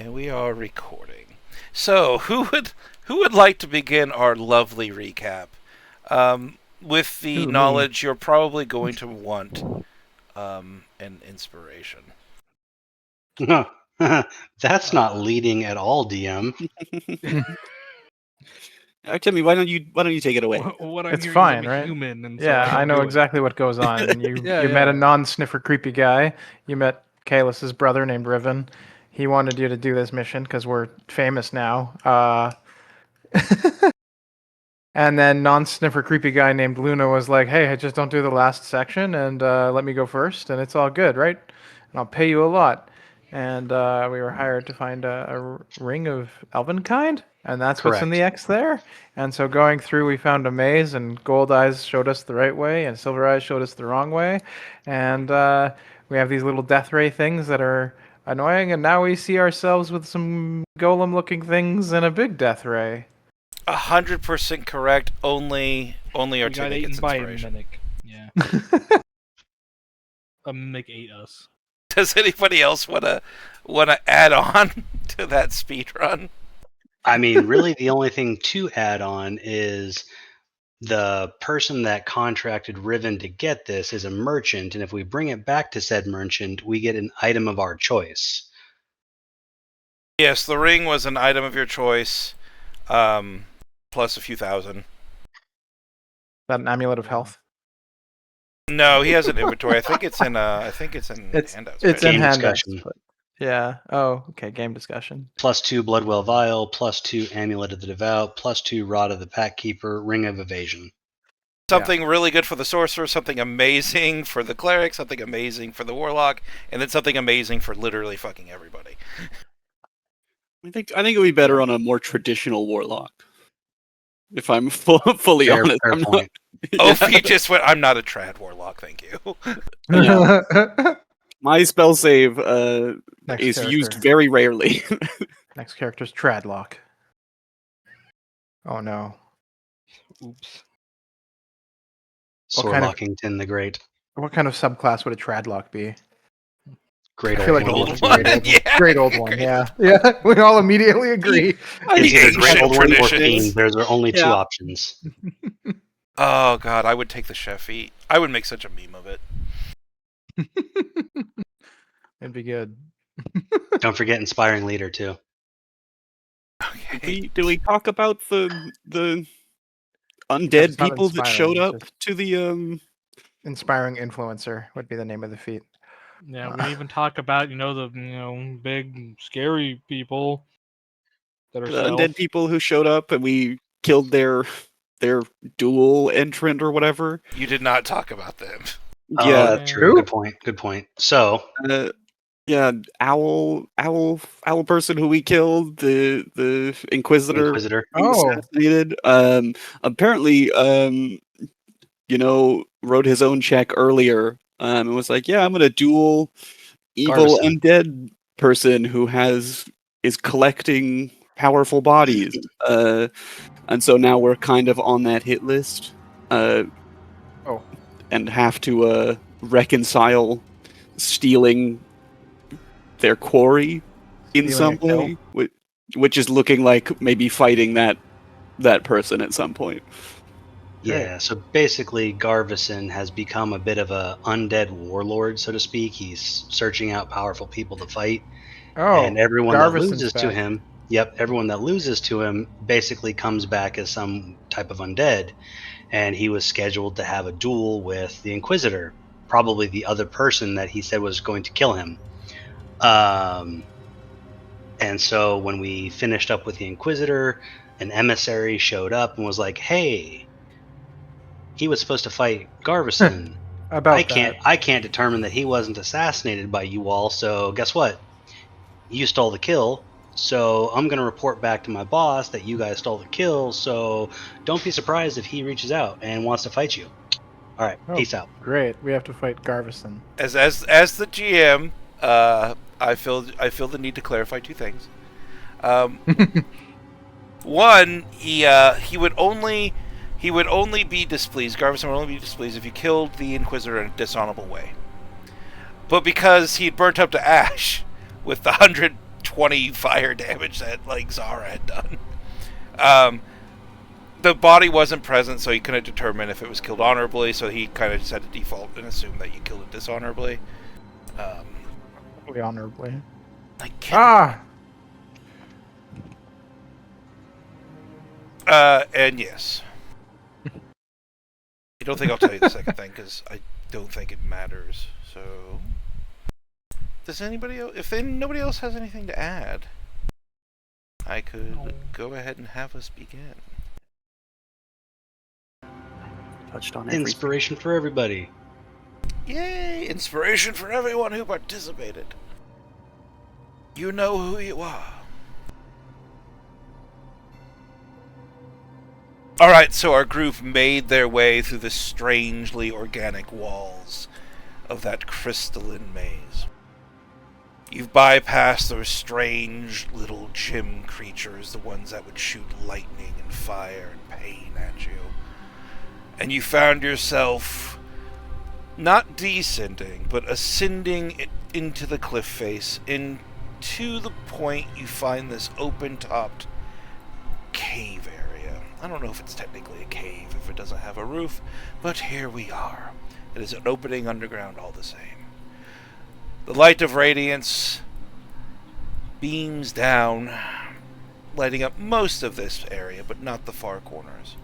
And we are recording. So, who would like to begin our lovely recap? With the knowledge you're probably going to want an inspiration. That's not leading at all, DM. Timmy, why don't you take it away? What I'm It's hearing fine, is I'm a right? human, and Yeah, so I know do it. exactly what goes on. You Yeah, met yeah. a non-sniffer creepy guy. You met Kalus's brother named Riven. He wanted you to do this mission because we're famous now. And then non-sniffer creepy guy named Luna was like, "Hey, just don't do the last section and let me go first, and it's all good, right? And I'll pay you a lot." And we were hired to find a ring of elven kind, and that's what's in the X there. And so going through, we found a maze, and Gold Eyes showed us the right way, and Silver Eyes showed us the wrong way. And we have these little death ray things that are annoying, and now we see ourselves with some golem-looking things and a big death ray. 100% correct. Only We got Artemic eaten gets by a inspiration. mimic. Yeah. A mimic ate us. Does anybody else wanna add on to that speed run? I mean, really, the only thing to add on is the person that contracted Riven to get this is a merchant, and if we bring it back to said merchant, we get an item of our choice. Yes, the ring was an item of your choice, plus a few thousand. Is that an amulet of health? No, he has an inventory. I think it's in It's handouts. it's right? in Game handouts. discussion. But yeah. Oh, okay. Game discussion. +2 Bloodwell Vial, +2 Amulet of the Devout, +2 Rod of the Packkeeper, Ring of Evasion. Something really good for the sorcerer, something amazing for the cleric, something amazing for the warlock, and then something amazing for literally fucking everybody. I think it would be better on a more traditional warlock. If I'm fully Fair honest, point. not. Oh, if you just went, I'm not a trad warlock, thank you. Yeah. My spell save Next is character. used very rarely. Next character's Tradlock. Oh no. Oops. What kind of- Sorlockington the Great. What kind of subclass would a Tradlock be? Great I feel like old old one. one. Great old one. Yeah. Great old one, yeah. Yeah, we all immediately agree. I It's think either ancient Great Old One or traditions. Fiend. There's only two Yeah. options. Oh god, I would take the Sheffy. I would make such a meme of it. It'd be good. Don't forget Inspiring Leader, too. Okay. Do we talk about the undead It's not people that inspiring, showed it's up just- to the Inspiring Influencer would be the name of the feat. Yeah, we didn't even talk about the big scary people that are undead people who showed up and we killed their dual entrant or whatever? You did not talk about them. Yeah, That's true. Who? Good point. So, yeah, owl person who we killed, the Inquisitor. Oh. Assassinated. Apparently, wrote his own check earlier. And was like, yeah, I'm gonna duel evil Garvison. undead person who is collecting powerful bodies. And so now we're kind of on that hit list. And have to reconcile stealing their quarry in some way, which is looking like maybe fighting that person at some point. yeah, so basically Garvison has become a bit of a undead warlord, so to speak. He's searching out powerful people to fight. Oh, And everyone Garvison's that loses to back. him, everyone that loses to him basically comes back as some type of undead. And he was scheduled to have a duel with the Inquisitor, probably the other person that he said was going to kill him. And so when we finished up with the Inquisitor, an emissary showed up and was like, hey, he was supposed to fight Garvison. I can't determine that he wasn't assassinated by you all, so guess what? You stole the kill, so I'm going to report back to my boss that you guys stole the kill, so don't be surprised if he reaches out and wants to fight you. All right, peace out. Great, we have to fight Garvison. As the GM, I feel the need to clarify two things. One, he would only be displeased. Garvison would only be displeased if you killed the Inquisitor in a dishonorable way. But because he'd burnt up to ash with the 120 20 fire damage that like Zara had done. The body wasn't present, so he couldn't determine if it was killed honorably, so he kind of just had to default and assume that you killed it dishonorably. Probably honorably. I can't. And yes. I don't think I'll tell you the second thing, because I don't think it matters. So, does anybody else, if nobody else has anything to add, I could go ahead and have us begin. Touched on everything. Inspiration for everybody. Yay! Inspiration for everyone who participated. You know who you are. Alright, so our group made their way through the strangely organic walls of that crystalline maze. You've bypassed those strange little gym creatures, the ones that would shoot lightning and fire and pain at you. And you found yourself not descending, but ascending into the cliff face, into the point you find this open-topped cave area. I don't know if it's technically a cave if it doesn't have a roof, but here we are. It is an opening underground all the same. The light of radiance beams down, lighting up most of this area, but not the far corners,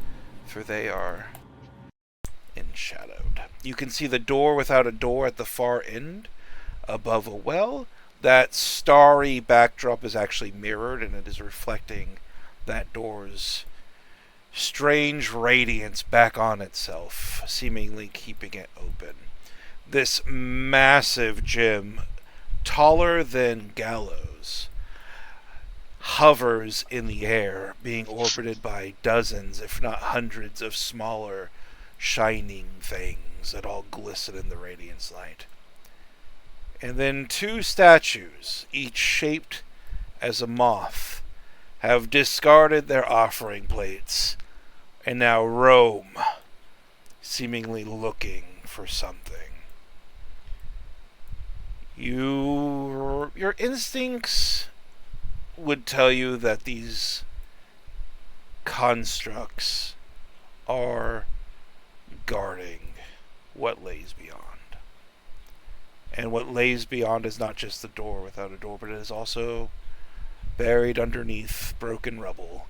for they are enshadowed. You can see the door without a door at the far end, above a well. That starry backdrop is actually mirrored, and it is reflecting that door's strange radiance back on itself, seemingly keeping it open. This massive gym, taller than Gallows, hovers in the air, being orbited by dozens, if not hundreds, of smaller, shining things that all glisten in the radiance light. And then two statues, each shaped as a moth, have discarded their offering plates and now roam, seemingly looking for something. Your instincts would tell you that these constructs are guarding what lays beyond. And what lays beyond is not just the door without a door, but it is also buried underneath broken rubble.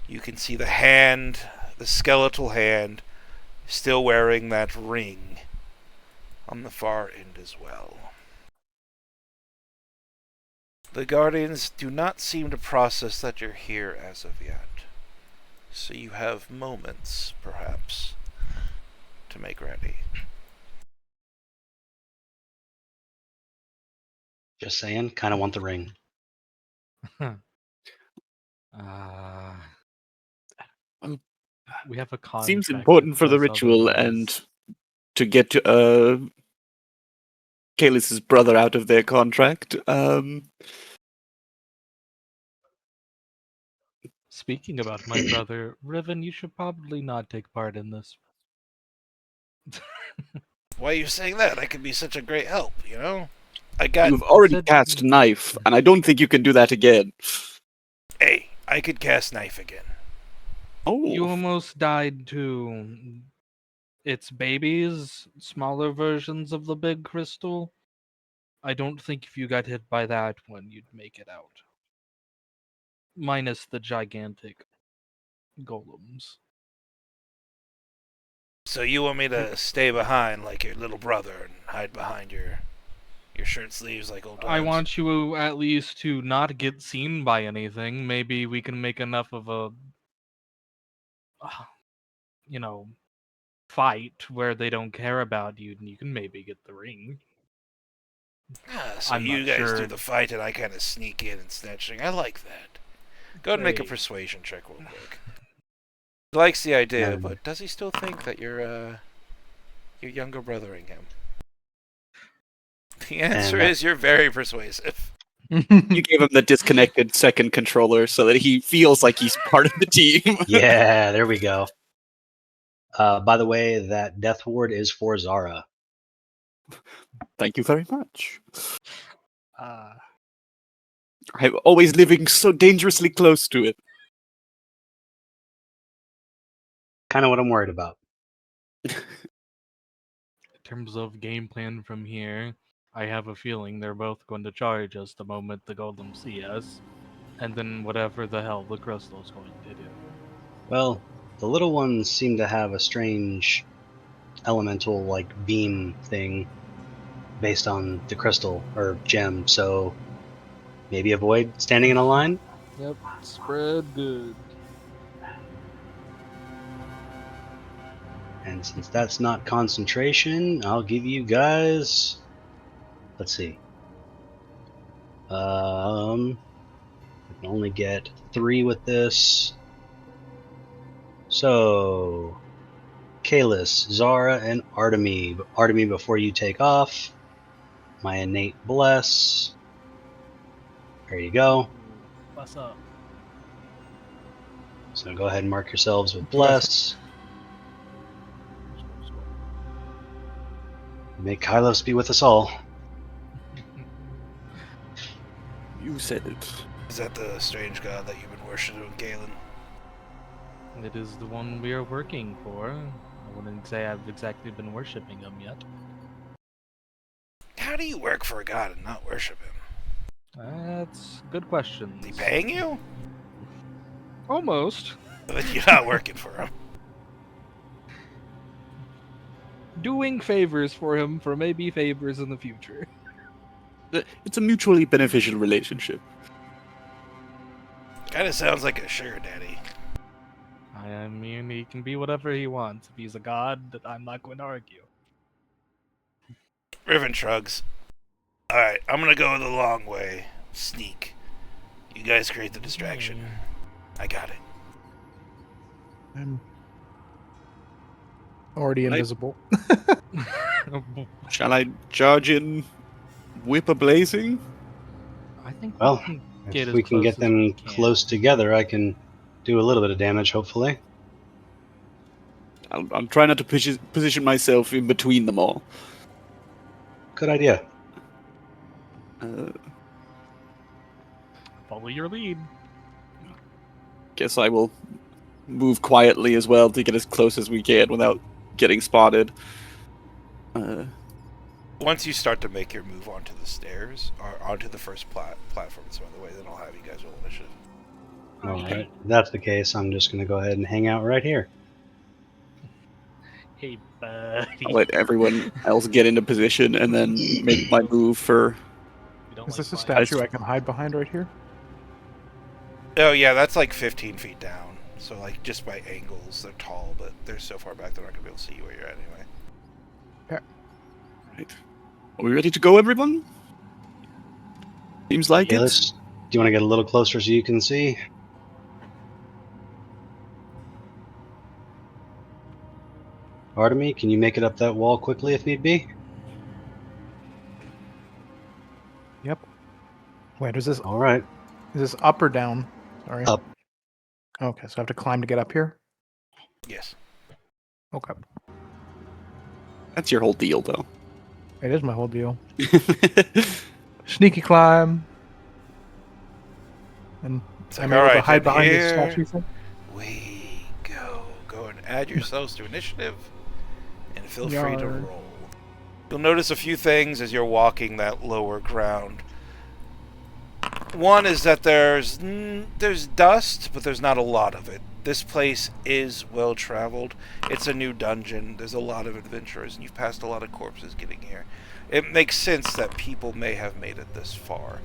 You can see the hand, the skeletal hand, still wearing that ring on the far end as well. The Guardians do not seem to process that you're here as of yet. So you have moments, perhaps, to make ready. Just saying, kind of want the ring. We have a contract. Seems important for the ritual and to get Kalis' brother out of their contract. Speaking about my brother, Riven, you should probably not take part in this. Why are you saying that? I could be such a great help, you know? You've already cast Knife, and I don't think you can do that again. Hey, I could cast Knife again. Oh. You almost died to its babies, smaller versions of the big crystal. I don't think if you got hit by that one, you'd make it out. Minus the gigantic golems. So you want me to stay behind like your little brother and hide behind your shirt sleeves like old times? I want you at least to not get seen by anything. Maybe we can make enough of a, fight where they don't care about you, and you can maybe get the ring. So I'm you not guys sure. do the fight and I kind of sneak in and snatching. I like that. Go ahead and make a persuasion check real quick. He likes the idea, but does he still think that you're younger brothering him? The answer is you're very persuasive. You gave him the disconnected second controller so that he feels like he's part of the team. Yeah, there we go. By the way, that death ward is for Zara. Thank you very much. I'm always living so dangerously close to it. Kind of what I'm worried about. In terms of game plan from here, I have a feeling they're both going to charge us the moment the golems see us, and then whatever the hell the crystal's going to do. Well, the little ones seem to have a strange elemental like beam thing based on the crystal or gem, so maybe avoid standing in a line. Yep, spread good. And since that's not concentration, I'll give you guys. Let's see. I can only get 3 with this. So, Kalis, Zara, and Artemy. Artemy, before you take off, my innate bless. There you go. What's up? So go ahead and mark yourselves with bless. May Kylos be with us all. You said it. Is that the strange god that you've been worshiping, Galen? It is the one we are working for. I wouldn't say I've exactly been worshipping him yet. How do you work for a god and not worship him? That's a good question. Is he paying you? Almost. But you're not working for him. Doing favors for him for maybe favors in the future. It's a mutually beneficial relationship. Kinda sounds like a sugar daddy. I mean, he can be whatever he wants. If he's a god, I'm not going to argue. Riven shrugs. Alright, I'm gonna go the long way. Sneak. You guys create the distraction. I got it. I'm already invisible. Shall I charge in, whip a blazing? I think Well, we can get if as we can close get as them we can. close together, I can do a little bit of damage, hopefully. I'm trying not to position myself in between them all. Good idea. Follow your lead. Guess I will move quietly as well to get as close as we can without getting spotted. Once you start to make your move onto the stairs, or onto the first platform some other way, then I'll have you guys roll initiative. Alright, if that's the case, I'm just going to go ahead and hang out right here. Hey, buddy. I'll let everyone else get into position and then make my move for... We don't Is this a like fighting. statue I can hide behind right here? Oh yeah, that's like 15 feet down. So like just by angles, they're tall, but they're so far back they're not gonna be able to see you where you're at anyway. Right. Are we ready to go, everyone? Seems like Kalis, do you want to get a little closer so you can see? Artemy, can you make it up that wall quickly if need be? Yep. Wait, is this Alright. up or down? Sorry. Up. Okay, so I have to climb to get up here? Yes. Okay. That's your whole deal, though. It is my whole deal. Sneaky climb. And It's I'm like, able to alright, hide then behind this here statue thing? we go. Go and add yourselves to initiative, and feel free to Yar. roll. You'll notice a few things as you're walking that lower ground. One is that there's dust, but there's not a lot of it. This place is well traveled. It's a new dungeon. There's a lot of adventurers, and you've passed a lot of corpses getting here. It makes sense that people may have made it this far,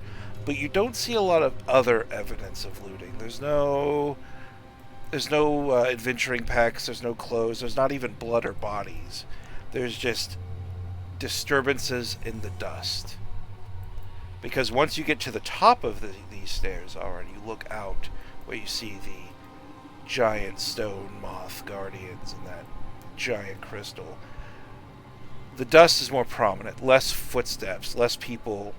but you don't see a lot of other evidence of looting. There's no adventuring packs. There's no clothes. There's not even blood or bodies. There's just disturbances in the dust. Because once you get to the top of these stairs already, you look out where you see the giant stone moth guardians and that giant crystal. The dust is more prominent, less footsteps, less people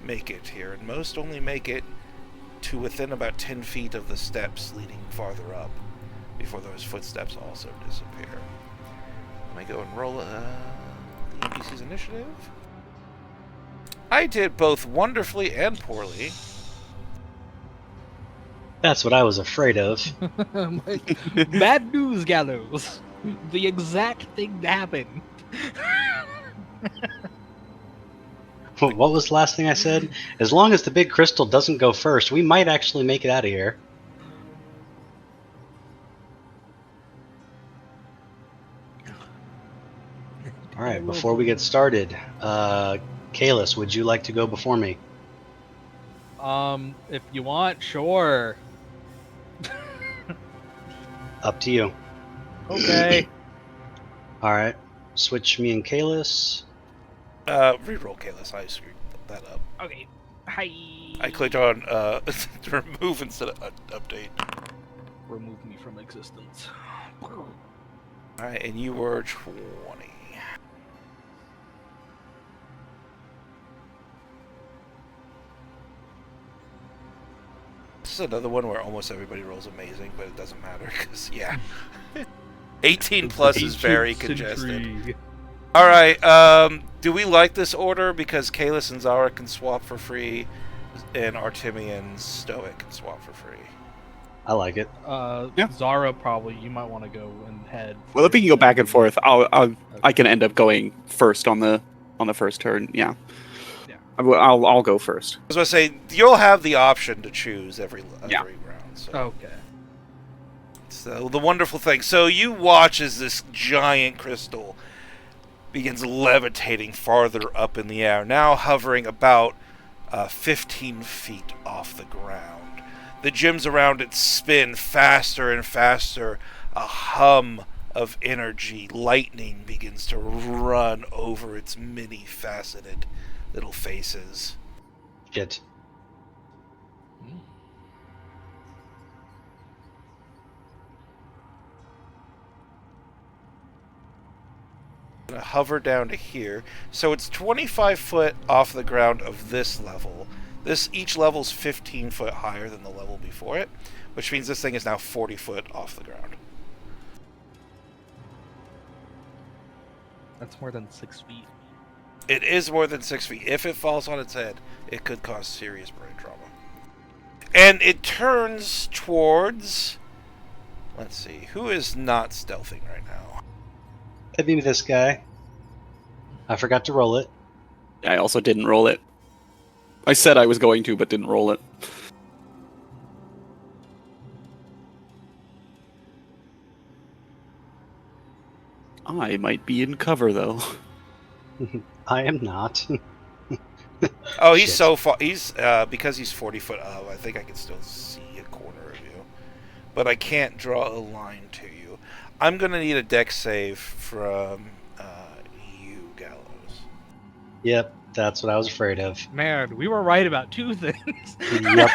make it here, and most only make it to within about 10 feet of the steps leading farther up before those footsteps also disappear. Let me go and roll the NPC's initiative. I did both wonderfully and poorly. That's what I was afraid of. Bad news, Gallows. The exact thing happened. What was the last thing I said? As long as the big crystal doesn't go first, we might actually make it out of here. All right, before we get started, Kalis, would you like to go before me? If you want, sure. Up to you. Okay. All right, switch me and Kalis. Reroll Kalis. I screwed that up. Okay. Hi. I clicked on remove instead of update. Remove me from existence. Alright, and you were 20. This is another one where almost everybody rolls amazing, but it doesn't matter, because, yeah. 18 plus is very congested. Alright, do we like this order? Because Kalis and Zara can swap for free, and Artemi and Stoic can swap for free. I like it. Yeah. Zara, probably, you might want to go and head. Well, if we can go back and forth, I can end up going first on the first turn. Yeah. Yeah. I'll go first. I was going to say, you'll have the option to choose every round. So. Okay. So, the wonderful thing. So, you watch as this giant crystal begins levitating farther up in the air, now hovering about 15 feet off the ground. The gems around it spin faster and faster. A hum of energy, lightning begins to run over its many faceted little faces. Shit. Gonna hover down to here. So it's 25 foot off the ground of this level. Each level's 15 foot higher than the level before it, which means this thing is now 40 foot off the ground. That's more than 6 feet. It is more than 6 feet. If it falls on its head, it could cause serious brain trauma. And it turns towards... Let's see. Who is not stealthing right now? That'd be this guy. I forgot to roll it. I also didn't roll it. I said I was going to, but didn't roll it. I might be in cover, though. I am not. Oh, he's Shit. so far. He's because he's 40 foot up. I think I can still see a corner of you, but I can't draw a line to you. I'm gonna need a dex save from you, Gallows. Yep, that's what I was afraid of. Man, we were right about 2 things. Yep.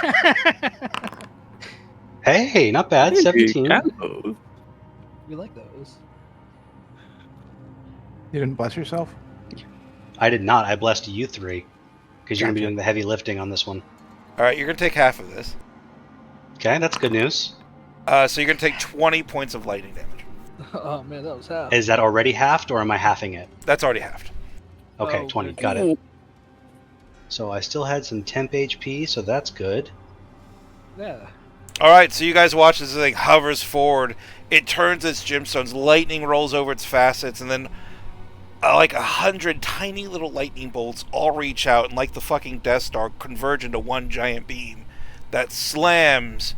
Hey, not bad. 17. Gallows. We like those. You didn't bless yourself? I did not. I blessed you 3. Because you're going to be Gotcha. doing the heavy lifting on this one. All right, you're gonna take half of this. Okay, that's good news. So you're gonna take 20 points of lightning damage. Oh man, that was half. Is that already halved, or am I halving it? That's already halved. Okay, Oh, 20. good. Got it. So I still had some temp HP, so that's good. Yeah. All right, so you guys watch as this thing hovers forward. It turns its gemstones. Lightning rolls over its facets, and then like 100 tiny little lightning bolts all reach out and, like the fucking Death Star, converge into one giant beam that slams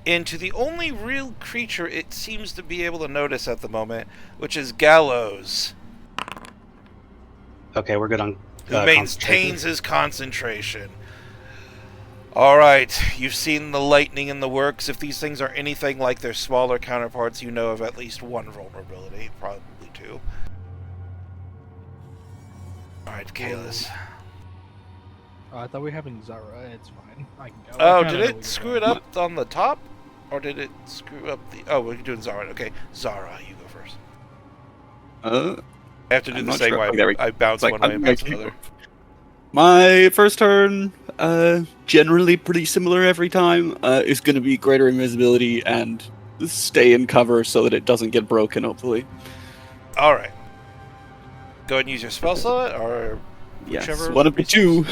into the only real creature it seems to be able to notice at the moment, which is Gallows, Okay, we're good on who maintains his concentration. All right, you've seen the lightning in the works. If these things are anything like their smaller counterparts, you know of at least one vulnerability, probably 2. All right, Kalis. Oh, I thought we were having Zara. It's fine. I can go. Oh, did it screw it up on the top? Or did it screw up the... Oh, we're doing Zara. Okay, Zara, you go first. I have to do I'm the not same sure. way. There we I bounce Like, one way and bounce okay. another. My first turn, generally pretty similar every time, is going to be greater invisibility and stay in cover so that it doesn't get broken, hopefully. All right. Go ahead and use your spell slot, or... Yes, Whichever one of the two.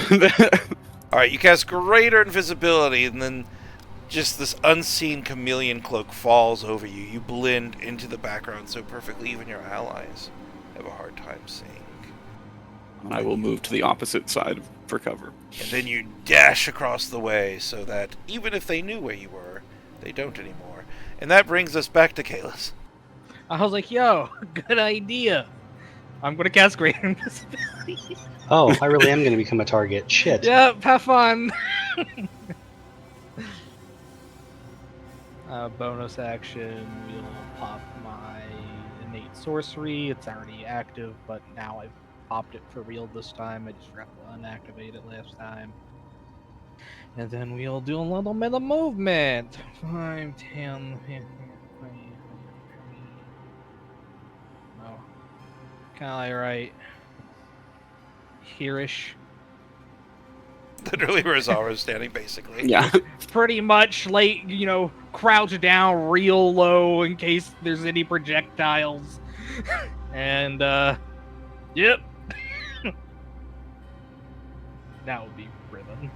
Alright, you cast Greater Invisibility, and then just this unseen chameleon cloak falls over you. You blend into the background so perfectly, even your allies have a hard time seeing. I will move to the opposite side for cover. And then you dash across the way so that even if they knew where you were, they don't anymore. And that brings us back to Kalis. I was like, yo, good idea. I'm going to cast Greater Invisibility. Oh, I really am going to become a target. Shit. Yep, have fun. Bonus action, we'll pop my innate sorcery. It's already active, but now I've popped it for real this time. I just forgot to unactivate it last time. And then we'll do a little bit of movement. 5, 10, 15, 20. Oh. Kind of right here-ish. Literally where Zara's standing, basically. Yeah. Pretty much, like, crouch down real low in case there's any projectiles. And, yep. That would be Ribbon.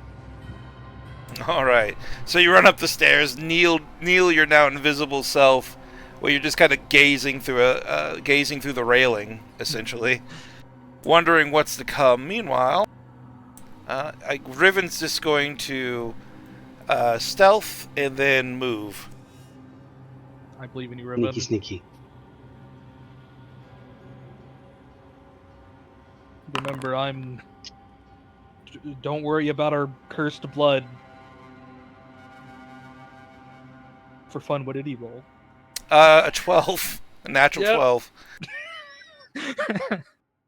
Alright. So you run up the stairs, kneel your now invisible self, where you're just kind of gazing through the railing, essentially. Wondering what's to come. Meanwhile, Riven's just going to stealth and then move. I believe in you, Ribbon. Sneaky. Remember, don't worry about our cursed blood. For fun, what did he roll? A 12. A natural Yep. 12.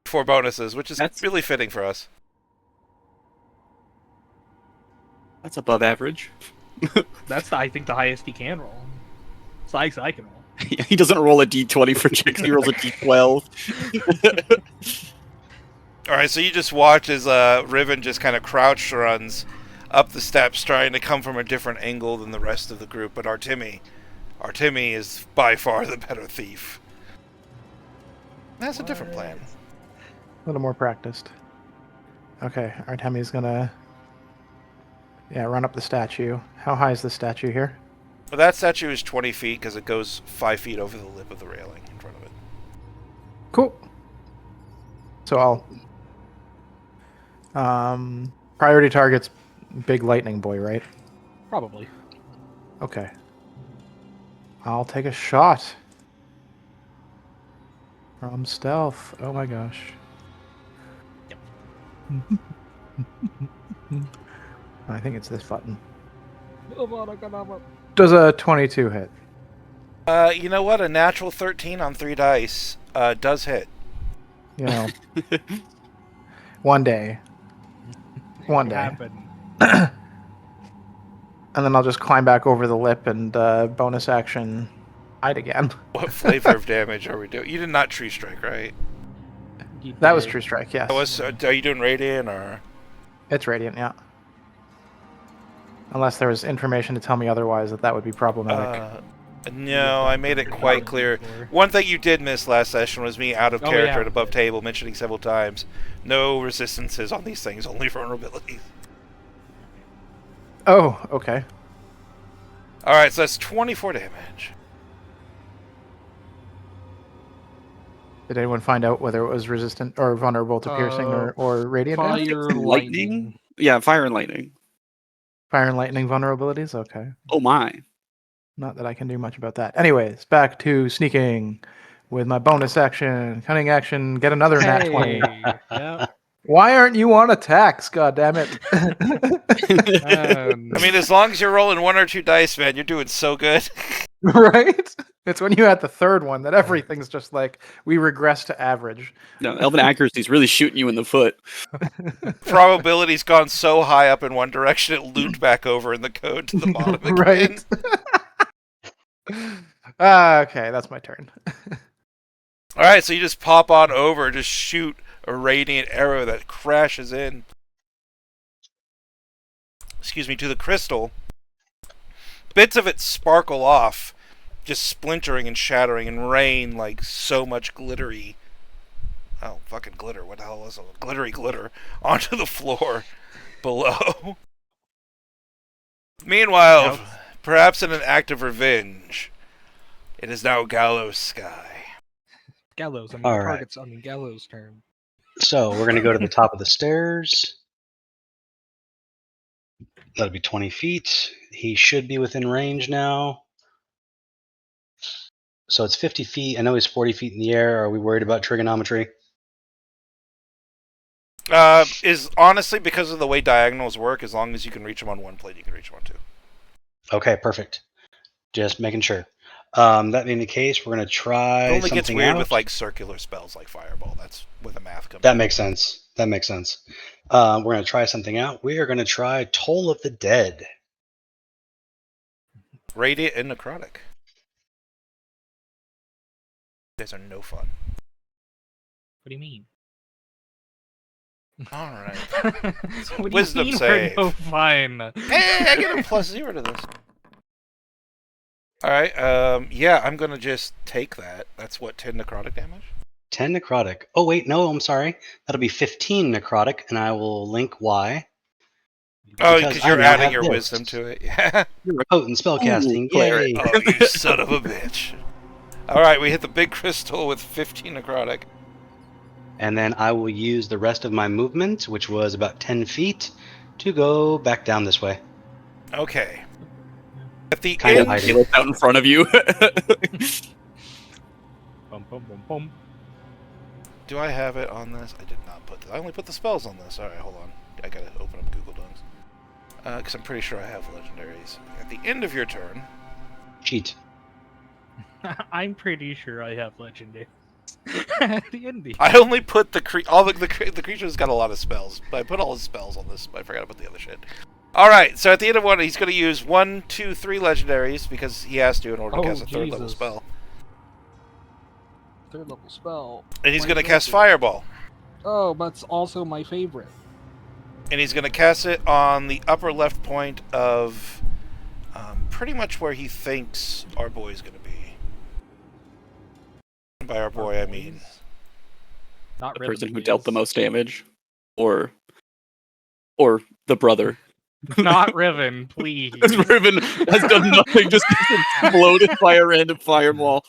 4 bonuses, which is That's- really fitting for us. That's above average. That's, I think, the highest he can roll. It's the highest I can roll. He doesn't roll a d20 for chicks, he rolls a d12. Alright, so you just watch as Riven just kind of crouch runs up the steps, trying to come from a different angle than the rest of the group. But Artemi is by far the better thief. That's a different plan. A little more practiced. Okay, Artemi's gonna run up the statue. How high is the statue here? But that statue is 20 feet because it goes 5 feet over the lip of the railing in front of it. Cool. So I'll priority targets big lightning boy, right? Probably. Okay. I'll take a shot. From stealth. Oh my gosh. I think it's this button. Does a 22 hit? You know what? A natural 13 on 3 dice does hit. You know. One day. One day. Happen. And then I'll just climb back over the lip and bonus action hide again. What flavor of damage are we doing? You did not tree strike, right? That was True Strike, yes. Are you doing radiant or? It's Radiant, yeah. Unless there was information to tell me otherwise that would be problematic. No, I made it quite clear. One thing you did miss last session was me out of character and above table mentioning several times. No resistances on these things, only vulnerabilities. Oh, okay. Alright, so that's 24 damage. Did anyone find out whether it was resistant or vulnerable to piercing or radiant damage? Fire, Lightning? Yeah, fire and lightning. Fire and lightning vulnerabilities? Okay. Oh my. Not that I can do much about that. Anyways, back to sneaking with my bonus action, cunning action, get another nat 20. Yeah. Why aren't you on attacks? God damn it. I mean, as long as you're rolling 1 or 2 dice, man, you're doing so good. Right? It's when you had the third one that everything's just like, we regress to average. No, Elven Accuracy's really shooting you in the foot. Probability's gone so high up in one direction, it looped back over in the code to the bottom again. Right? Okay, that's my turn. Alright, so you just pop on over, just shoot a radiant arrow that crashes in. To the crystal. Bits of it sparkle off, just splintering and shattering and rain like so much glittery Oh, fucking glitter. What the hell is it? Glittery glitter onto the floor below. Meanwhile, Now- perhaps in an act of revenge, it is now Gallows Sky. Gallows. I mean, All the right. target's on the Gallows turn. So we're going to go to the top of the stairs. That'll be 20 feet. He should be within range now. So it's 50 feet. I know he's 40 feet in the air. Are we worried about trigonometry? Is honestly because of the way diagonals work. As long as you can reach them on one plate, you can reach them on two. Okay, perfect. Just making sure. That being the case, we're going to try It only something gets weird out. with like circular spells like Fireball. That's where the math comes. That in. makes sense. That makes sense. We're going to try something out. We are going to try Toll of the Dead. Radiant and Necrotic. These are no fun. What do you mean? All right. What do Wisdom you mean save. we're no fun? Hey, I get a +0 to this. All right. Yeah, I'm gonna just take that. That's what 10 necrotic damage. 10 necrotic. Oh, wait, no, I'm sorry. That'll be 15 necrotic, and I will link why. Oh, Because because I you're now adding have your this. wisdom to it. Yeah. Potent spellcasting. Ooh, cleric. Yay. Oh, you son of a bitch. All right, we hit the big crystal with 15 necrotic. And then I will use the rest of my movement, which was about 10 feet, to go back down this way. Okay. At the Kind of end, hiding. Look out in front of you. Bum, bum, bum, bum. do I have it on this? I did not put. I only put the spells on this. All right, hold on. I gotta open up Google Docs. Because I'm pretty sure I have legendaries. At the end of your turn, Cheat. I'm pretty sure I have legendary. At the end. I only put the creature's got a lot of spells, but I put all his spells on this. I forgot to put the other shit. All right, so at the end of one, he's going to use 1, 2, 3 legendaries because he has to in order to cast a third level Jesus. spell, Third level spell. and he's My going to cast favorite. Fireball, Oh, that's also my favorite. and he's going to cast it on the upper left point of pretty much where he thinks our boy is going to be. And by our boy, I mean Not The Riven, person who please. dealt the most damage, or the brother. Not Riven, please. Because Riven has done nothing, just gets exploded by a random fireball.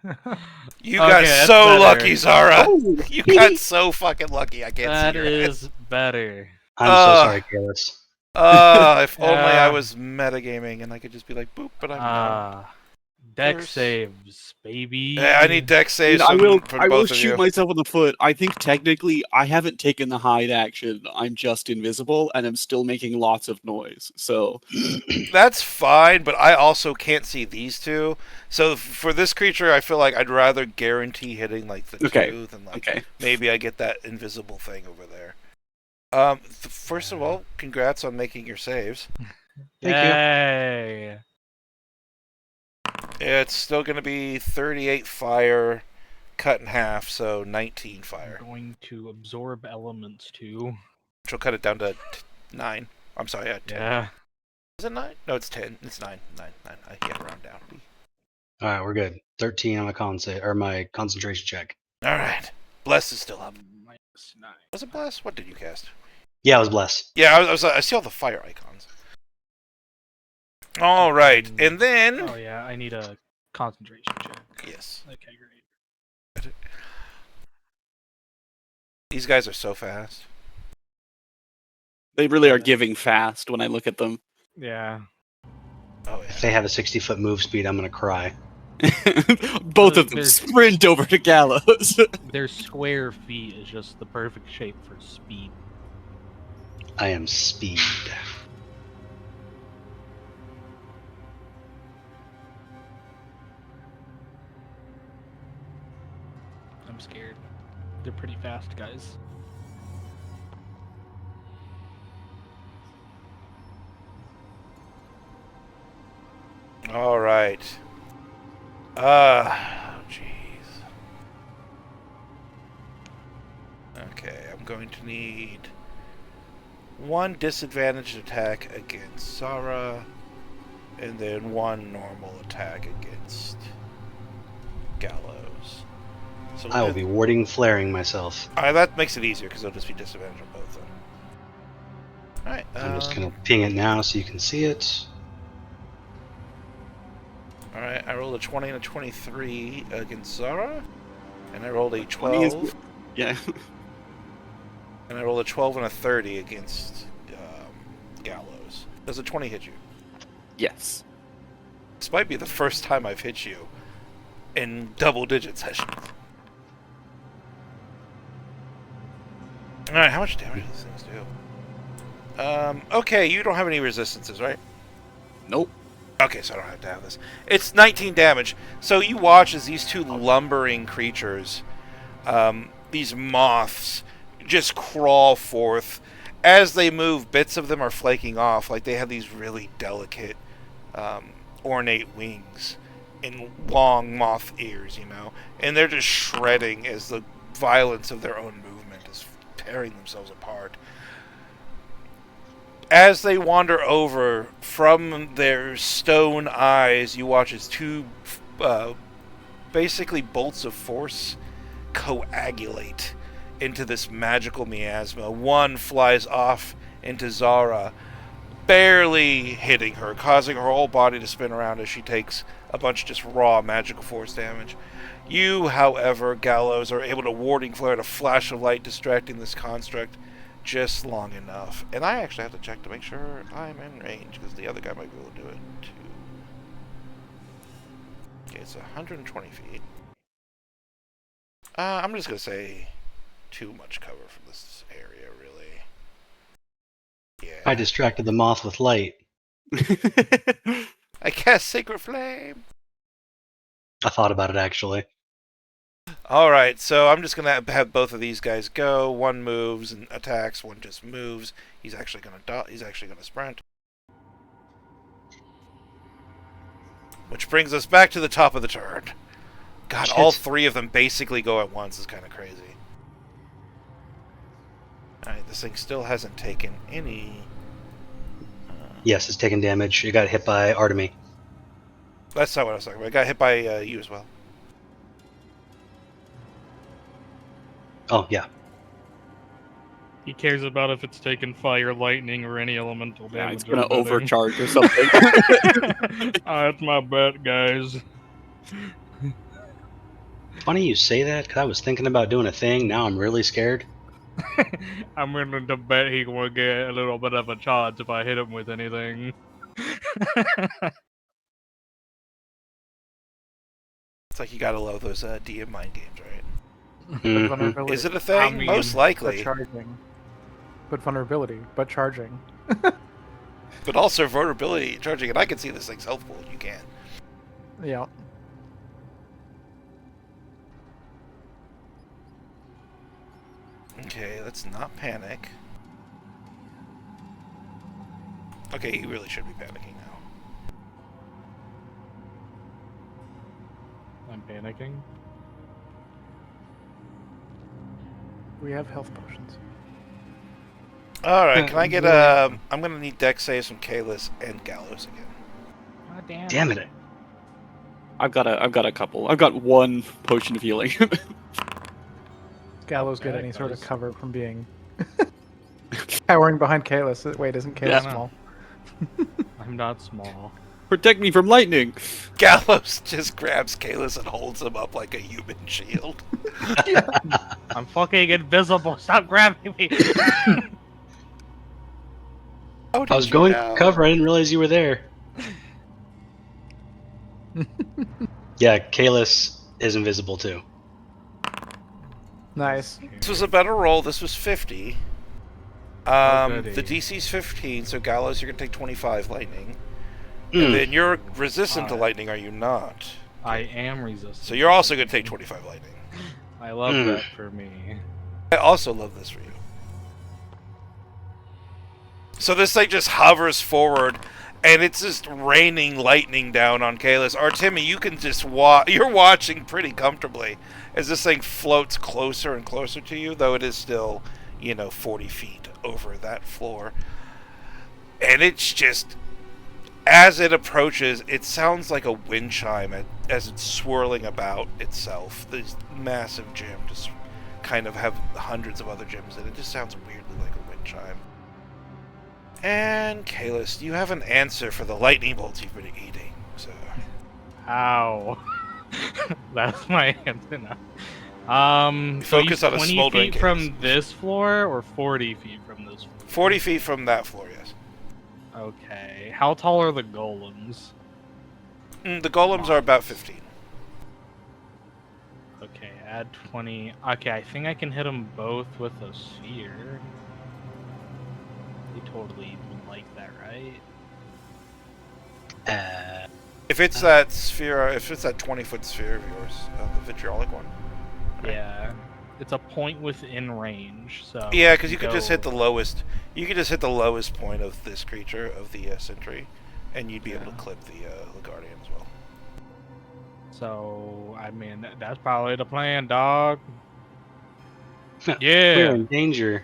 you Okay, got that's so better. lucky, Zara. Oh, You got so fucking lucky. I can't That see your head. is better. I'm so sorry, Kalis. If only I Yeah. was metagaming and I could just be like, boop, but I'm not. Ah, deck There's- saves, baby. Yeah, I need deck saves I will. from I will both of shoot you. myself in the foot. I think technically I haven't taken the hide action. I'm just invisible, and I'm still making lots of noise. So That's fine, but I also can't see these two. So for this creature, I feel like I'd rather guarantee hitting like the Okay. two than like okay. maybe I get that invisible thing over there. First of all, congrats on making your saves. Thank you. Yay. It's still going to be 38 fire, cut in half, so 19 fire. I'm going to absorb elements too. Which will cut it down to 9. I'm sorry, 10. Yeah. Is it 9? No, it's 10. It's 9. 9. I can't round down. All right, we're good. 13 on my concentration check. All right. Bless is still up. -9. Was it Bless? What did you cast? Yeah, it was blessed. Yeah, I see all the fire icons. All right, and then Oh yeah, I need a concentration check. yes, Okay, great. these guys are so fast. They really are giving fast when I look at them. Yeah. Oh If yeah. they have a 60-foot move speed, I'm going to cry. Both of them There's- sprint over to Gallows. Their square feet is just the perfect shape for speed. I am speed. I'm scared. They're pretty fast, guys. All right. Jeez. Okay, I'm going to need one disadvantaged attack against Zara, and then one normal attack against Gallows. So I will be warding flaring myself. that makes it easier because it'll just be disadvantage on both. Alright. I'm just going to ping it now so you can see it. Alright, I rolled a 20 and a 23 against Zara. And I rolled a 20 is- 12. Yeah. And I rolled a 12 and a 30 against Gallows. Does a 20 hit you? Yes. This might be the first time I've hit you in double-digit sessions. Alright, how much damage do these things do? Okay, you don't have any resistances, right? Nope. Okay, so I don't have to have this. It's 19 damage. So you watch as these two lumbering creatures, these moths, just crawl forth. As they move, bits of them are flaking off, like they have these really delicate, ornate wings and long moth ears, you know? And they're just shredding as the violence of their own movement is tearing themselves apart. As they wander over, from their stone eyes, you watch as two basically bolts of force coagulate into this magical miasma. One flies off into Zara, barely hitting her, causing her whole body to spin around as she takes a bunch of just raw magical force damage. You, however, Gallows, are able to warding flare a flash of light, distracting this construct just long enough. And I actually have to check to make sure I'm in range, because the other guy might be able to do it too. Okay, it's 120 feet. I'm just going to say too much cover from this area, really. Yeah. I distracted the moth with light. I cast Sacred Flame! I thought about it, actually. Alright, so I'm just going to have both of these guys go. One moves and attacks, one just moves. He's actually going to he's actually going to sprint. Which brings us back to the top of the turn. God, all three of them basically go at once is kind of crazy. Alright, this thing still hasn't taken any... Yes, it's taking damage. It got hit by Artemy. That's not what I was talking about. I got hit by you as well. Oh, yeah. He cares about if it's taking fire, lightning, or any elemental Yeah, damage. it's gonna or anything. overcharge or something. That's my bet, guys. Funny you say that, because I was thinking about doing a thing. Now I'm really scared. I'm willing to bet he will get a little bit of a charge if I hit him with anything. It's like you gotta love those DM mind games, right? Mhm. Vulnerability. Is it a thing? I mean, Most But likely. charging. But vulnerability. But charging. But also vulnerability charging, and I can see this thing's helpful. You can. Yeah. Okay, let's not panic. Okay, you really should be panicking now. I'm panicking. We have health potions. Alright, can I get Yeah. I'm gonna need dex saves from Kalis and Gallows again. God Damn it. I've got a couple. I've got one potion of healing. Gallows get Okay, any sort of guys. cover from being cowering behind Kalis. Wait, isn't Kalis Yeah. small? I'm not small. Protect me from lightning. Gallows just grabs Kalis and holds him up like a human shield. I'm fucking invisible. Stop grabbing me. How I was did you going know? for cover. I didn't realize you were there. Yeah, Kalis is invisible too. Nice. This was a better roll. This was 50. goody. The DC's 15, so Gallows, you're going to take 25 lightning. Mm. And then you're resistant to lightning, are you not? I am resistant. So you're also going to take 25 lightning. I love Mm. that for me. I also love this for you. So this thing just hovers forward, and it's just raining lightning down on Kalis. Artemi, you can just you're watching pretty comfortably as this thing floats closer and closer to you, though it is still, 40 feet over that floor. And it's just as it approaches, it sounds like a wind chime as it's swirling about itself. These massive gem just kind of have hundreds of other gems in it. It just sounds weirdly like a wind chime. And Kalis, you have an answer for the lightning bolts you've been eating, sir. Ow. That's my answer now. So you Focus on a 20 smoldering feet from case. this floor or 40 feet from this floor? 40 feet from that floor, yes. Okay. How tall are the golems? The golems are about 15. Okay, add 20. Okay, I think I can hit them both with a sphere. They totally would like that, right? If it's that sphere, if it's that 20-foot sphere of yours, the vitriolic one. Yeah. It's a point within range, so... Yeah, because you could just hit the lowest. You could just hit the lowest point of this creature, of the sentry, and you'd be able to clip the guardian as well. So, I mean, that's probably the plan, dog. We're Yeah. in danger.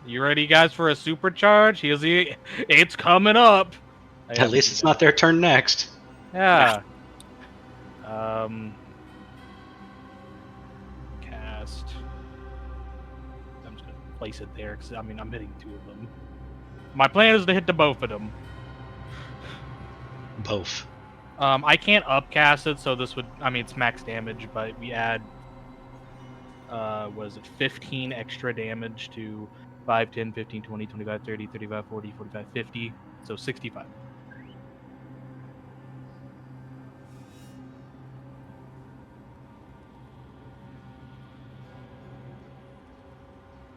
You ready, guys, for a supercharge? It's coming up. At least it's not their turn next. Yeah. Cast. I'm just gonna place it there because I mean I'm hitting 2 of them. My plan is to hit the both of them. Both. I can't upcast it, so this would. I mean it's max damage, but we add. Was it 15 extra damage to 5, 10, 15, 20, 25, 30, 35, 40, 45, 50. So 65.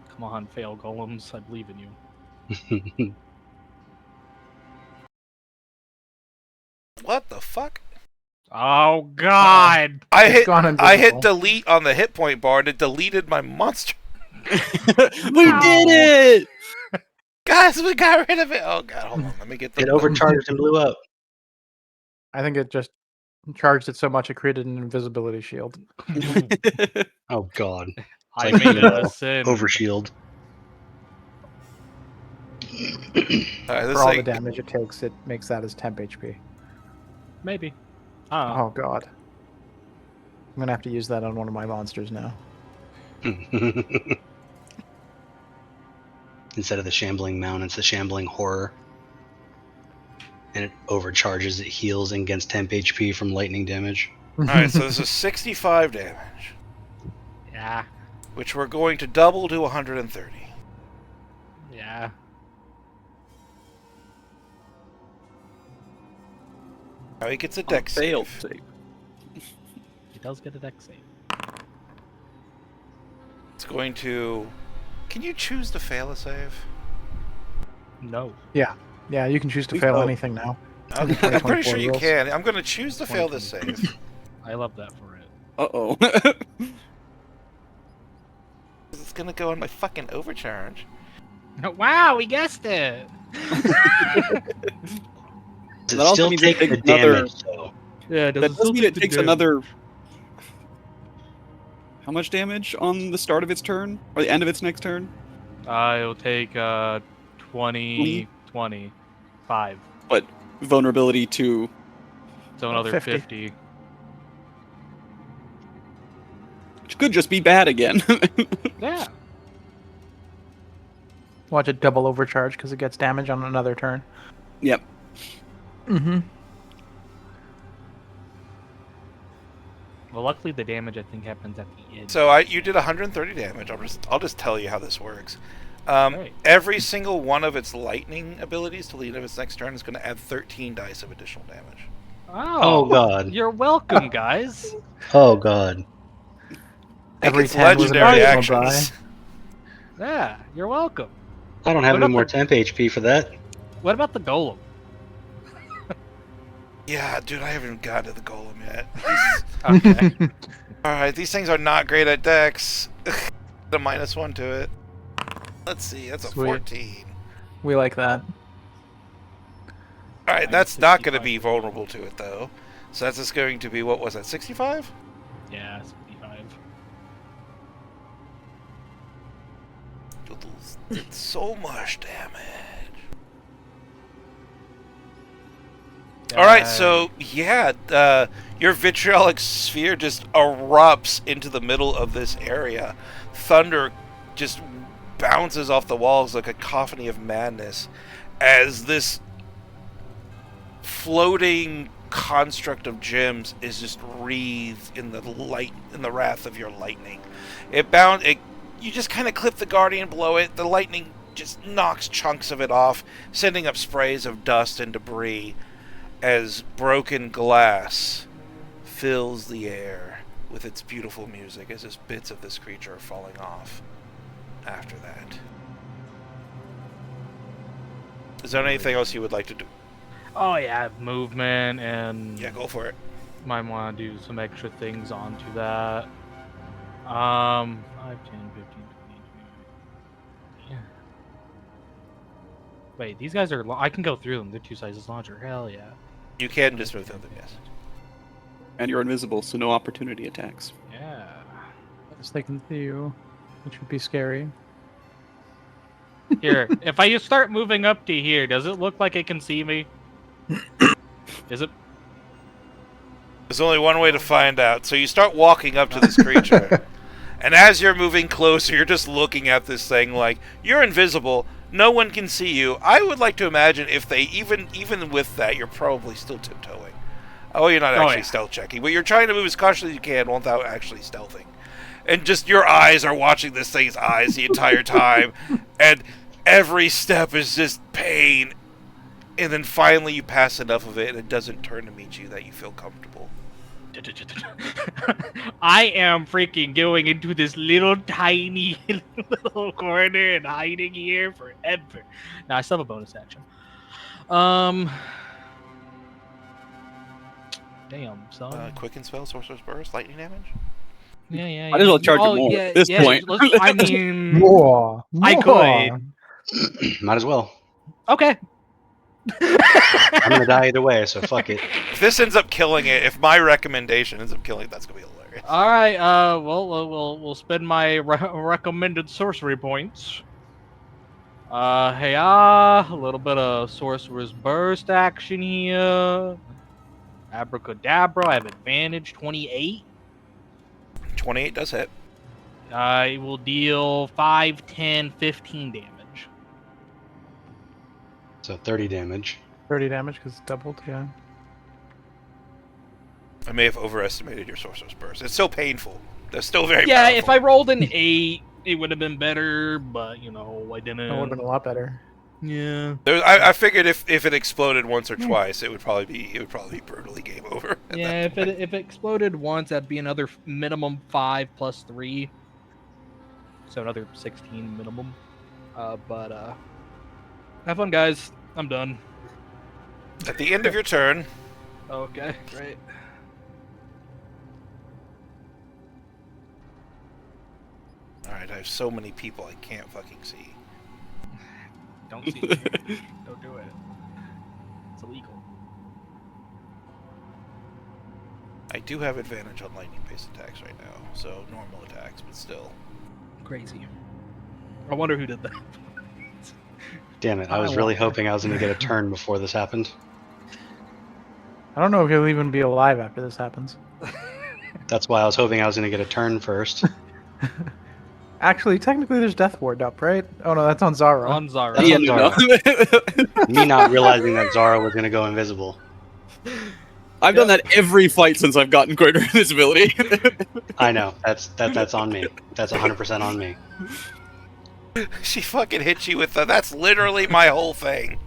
Come on, fail golems. I believe in you. What the fuck? Oh God! I hit invisible. delete on the hit point bar and it deleted my monster. We did it! Guys, we got rid of it. Oh god, hold on. Let me get the It overcharged and blew up. I think it just charged it so much it created an invisibility shield. Oh god. I like, made you know, a sin. Overshield. Alright, this For all the thing, damage it takes, it makes that as temp HP. Maybe. I don't know. Oh god. I'm gonna have to use that on one of my monsters now. Instead of the shambling mount, it's the shambling horror. And it overcharges, it heals and gets temp HP from lightning damage. alright, so this is 65 damage, Yeah. which we're going to double to 130. Yeah. Now he gets a dex Failed save. save. He does get a dex save. It's going to... Can you choose to fail a save? No. Yeah, you can choose to Please fail don't. anything now. I'm pretty sure you rules. can. I'm going to choose to fail this save. I love that for it. Uh-oh. It's going to go on my fucking overcharge. Wow, we guessed it. Does That it also still means take it the takes another- damage, though? Yeah, That does mean it takes another... How much damage on the start of its turn? Or the end of its next turn? It'll take 20, 5. But vulnerability to... So another 50. 50. Which could just be bad again. Yeah. Watch it double overcharge because it gets damage on another turn. Yep. Mm-hmm. Well, luckily the damage I think happens at the end. So you did 130 damage. I'll just tell you how this works. Right. Every single one of its lightning abilities till the end of its next turn is going to add 13 dice of additional damage. Oh god. You're welcome, guys. Oh god. Every It's 10 was an legendary additional actions. Yeah, you're welcome. I don't have What any about more the- temp HP for that. What about the golem? Yeah, dude, I haven't gotten to the golem yet. Okay. Alright, these things are not great at dex. A -1 to it. Let's see, that's a Sweet. 14. We like that. Alright, I that's got not going to 65. be vulnerable to it, though. So that's just going to be, what was that, 65? Yeah, 65. Did so much damage. All right, so your vitriolic sphere just erupts into the middle of this area. Thunder just bounces off the walls like a cacophony of madness as this floating construct of gems is just wreathed in the wrath of your lightning. You just kind of clip the guardian below it. The lightning just knocks chunks of it off, sending up sprays of dust and debris as broken glass fills the air with its beautiful music as just bits of this creature are falling off after that. Is there anything else you would like to do? Oh yeah, movement and Yeah, go for it. might want to do some extra things onto that. 5, 10, 15, 20. Yeah. Wait, these guys are. I can go through them. They're 2 sizes larger. Hell yeah. You can just move them, yes. And you're invisible, so no opportunity attacks. Yeah. Yes, they can see you, which would be scary. Here, if I just start moving up to here, does it look like it can see me? Is it? There's only one way to find out. So you start walking up to this creature, and as you're moving closer, you're just looking at this thing like, you're invisible, no one can see you. I would like to imagine if they, even with that, you're probably still tiptoeing. Oh, you're not actually stealth checking, but you're trying to move as cautiously as you can without actually stealthing. And just your eyes are watching this thing's eyes the entire time, and every step is just pain. And then finally you pass enough of it, and it doesn't turn to meet you that you feel comfortable. I am freaking going into this little tiny little corner and hiding here forever. Now I still have a bonus action. Damn, son. Quicken spell, sorcerer's burst, lightning damage. Yeah. Might as well charge it more at this point. I mean, More. I could. Might as well. Okay. I'm gonna die either way, so fuck it. If this ends up killing it, if my recommendation ends up killing it, that's gonna be hilarious. All right. We'll spend my recommended sorcery points. A little bit of sorcerer's burst action here. Abracadabra. I have advantage. 28. 28 does hit. I will deal 5, 10, 15 damage. So 30 damage. 30 damage because it's doubled, yeah. I may have overestimated your sorcerer's burst. It's still painful. That's still very Yeah, powerful. if I rolled an 8, it would have been better, but, I didn't. That would have been a lot better. Yeah. I figured if it exploded once or twice, it would probably be brutally game over. Yeah, if it exploded once, that'd be another minimum 5 plus 3. So another 16 minimum. But have fun, guys. I'm done. At the end of your turn, Okay, great. all right, I have so many people I can't fucking see. Don't see me. Don't do it. It's illegal. I do have advantage on lightning-based attacks right now, so normal attacks, but still. Crazy. I wonder who did that. Damn it, I was really hoping I was gonna get a turn before this happened. I don't know if he'll even be alive after this happens. That's why I was hoping I was gonna get a turn first. Actually, technically there's Death Ward up, right? Oh no, that's on Zara. On Zara. That's Yeah, on no, Zara. no. Me not realizing that Zara was gonna go invisible. I've done that every fight since I've gotten greater invisibility. I know. That's on me. That's 100% on me. She fucking hit you with that's literally my whole thing.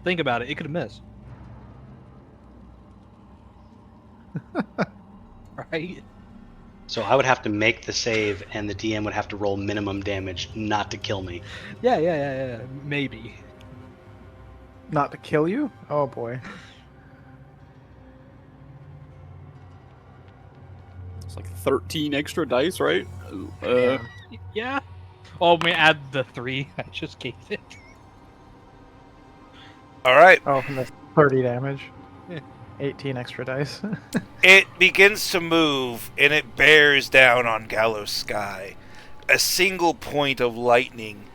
Think about it. It could have missed. Right? So I would have to make the save, and the DM would have to roll minimum damage not to kill me. Yeah. Maybe. Not to kill you? Oh boy. It's like 13 extra dice, right? Yeah. Oh, may add the 3 I just gave it. All right. Oh, from the 30 damage. 18 extra dice. It begins to move, and it bears down on Gallows Sky. A single point of lightning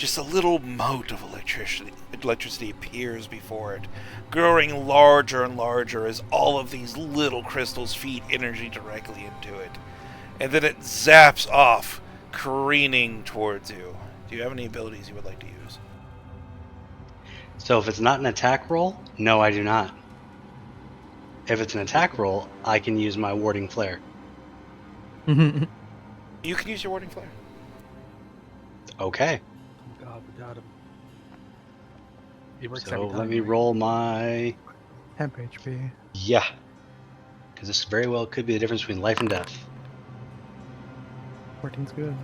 just a little mote of electricity appears before it, growing larger and larger as all of these little crystals feed energy directly into it. And then it zaps off, careening towards you. Do you have any abilities you would like to use? So if it's not an attack roll, no, I do not. If it's an attack roll, I can use my warding flare. You can use your warding flare. Okay. Oh God, we got him. He works So every time, let me right? roll my... Temp HP. Yeah. Because this very well could be the difference between life and death. 14's good.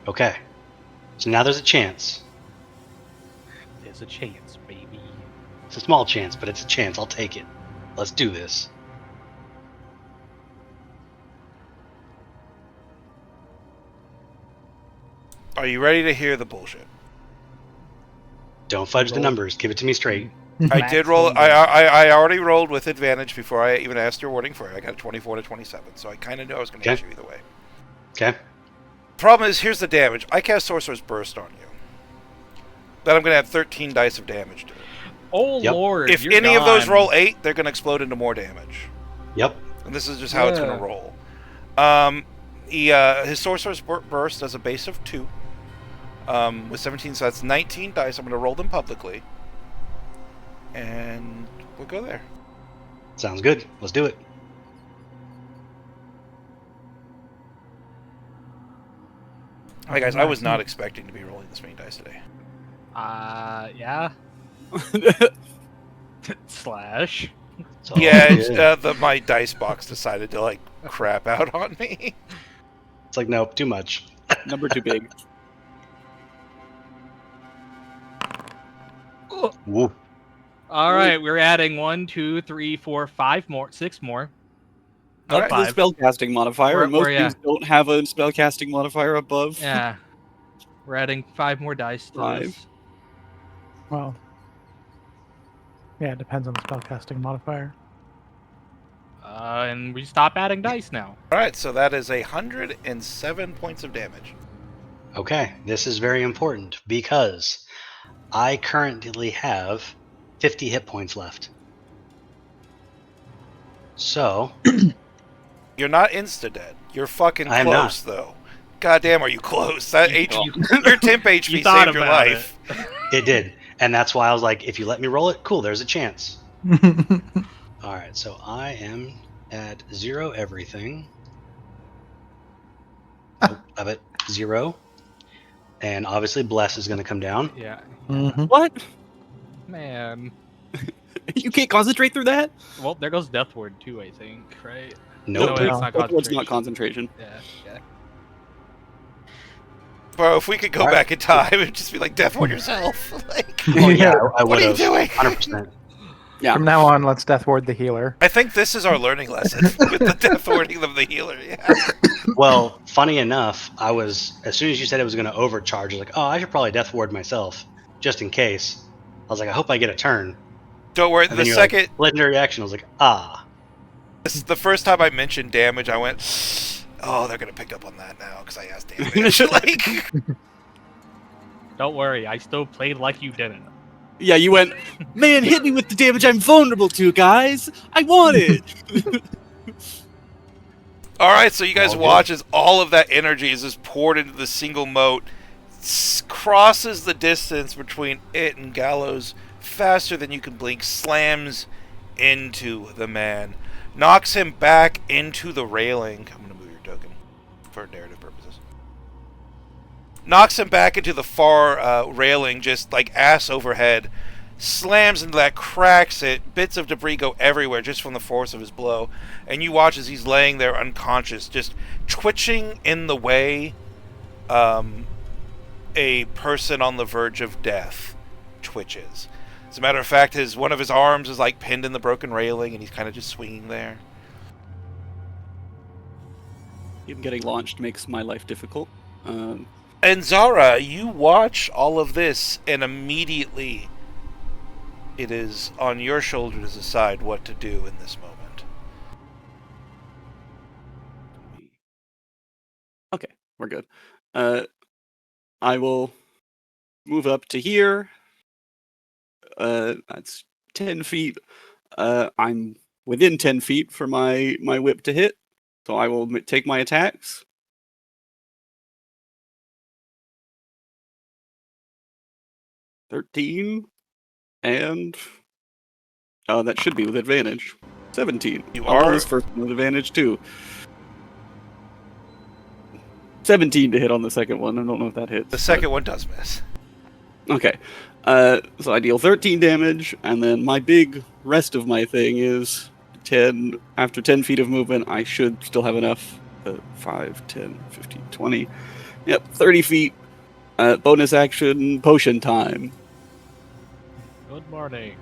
Okay. So now there's a chance. There's a chance, baby. It's a small chance, but it's a chance. I'll take it. Let's do this. Are you ready to hear the bullshit? Don't fudge the numbers. Give it to me straight. I did roll. I already rolled with advantage before I even asked your warding for it. I got a 24 to 27, so I kind of knew I was going to hit you either way. Okay. Problem is, here's the damage. I cast Sorcerer's Burst on you. Then I'm going to add 13 dice of damage to it. Oh Yep. Lord! If you're any of those gone. roll 8, they're going to explode into more damage. Yep. And this is just how it's going to roll. His Sorcerer's Burst does a base of 2. With 17, so that's 19 dice. I'm going to roll them publicly. And we'll go there. Sounds good. Let's do it. Hi guys, I was not expecting to be rolling this many dice today. Yeah. Slash. It's all Yeah, good. my dice box decided to like crap out on me. It's like, nope, too much. Number too big. Woo. All right, we're adding 1, 2, 3, 4, 5 more, 6 more. All Up right. to the spellcasting modifier. Where- and most where, things don't have a spellcasting modifier above. Yeah. We're adding 5 more dice to 5. this. Well, yeah, it depends on the spellcasting modifier. And we stop adding dice now. Alright, so that is 107 points of damage. Okay, this is very important because I currently have 50 hit points left. So, You're not insta-dead. You're fucking I am close, though. God damn, are you close? That your temp HP You thought saved your about life. it did. And that's why I was like, if you let me roll it, cool, there's a chance. Alright, so I am at 0 everything. Oh, I'm at 0. And obviously Bless is going to come down. Yeah. What? Man. You can't concentrate through that? Well, there goes Death Ward too, I think, right? Nope. No, No. it's not That's what's concentration. not concentration. Yeah. Bro, if we could go Alright. back in time, it'd just be like, Death Ward yourself. Like, Oh, yeah, I what would are you have. doing? 100%. Yeah. From now on, let's Death Ward the healer. I think this is our learning lesson with the Death Warding of the healer. Yeah. Well, funny enough, as soon as you said it was going to overcharge, I was like, oh, I should probably Death Ward myself, just in case. I was like, I hope I get a turn. Don't worry. And The then you're second, like, legendary action. I was like, ah. this is the first time I mentioned damage, I went, oh, they're gonna pick up on that now because I asked damage. Like, Don't worry, I still played like you didn't. Yeah, you went, man, hit me with the damage I'm vulnerable to, guys. I want it. all right, so you guys All good. watch as all of that energy is just poured into the single moat, crosses the distance between it and Gallows faster than you can blink, slams into the man, knocks him back into the railing. I'm gonna move your token for narrative purposes. Knocks him back into the far railing, just like ass overhead. Slams into that, cracks it. Bits of debris go everywhere just from the force of his blow. And you watch as he's laying there unconscious, just twitching in the way a person on the verge of death twitches. As a matter of fact, one of his arms is like pinned in the broken railing, and he's kind of just swinging there. Him getting launched makes my life difficult. And Zara, you watch all of this, and immediately it is on your shoulder to decide what to do in this moment. Okay, we're good. I will move up to here. That's 10 feet. I'm within 10 feet for my whip to hit, so I will take my attacks. $13, and that should be with advantage. 17. You I'll roll are this first one with advantage too. 17 to hit on the second one. I don't know if that hits. the second one does miss. Okay. So I deal 13 damage, and then my big rest of my thing is 10. After 10 feet of movement, I should still have enough. 5, 10, 15, 20. Yep, 30 feet. Bonus action, potion time. Good morning.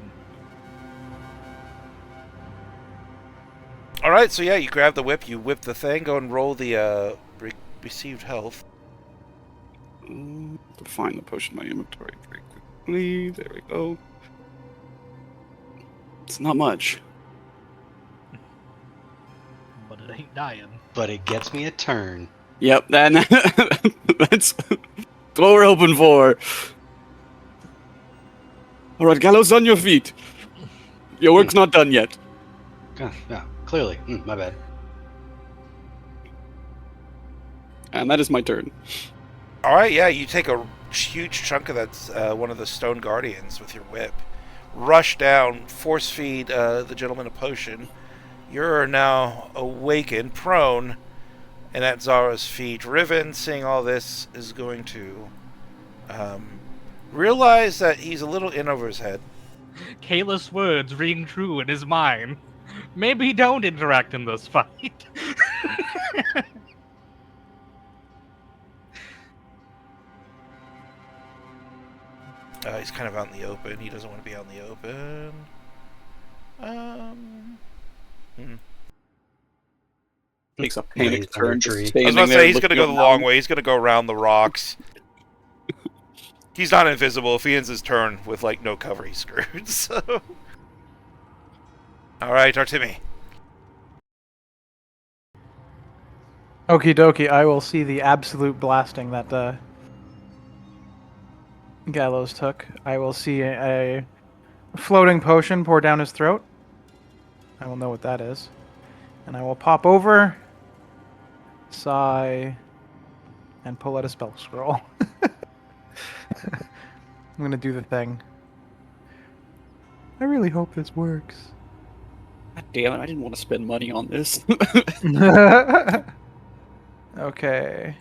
All right, so yeah, you grab the whip, you whip the thing, go and roll the received health. To find the potion in my inventory very quickly. There we go. It's not much. But it ain't dying. But it gets me a turn. Yep, then that's what we're hoping for. All right, Gallows, on your feet. Your work's not done yet. Yeah, clearly. My bad. And that is my turn. All right, yeah, you take a huge chunk of that one of the stone guardians with your whip, rush down, force feed the gentleman a potion. You're now awakened, prone, and at Zara's feet. Riven, seeing all this, is going to realize that he's a little in over his head. Kayla's words ring true in his mind. Maybe don't interact in this fight. He's kind of out in the open. He doesn't want to be out in the open. Makes a panic turn. Tree. I was about to say, he's going to go the long way. He's going to go around the rocks. He's not invisible. If he ends his turn with, like, no cover, he's screwed, so... Alright, Artemi. Okie dokie, I will see the absolute blasting that Gallows took. I will see a floating potion pour down his throat. I will know what that is. And I will pop over, sigh, and pull out a spell scroll. I'm gonna do the thing. I really hope this works. God damn it, I didn't want to spend money on this. Okay.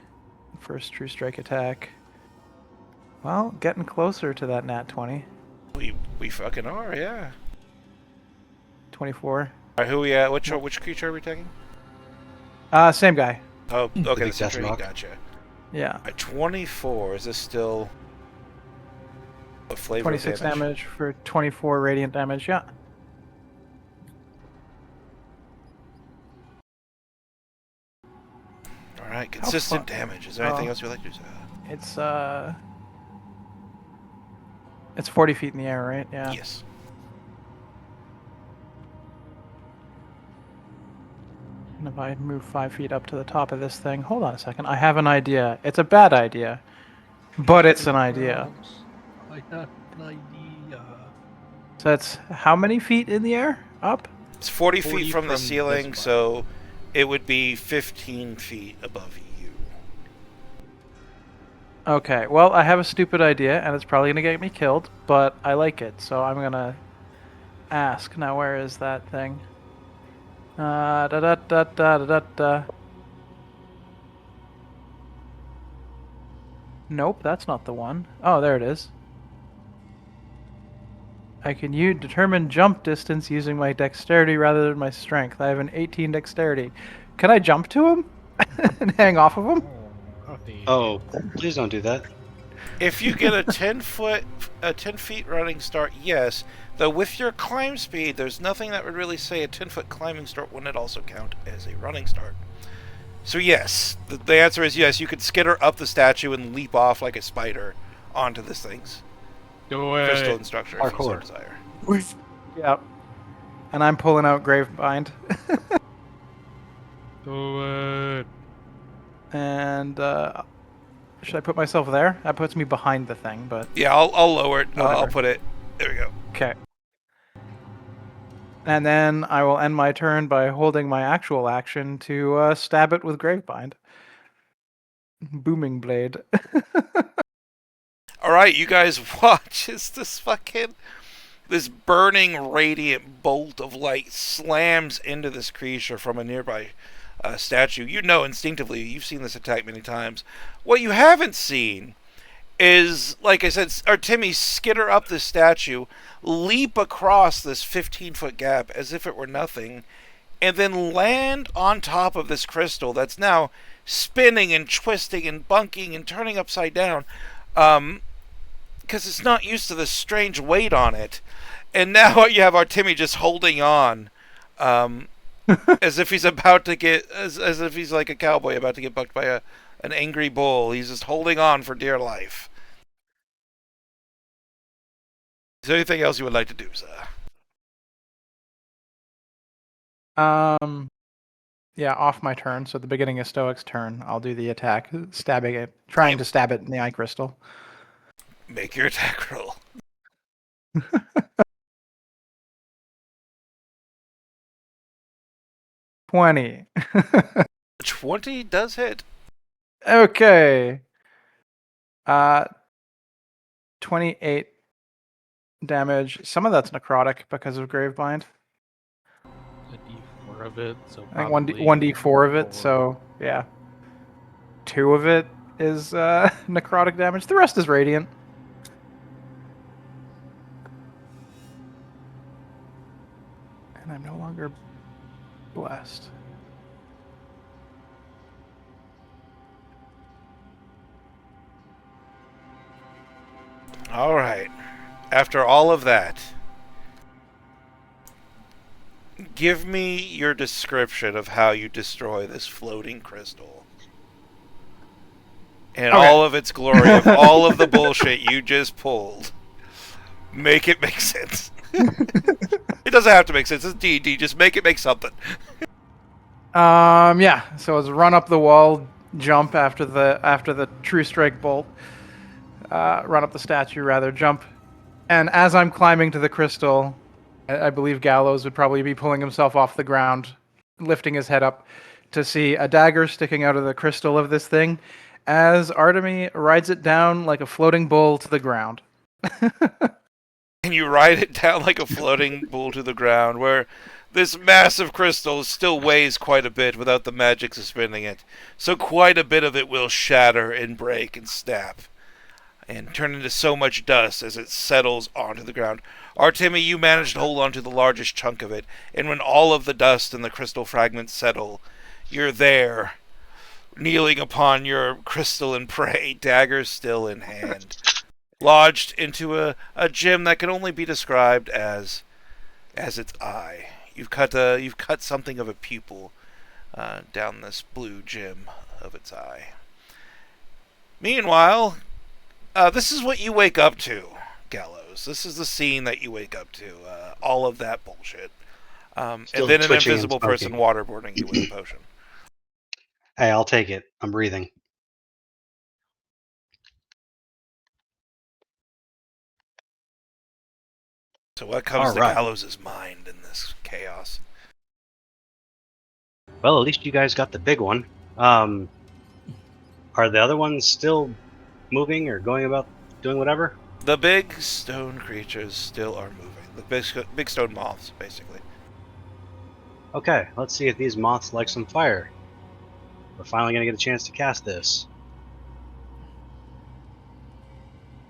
First true strike attack. Well, getting closer to that nat 20. We fucking are, yeah. 24. Alright, who we at? Which creature are we taking? Same guy. Oh, okay, big the death Century, rock. gotcha. Yeah. At 24, is this still a flavor 26 damage? damage for 24 radiant damage, yeah. Alright, consistent damage. Is there anything Oh. else you'd like to do? It's 40 feet in the air, right? Yeah. Yes. And if I move 5 feet up to the top of this thing, hold on a second. I have an idea. It's a bad idea, but it's an idea. I have an idea. So that's how many feet in the air? Up? It's 40 40 feet from the from ceiling, this so it would be 15 feet above you. Okay, well, I have a stupid idea, and it's probably gonna get me killed, but I like it, so I'm gonna ask. Now, where is that thing? Da da da da da da da. Nope, that's not the one. Oh, there it is. I can determine jump distance using my dexterity rather than my strength. I have an 18 dexterity. Can I jump to him and hang off of him? Oh, please don't do that. If you get a 10 feet running start, yes. Though with your climb speed, there's nothing that would really say a 10-foot climbing start wouldn't also count as a running start. So yes, the answer is yes. You could skitter up the statue and leap off like a spider onto this thing's crystal structure if you so Parkour. desire. Yep. And I'm pulling out Gravebind. Do it. And Should I put myself there? That puts me behind the thing, but Yeah, I'll lower it. I'll Whatever. put it. There we go. okay. And then I will end my turn by holding my actual action to stab it with Gravebind. Booming blade. All right, you guys watch as this burning radiant bolt of light slams into this creature from a nearby statue. You know instinctively, you've seen this attack many times. What you haven't seen is, like I said, Artemi skitter up the statue, leap across this 15-foot gap as if it were nothing, and then land on top of this crystal that's now spinning and twisting and bunking and turning upside down, because it's not used to this strange weight on it. And now you have Artemi just holding on, as if he's about to get, as if he's like a cowboy about to get bucked by an angry bull. He's just holding on for dear life. Is there anything else you would like to do, sir? Yeah, off my turn. So at the beginning of Stoic's turn, I'll do the attack, stabbing it, trying to stab it in the eye crystal. Make your attack roll. 20. 20 does hit. Okay. 28 damage. Some of that's necrotic because of Gravebind. A D4 of it, so I think probably 1d4 of it, 4. so yeah. 2 of it is necrotic damage. The rest is radiant. And I'm no longer blessed. All right. After all of that, give me your description of how you destroy this floating crystal. And Okay. all of its glory, of all of the bullshit you just pulled. Make it make sense. It doesn't have to make sense. It's D&D. Just make it make something. Yeah. So it's run up the wall, jump after the true strike bolt. Run up the statue, rather, jump. And as I'm climbing to the crystal, I believe Gallows would probably be pulling himself off the ground, lifting his head up to see a dagger sticking out of the crystal of this thing, as Artemi rides it down like a floating bull to the ground. And you ride it down like a floating bull to the ground, where this massive crystal still weighs quite a bit without the magic suspending it. So quite a bit of it will shatter and break and snap and turn into so much dust as it settles onto the ground. Artemi, you manage to hold on to the largest chunk of it, and when all of the dust and the crystal fragments settle, you're there, kneeling upon your crystalline prey, dagger still in hand, lodged into a gem that can only be described as its eye. You've cut something of a pupil down this blue gem of its eye. Meanwhile, this is what you wake up to, Gallows. This is the scene that you wake up to. All of that bullshit. And then an invisible person waterboarding you with a potion. Hey, I'll take it. I'm breathing. So what comes to Gallows' mind in this chaos? Well, at least you guys got the big one. Are the other ones still moving or going about doing whatever? The big stone creatures still are moving. The big stone moths, basically. Okay, let's see if these moths like some fire. We're finally going to get a chance to cast this.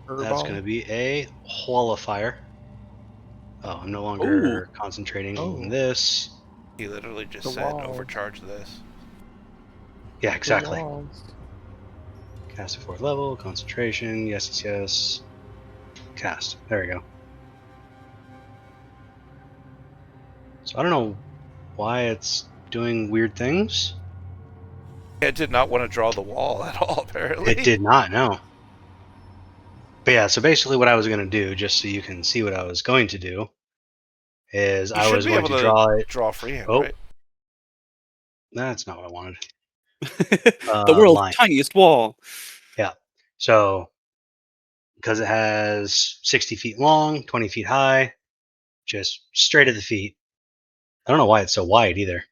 That's going to be a wall of fire. Oh, I'm no longer concentrating on this. He literally just said overcharge this. Yeah, exactly. Cast at 4th level, concentration, yes. Cast. There we go. So I don't know why it's doing weird things. It did not want to draw the wall at all, apparently. It did not, no. But yeah, so basically what I was going to do, just so you can see what I was going to do, is I was going to draw freehand, right? That's not what I wanted. The world's tiniest wall. Yeah. So, because it has 60 feet long, 20 feet high, just straight at the feet. I don't know why it's so wide either.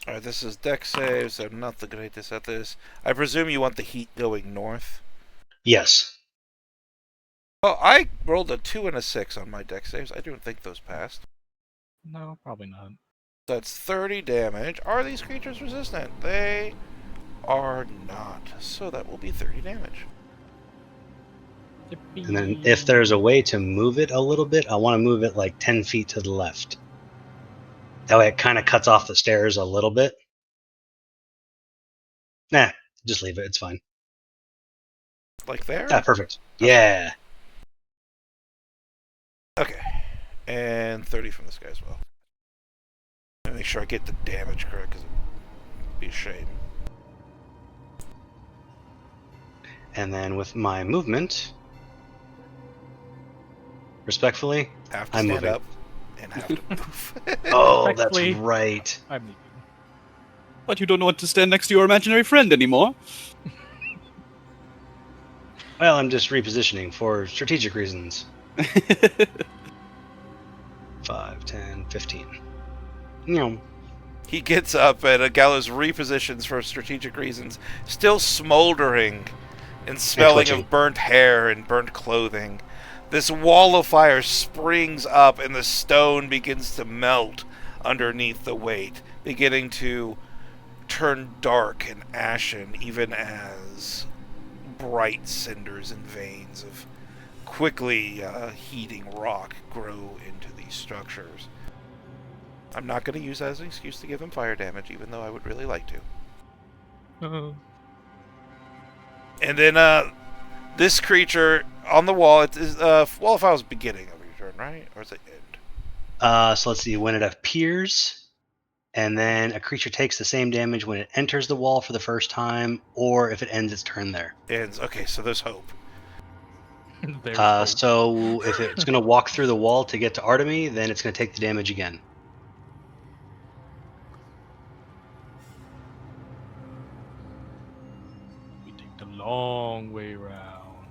Alright, this is deck saves. I'm not the greatest at this. I presume you want the heat going north. Yes. Oh, I rolled a 2 and a 6 on my deck saves. I don't think those passed. No, probably not. That's 30 damage. Are these creatures resistant? They are not. So that will be 30 damage. And then if there's a way to move it a little bit, I want to move it like 10 feet to the left. That way it kind of cuts off the stairs a little bit. Nah, just leave it. It's fine. Like there? Ah, perfect. Yeah. Okay. And 30 from this guy as well. Make sure I get the damage correct, because it'd be a shame. And then with my movement, respectfully, Have to I'm stand moving. up and have to move. Oh, that's Respectfully. right. I'm leaving. But you don't want to stand next to your imaginary friend anymore. Well, I'm just repositioning for strategic reasons. 5, 10, 15. You know, He gets up and Gallows repositions for strategic reasons, still smoldering and smelling twitching. of burnt hair and burnt clothing. This wall of fire springs up and the stone begins to melt underneath the weight, beginning to turn dark and ashen, even as bright cinders and veins of quickly heating rock grow into these structures. I'm not going to use that as an excuse to give him fire damage, even though I would really like to. And then this creature on the wall, it is wall of fire is beginning of your turn, right? Or is it end? so let's see. When it appears, and then a creature takes the same damage when it enters the wall for the first time, or if it ends its turn there. Ends. Okay, so there's hope. There's hope. So if it's going to walk through the wall to get to Artemy, then it's going to take the damage again. We take the long way round.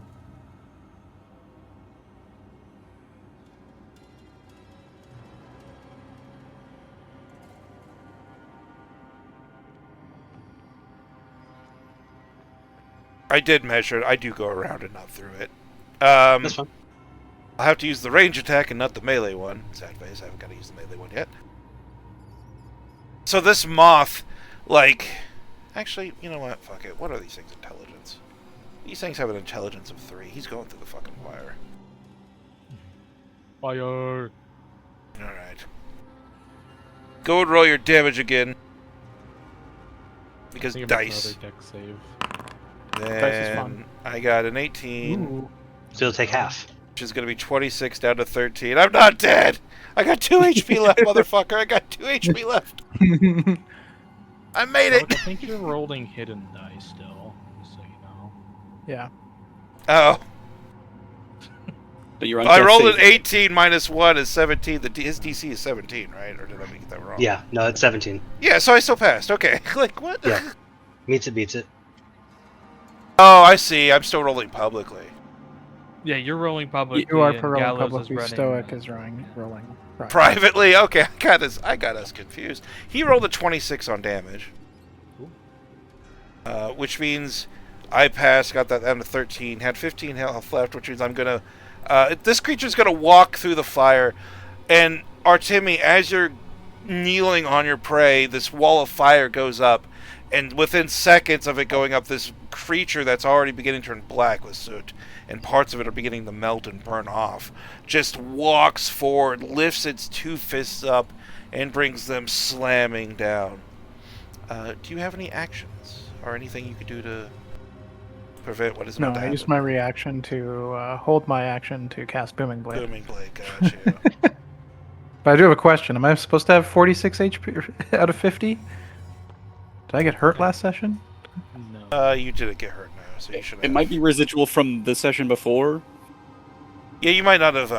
I did measure it. I do go around and not through it. That's fine. I'll have to use the range attack and not the melee one. Sad face, I haven't got to use the melee one yet. So this moth, like... Actually, you know what? Fuck it. What are these things' intelligence? These things have an intelligence of 3. He's going through the fucking fire. Fire. Alright. Go and roll your damage again. Because Think of dice. another deck save. Dice is Then fun. I got an 18, Ooh. So you'll take half. which is going to be 26 down to 13. I'm not dead! I got 2 HP left, motherfucker! I got 2 HP left! I made Look, I it! think you're rolling hidden dice still, just so you know. Yeah. Oh. But you're on I death rolled save. an 18 minus 1 is 17. His DC is 17, right? Or did I get that wrong? Yeah, no, it's 17. Yeah, so I still passed. Okay. Like, what? Yeah. Meets it, beats it. Oh, I see. I'm still rolling publicly. Yeah, you're rolling publicly. You are and for rolling Gallows publicly. is running, Stoic is rolling. Right. Privately? Okay, I got us confused. He rolled a 26 on damage. Which means I passed, got that down to 13, had 15 health left, which means I'm gonna... this creature's gonna walk through the fire, and Artemi, as you're kneeling on your prey, this wall of fire goes up, and within seconds of it going up, this creature that's already beginning to turn black with soot, and parts of it are beginning to melt and burn off, just walks forward, lifts its 2 fists up, and brings them slamming down. Do you have any actions, or anything you could do to prevent what is No, about to I happen? used my reaction to hold my action to cast Booming Blade. Booming Blade, gotcha. But I do have a question. Am I supposed to have 46 HP out of 50? Did I get hurt last session? No. You didn't get hurt now, so you should have. It might be residual from the session before. Yeah, you might not have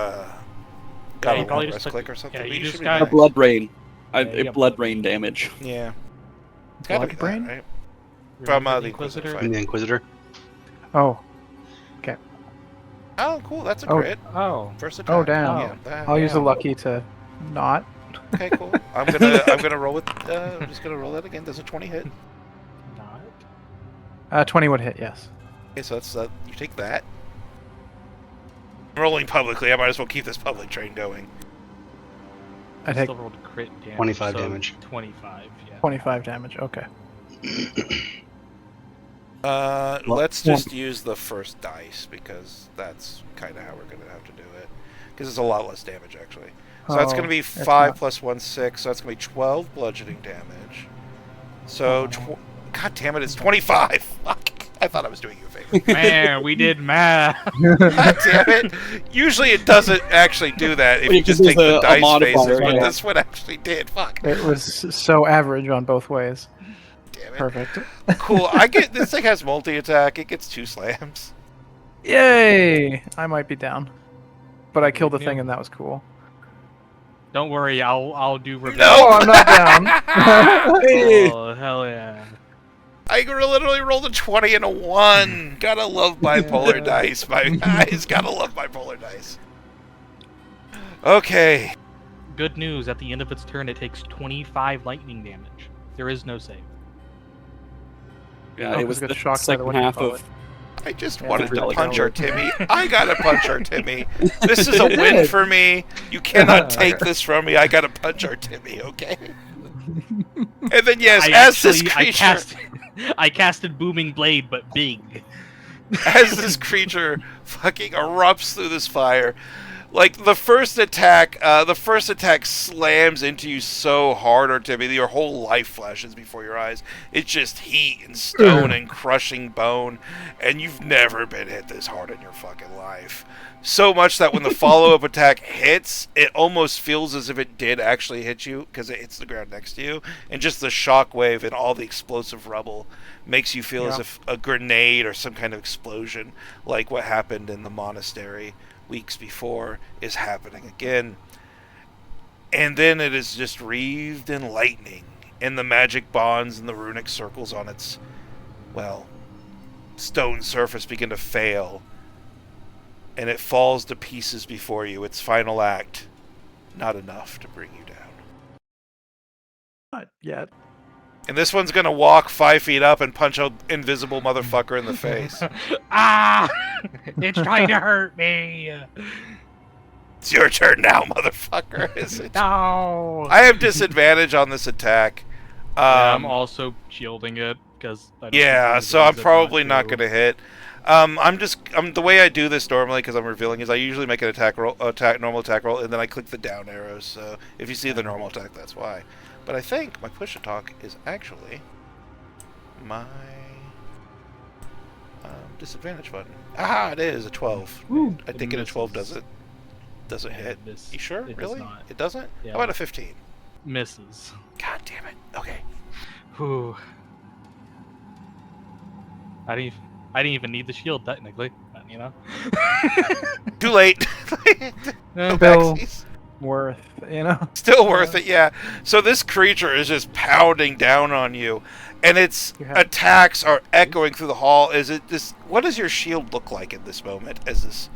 got you a probably long just rest took- click or something. yeah, but you just should be got- A nice. blood rain. Yeah, you got Blood rain damage. Yeah. It's gotta Blood be that, brain? right? From Remember the Inquisitor Inquisitor? fight. And the Inquisitor. Oh. Oh, cool. That's a Oh. crit. Oh. First attack. Oh, damn. Yeah. That, I'll use a Damn. lucky to not. okay, cool. I'm gonna roll it. I'm just gonna roll that again. Does a 20 hit? Not. 20 would hit, yes. Okay, so that's you take that. I'm rolling publicly. I might as well keep this public train going. I take Still rolled crit damage. 25 so damage. 25, yeah. 25 damage. Okay. Let's just use the first dice because that's kind of how we're gonna have to do it. Because it's a lot less damage actually. So that's gonna be it's 5 not. plus 1, 6. So that's gonna be 12 bludgeoning damage. So, God damn it, it's 25. Fuck. I thought I was doing you a favor. Man, we did math. God damn it. Usually it doesn't actually do that if Well, you just because take the there's a dice modifier, faces, but yeah. this one actually did. Fuck. It was so average on both ways. Damn it. Perfect. Cool. I get this thing has multi-attack. It gets 2 slams. Yay! I might be down. But I killed the thing and that was cool. Don't worry, I'll do revenge. No! Oh, I'm not down. Oh, hell yeah. I literally rolled a 20 and a 1. Gotta love bipolar dice. My guys, gotta love bipolar dice. Okay. Good news, at the end of its turn, it takes 25 lightning damage. There is no save. Yeah, Oh, it was 'cause it the got shocked by the second what you half call of. I just Yeah, wanted it's to really punch our good. Timmy. I gotta punch our Timmy. This is a win for me. You cannot take this from me. I gotta punch our Timmy, okay? And then yes, as this creature, I casted Booming Blade, but big. as this creature fucking erupts through this fire, like the first attack slams into you so hard, or Timmy, your whole life flashes before your eyes. It's just heat and stone and crushing bone, and you've never been hit this hard in your fucking life. So much that when the follow-up attack hits, it almost feels as if it did actually hit you because it hits the ground next to you, and just the shockwave and all the explosive rubble makes you feel as if a grenade or some kind of explosion, like what happened in the monastery weeks before, is happening again. And then it is just wreathed in lightning, and the magic bonds and the runic circles on its, well, stone surface begin to fail, and it falls to pieces before you. Its final act, not enough to bring you down. Not yet. And this one's gonna walk 5 feet up and punch an invisible motherfucker in the face. Ah! It's trying to hurt me. It's your turn now, motherfucker. Is it? No. I have disadvantage on this attack. I'm also shielding it because. Yeah, so I'm probably not gonna hit. I'm the way I do this normally because I'm revealing is I usually make an normal attack roll, and then I click the down arrows. So if you see the normal attack, that's why. But I think my push attack is actually my disadvantage button. Ah, it is a 12. Ooh, I think a 12 doesn't hit. You sure? It Really? does not. It doesn't? Yeah. How about a 15? Misses. God damn it. Okay. Whew. I didn't even need the shield technically, but, you know. Too late. No Bill. backsies. Worth, you know? Still worth it, yeah. So this creature is just pounding down on you, and its attacks are echoing through the hall. What does your shield look like in this moment as this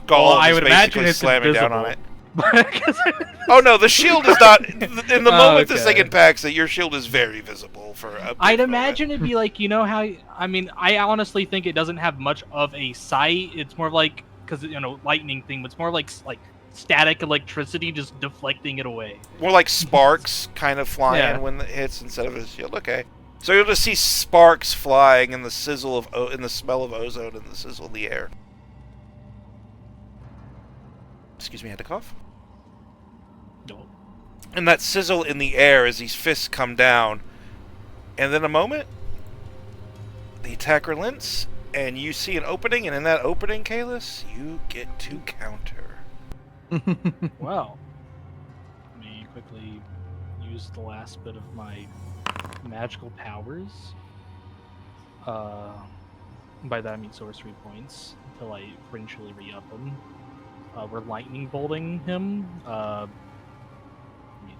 golem I is would basically imagine it's slamming down on it? invisible. Oh no, the shield is not. In the moment this thing Okay. impacts it, your shield is very visible for a brief I'd moment. imagine it'd be like, you know how, I mean, I honestly think it doesn't have much of a sight. It's more like, because, you know, lightning thing, but it's more like static electricity just deflecting it away. More like sparks kind of flying when it hits instead of a shield. Okay. So you'll just see sparks flying and the sizzle of in the smell of ozone and the sizzle of the air. Excuse me, I had to cough. No. And that sizzle in the air as these fists come down. And then a moment, the attack relents, and you see an opening, and in that opening, Kalis, you get to counter. Well, let me quickly use the last bit of my magical powers. By that I mean sorcery points, until I eventually re-up them. We're lightning bolting him. Let me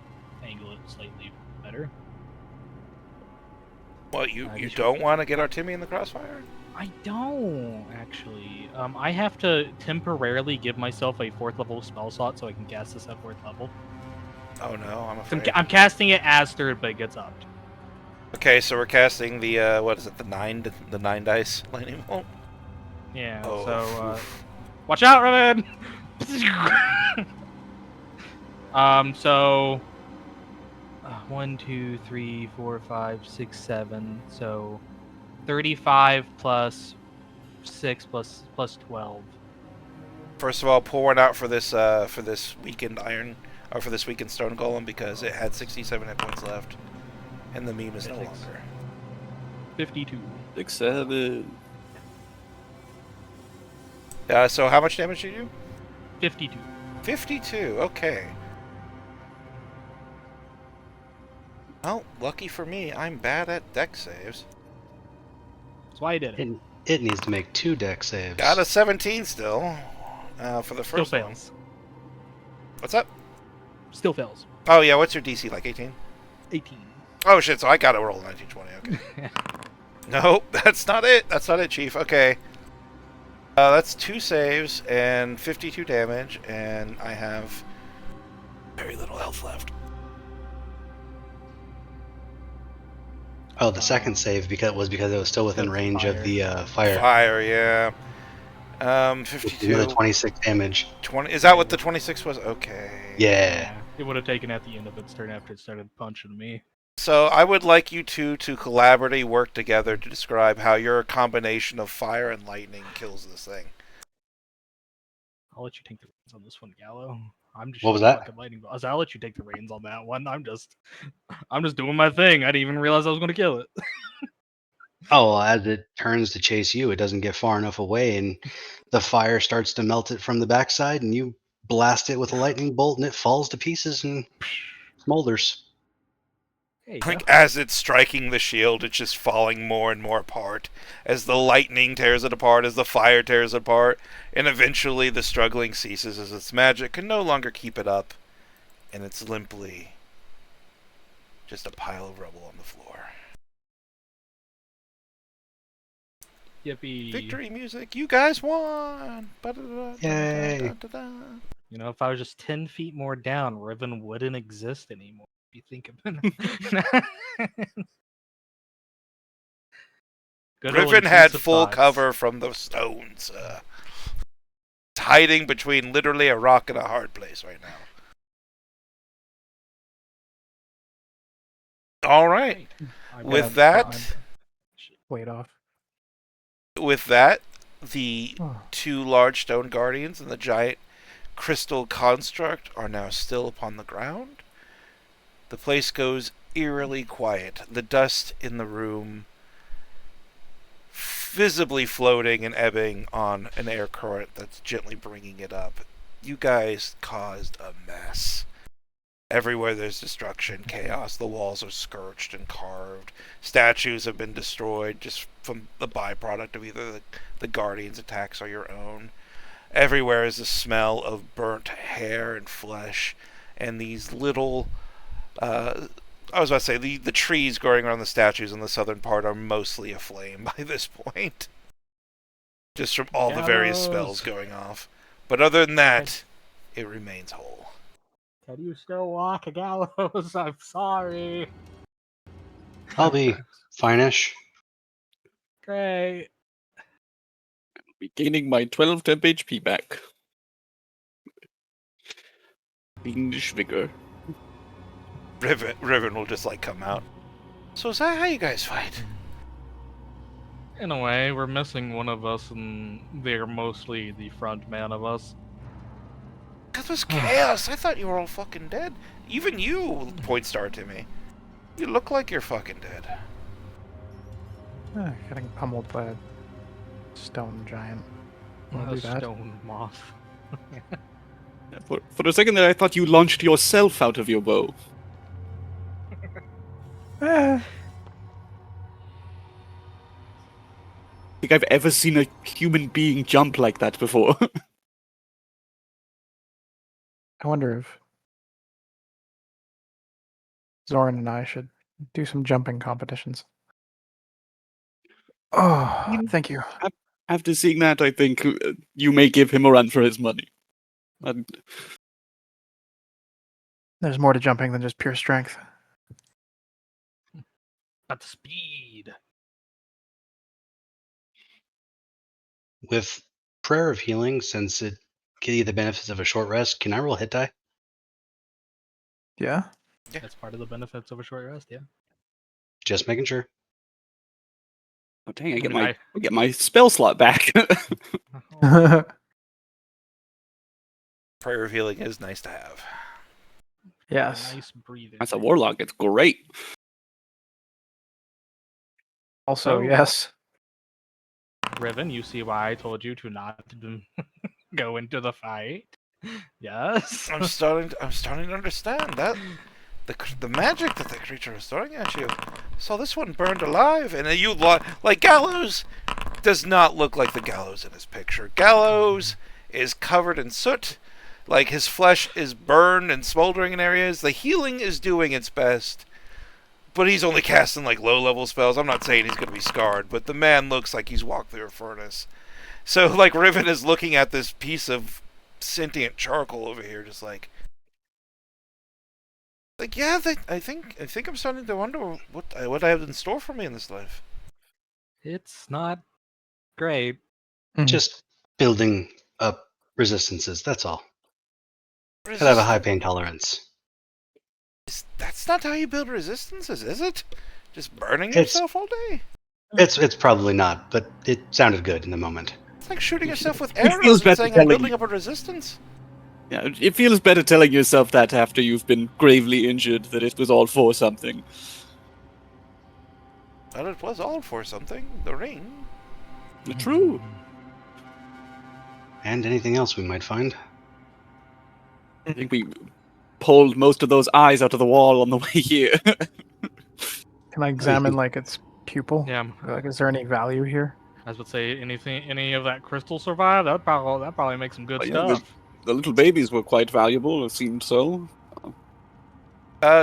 angle it slightly better. Well, you don't want to get Artemi in the crossfire? I don't, actually. I have to temporarily give myself a 4th level spell slot so I can cast this at 4th level. Oh no, I'm afraid. I'm casting it as 3rd, but it gets upped. Okay, so we're casting the, what is it, the 9 dice lightning bolt? Yeah, Oh, so, watch out, Raven! So... 1, 2, 3, 4, 5, 6, 7. So 35 plus 6 plus 12. First of all, pour one out for this weakened iron, or for this weakened stone golem, because it had 67 hit points left, and the meme is no longer. 52. 6, 7. So how much damage did you do? 52. 52. Okay. Well, lucky for me, I'm bad at dex saves. That's why I did it. It needs to make 2 dex saves. Got a 17 still. For the Still first one. fails. What's up? Still fails. Oh yeah, what's your DC? Like 18? 18. Oh shit, so I gotta roll 1920, okay. Nope, that's not it. That's not it, Chief. Okay. That's 2 saves and 52 damage, and I have very little health left. Oh, the second save was because it was still within range of the fire. Fire, yeah. 52. Another 26 damage. 20. Is that what the 26 was? Okay. Yeah. It would have taken at the end of its turn after it started punching me. So I would like you two to collaboratively work together to describe how your combination of fire and lightning kills this thing. I'll let you take the reins on this one, Gallo. I'm just What was that? fucking lightning bolts. I'll let you take the reins on that one. I'm just doing my thing. I didn't even realize I was going to kill it. Oh, well, as it turns to chase you, it doesn't get far enough away, and the fire starts to melt it from the backside, and you blast it with a lightning bolt, and it falls to pieces and smolders. Like, as it's striking the shield, it's just falling more and more apart. As the lightning tears it apart, as the fire tears it apart, and eventually the struggling ceases as its magic can no longer keep it up, and it's limply just a pile of rubble on the floor. Yippee. Victory music, you guys won! Yay. You know, if I was just 10 feet more down, Riven wouldn't exist anymore. If you think about it. Riven had full cover from the stones. It's hiding between literally a rock and a hard place right now. All right. With that, Wait off. With that, the 2 large stone guardians and the giant crystal construct are now still upon the ground. The place goes eerily quiet. The dust in the room visibly floating and ebbing on an air current that's gently bringing it up. You guys caused a mess. Everywhere there's destruction, chaos. The walls are scorched and carved. Statues have been destroyed just from the byproduct of either the Guardians' attacks or your own. Everywhere is the smell of burnt hair and flesh, and these little... I was about to say, the trees growing around the statues in the southern part are mostly aflame by this point. Just from all the various spells going off. But other than that, it remains whole. Can you still walk, Gallows? I'm sorry. I'll be fine-ish. Great. I'll be gaining my 12 temp HP back. Fiendish vigor. Riven will just like come out. So is that how you guys fight? In a way, we're missing one of us, and they're mostly the front man of us. That was chaos. I thought you were all fucking dead. Even you, point star to me. You look like you're fucking dead. Getting pummeled by a stone giant. A stone moth. For a second there, I thought you launched yourself out of your bow. I think I've ever seen a human being jump like that before. I wonder if Zoran and I should do some jumping competitions. Oh, thank you. After seeing that, I think you may give him a run for his money. And There's more to jumping than just pure strength. Got the speed. With Prayer of Healing, since it gives you the benefits of a short rest, can I roll hit die? Yeah. That's part of the benefits of a short rest. Yeah. Just making sure. oh, dang, I mean, get my spell slot back. Oh, Prayer of Healing is nice to have. Yes. nice breathing. As a warlock, it's great. Also, So- yes. Riven, you see why I told you to not go into the fight. Yes. I'm starting to understand that the magic that the creature is throwing at you. So this one burned alive, and you like Gallows does not look like the Gallows in his picture. Gallows is covered in soot, like his flesh is burned and smoldering in areas. The healing is doing its best, but he's only casting like low-level spells. I'm not saying he's going to be scarred, but the man looks like he's walked through a furnace. So like Riven is looking at this piece of sentient charcoal over here, just like yeah. I think I'm starting to wonder what I have in store for me in this life. It's not great. Just building up resistances, that's all. Gotta have a high pain tolerance. That's not how you build resistances, is it? Just burning It's- yourself all day? It's probably not, but it sounded good in the moment. It's like shooting yourself with feels arrows and better saying I'm telling building you. up a resistance. Yeah, it feels better telling yourself that after you've been gravely injured that it was all for something. Well, it was all for something. The ring. True. And anything else we might find. I think we pulled most of those eyes out of the wall on the way here. Can I examine like its pupil? Yeah. Like, is there any value here? I would say any of that crystal survive. That probably makes some good Oh, yeah, stuff. The little babies were quite valuable, it seemed so.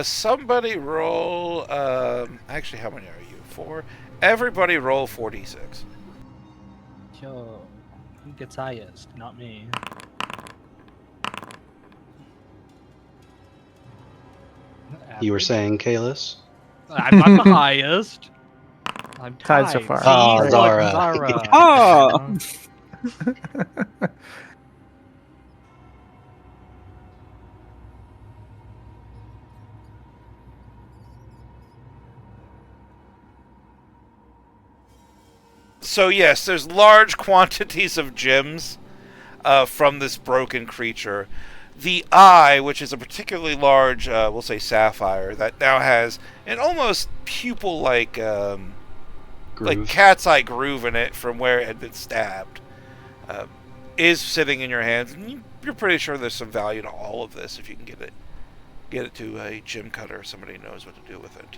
Somebody roll. Actually, how many are you? 4. Everybody roll 4d6. Yo, who gets highest? Not me. You were Average. saying, Kalis? I'm not the highest. I'm Tied so tied. far. See, Oh, look, Zara. Zara. Ah! So yes, there's large quantities of gems from this broken creature. The eye, which is a particularly large, we'll say sapphire, that now has an almost pupil-like, like cat's eye groove in it from where it had been stabbed, is sitting in your hands. And you're pretty sure there's some value to all of this if you can get it to a gem cutter or somebody who knows what to do with it.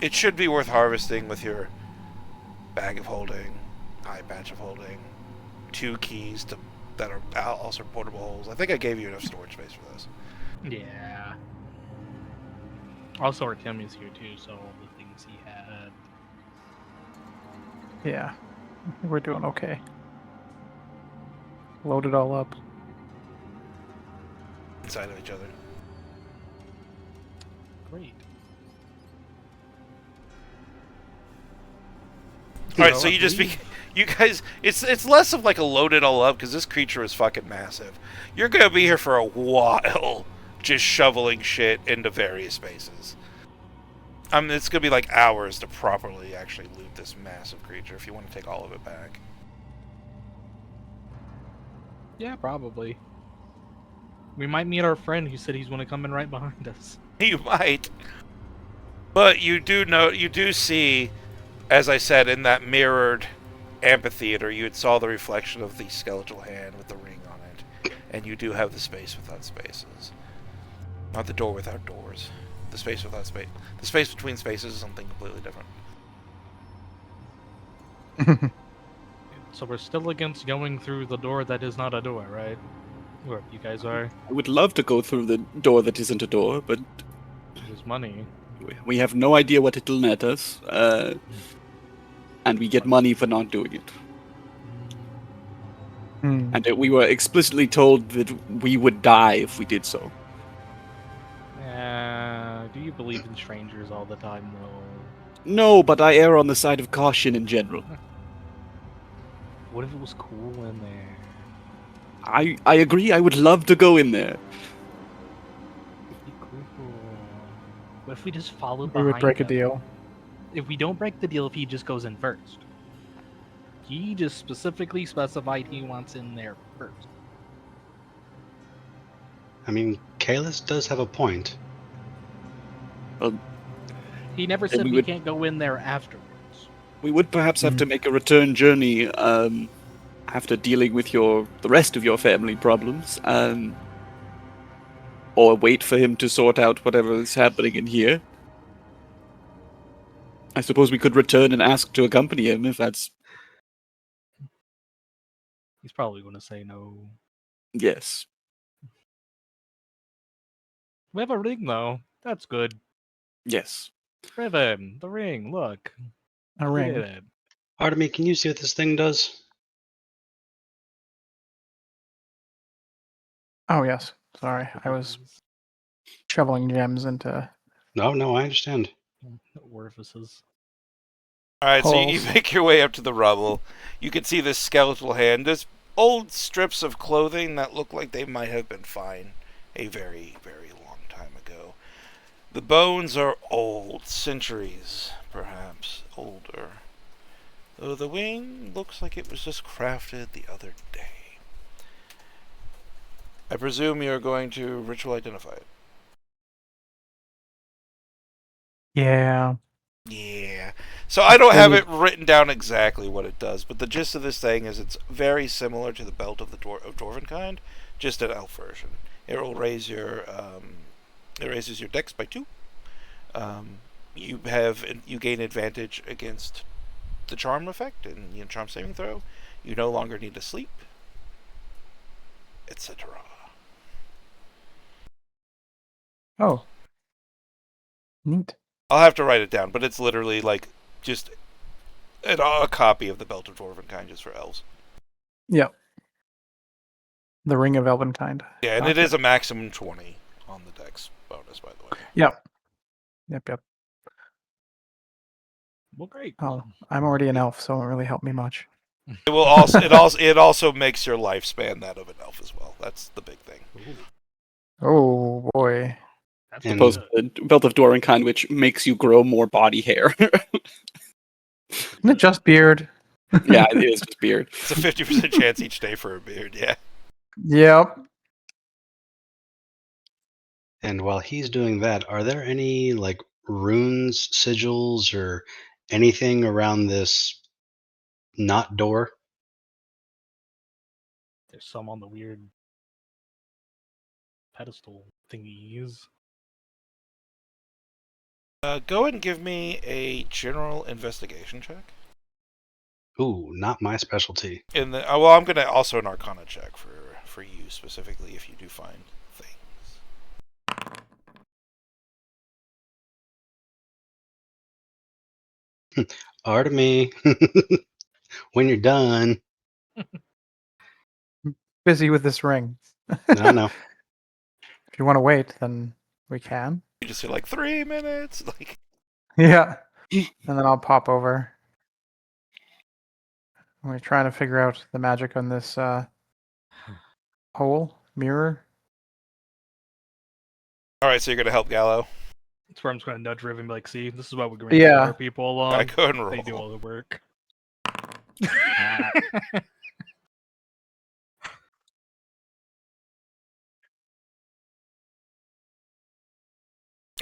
It should be worth harvesting with your bag of holding, eye patch of holding, 2 keys that are also portable holes. I think I gave you enough storage space for this. Yeah. Also, Artemi's here too, so all the things he had. Yeah. I think we're doing okay. Load it all up. Inside of each other. Great. All right, so you guys, it's less of like a load it all up because this creature is fucking massive. You're gonna be here for a while, just shoveling shit into various spaces. I mean, it's gonna be like hours to properly actually loot this massive creature if you want to take all of it back. Yeah, probably. We might meet our friend who said he's going to come in right behind us. You might, but you do see, as I said, in that mirrored amphitheater, you saw the reflection of the skeletal hand with the ring on it, and you do have the space without spaces, not the door without doors. The space without space. The space between spaces is something completely different. So we're still against going through the door that is not a door, right? Or you guys are. I would love to go through the door that isn't a door, but There's money. We have no idea what it'll net us, and we get money for not doing it. And we were explicitly told that we would die if we did so. Do you believe in strangers all the time, though? No, but I err on the side of caution in general. What if it was cool in there? I agree. I would love to go in there. Be cool. What if we just followed We behind would break a him? deal. If we don't break the deal, if he just goes in first. He just specifically specified he wants in there first. I mean, Kalis does have a point. He never said we can't go in there afterwards. We would perhaps have to make a return journey after dealing with the rest of your family problems, or wait for him to sort out whatever is happening in here. I suppose we could return and ask to accompany him if that's... He's probably going to say no. Yes. We have a ring, though. That's good. Yes. Riven, the ring, look. A ring. Did it. Artemy, can you see what this thing does? Oh, yes. Sorry. I was shoveling gems into No, I understand. Orifices. Alright, so you holes. make your way up to the rubble. You can see this skeletal hand. There's old strips of clothing that look like they might have been fine a very, very long time ago. The bones are old, centuries, perhaps, older. Though the wing looks like it was just crafted the other day. I presume you're going to ritual identify it. Yeah. Yeah. So I don't have it written down exactly what it does, but the gist of this thing is it's very similar to the belt of the dwarven kind, just an elf version. It will raise your it raises your dex by 2. You gain advantage against the charm effect and charm saving throw. You no longer need to sleep, etc. Oh. Neat. I'll have to write it down, but it's literally like just a copy of the belt of dwarven kind just for elves. Yep. The Ring of Elvenkind. Yeah, and it is a maximum 20 on the dex bonus, by the way. Yep. Well, great. Oh, I'm already an elf, so it won't really help me much. It will also it also makes your lifespan that of an elf as well. That's the big thing. Oh boy. That's Opposed to the belt of Dwarvenkind, which makes you grow more body hair. Isn't it just beard? Yeah, it is just beard. It's a 50% chance each day for a beard, yeah. Yep. And while he's doing that, are there any like runes, sigils, or anything around this not door? There's some on the weird pedestal thingies. Go and give me a general investigation check. Ooh, not my specialty. I'm gonna also an Arcana check for you specifically if you do find things. Artemy, when you're done. Busy with this ring. No. If you want to wait, then we can. You just say like 3 minutes, like. Yeah. And then I'll pop over. We're trying to figure out the magic on this hole, mirror. All right, so you're gonna help Gallo. That's where I'm just going to nudge Riven and be like, see, this is why we're going Yeah. to our people along. I go and roll. They do all the work.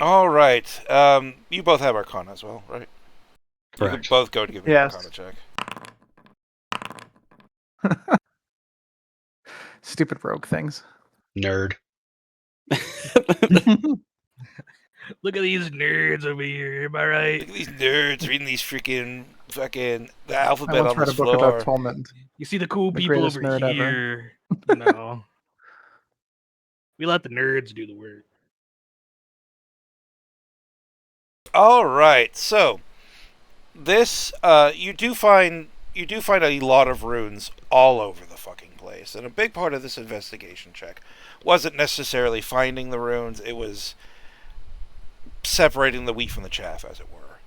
All right. You both have Arcana as well, right? Correct. You can both go to give me Yes. an Arcana check. Stupid rogue things. Nerd. Look at these nerds over here, am I right? Look at these nerds reading these freaking fucking the alphabet I once on read a this book floor. about Tolman. You see the cool The people greatest over nerd ever. here. You know. We let the nerds do the work. All right, so this you do find a lot of runes all over the fucking place, and a big part of this investigation check wasn't necessarily finding the runes; it was separating the wheat from the chaff, as it were.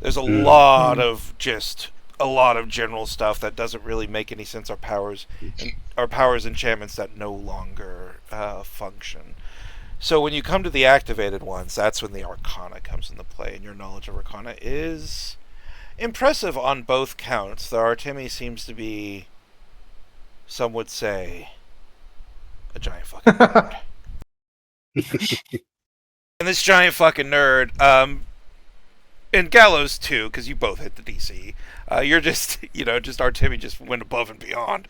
There's a lot of general stuff that doesn't really make any sense. Our powers enchantments that no longer function. So when you come to the activated ones, that's when the Arcana comes into play, and your knowledge of Arcana is impressive on both counts. The Artemi seems to be, some would say, a giant fucking nerd. And this giant fucking nerd, and Gallows too, because you both hit the DC. You're just, just Artemi just went above and beyond.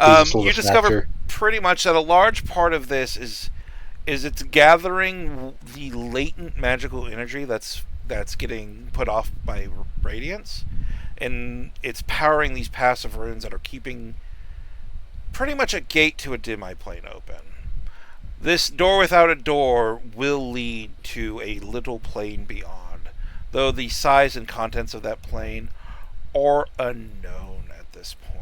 You discover pretty much that a large part of this is it's gathering the latent magical energy that's getting put off by Radiance, and it's powering these passive runes that are keeping pretty much a gate to a dim-eye plane open. This door without a door will lead to a little plane beyond, though the size and contents of that plane are unknown at this point.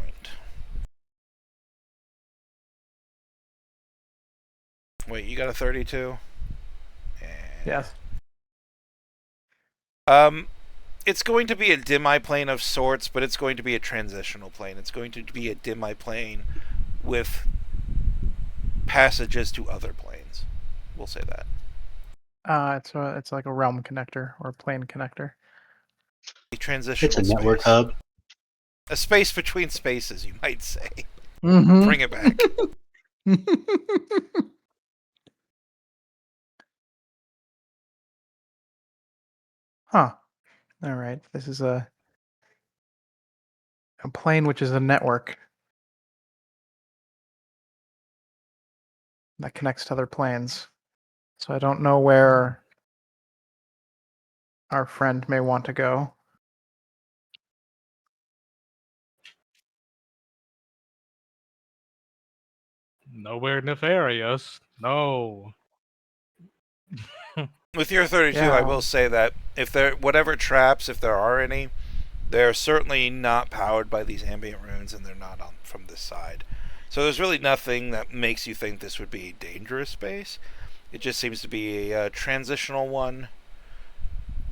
Wait, you got a 32? Yes. It's going to be a dim-eye plane of sorts, but it's going to be a transitional plane. It's going to be a dim-eye plane with passages to other planes. We'll say that. It's like a realm connector or a plane connector. A transitional It's a network hub. A space between spaces, you might say. Mm-hmm. Bring it back. Huh. All right. This is a plane which is a network that connects to other planes. So I don't know where our friend may want to go. Nowhere nefarious. No. With your 32, Yeah. I will say that if whatever traps, if there are any, they're certainly not powered by these ambient runes, and they're not from this side. So there's really nothing that makes you think this would be a dangerous space. It just seems to be a transitional one,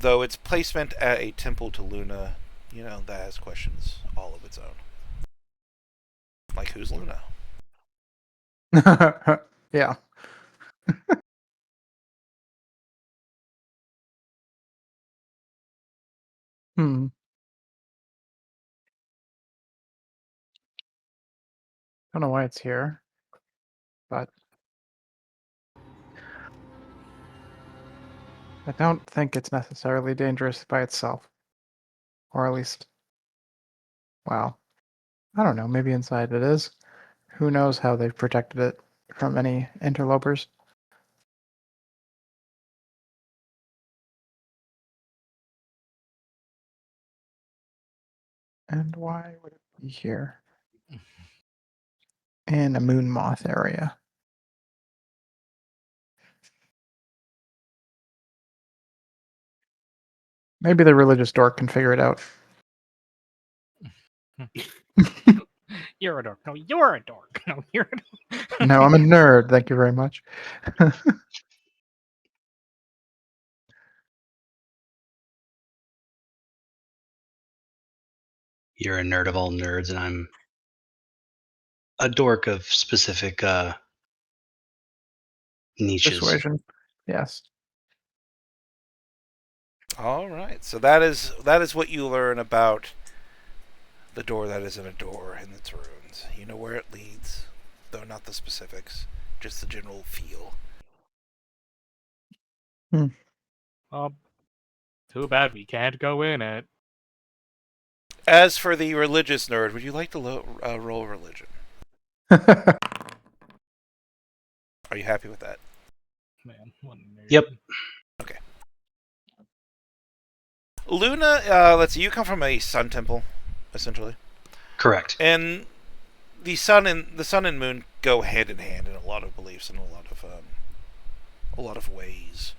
though its placement at a temple to Luna, that has questions all of its own. Like, who's Luna? Yeah. Hmm. Don't know why it's here, but I don't think it's necessarily dangerous by itself. Or at least, wow. I don't know, maybe inside it is. Who knows how they've protected it from any interlopers. And why would it be here? In a moon moth area. Maybe the religious dork can figure it out. You're a dork. No, you're a dork. No, you're a dork. No, I'm a nerd. Thank you very much. You're a nerd of all nerds, and I'm a dork of specific niches. Persuasion. Yes. All right, so that is what you learn about the door that isn't a door in its ruins. You know where it leads, though not the specifics, just the general feel. Too bad we can't go in it. As for the religious nerd, would you like to roll religion? Are you happy with that? Man, what a nerd. Yep. Okay. Luna, let's see, you come from a sun temple, essentially. Correct. And the sun and moon go hand in hand in a lot of beliefs and a lot of ways.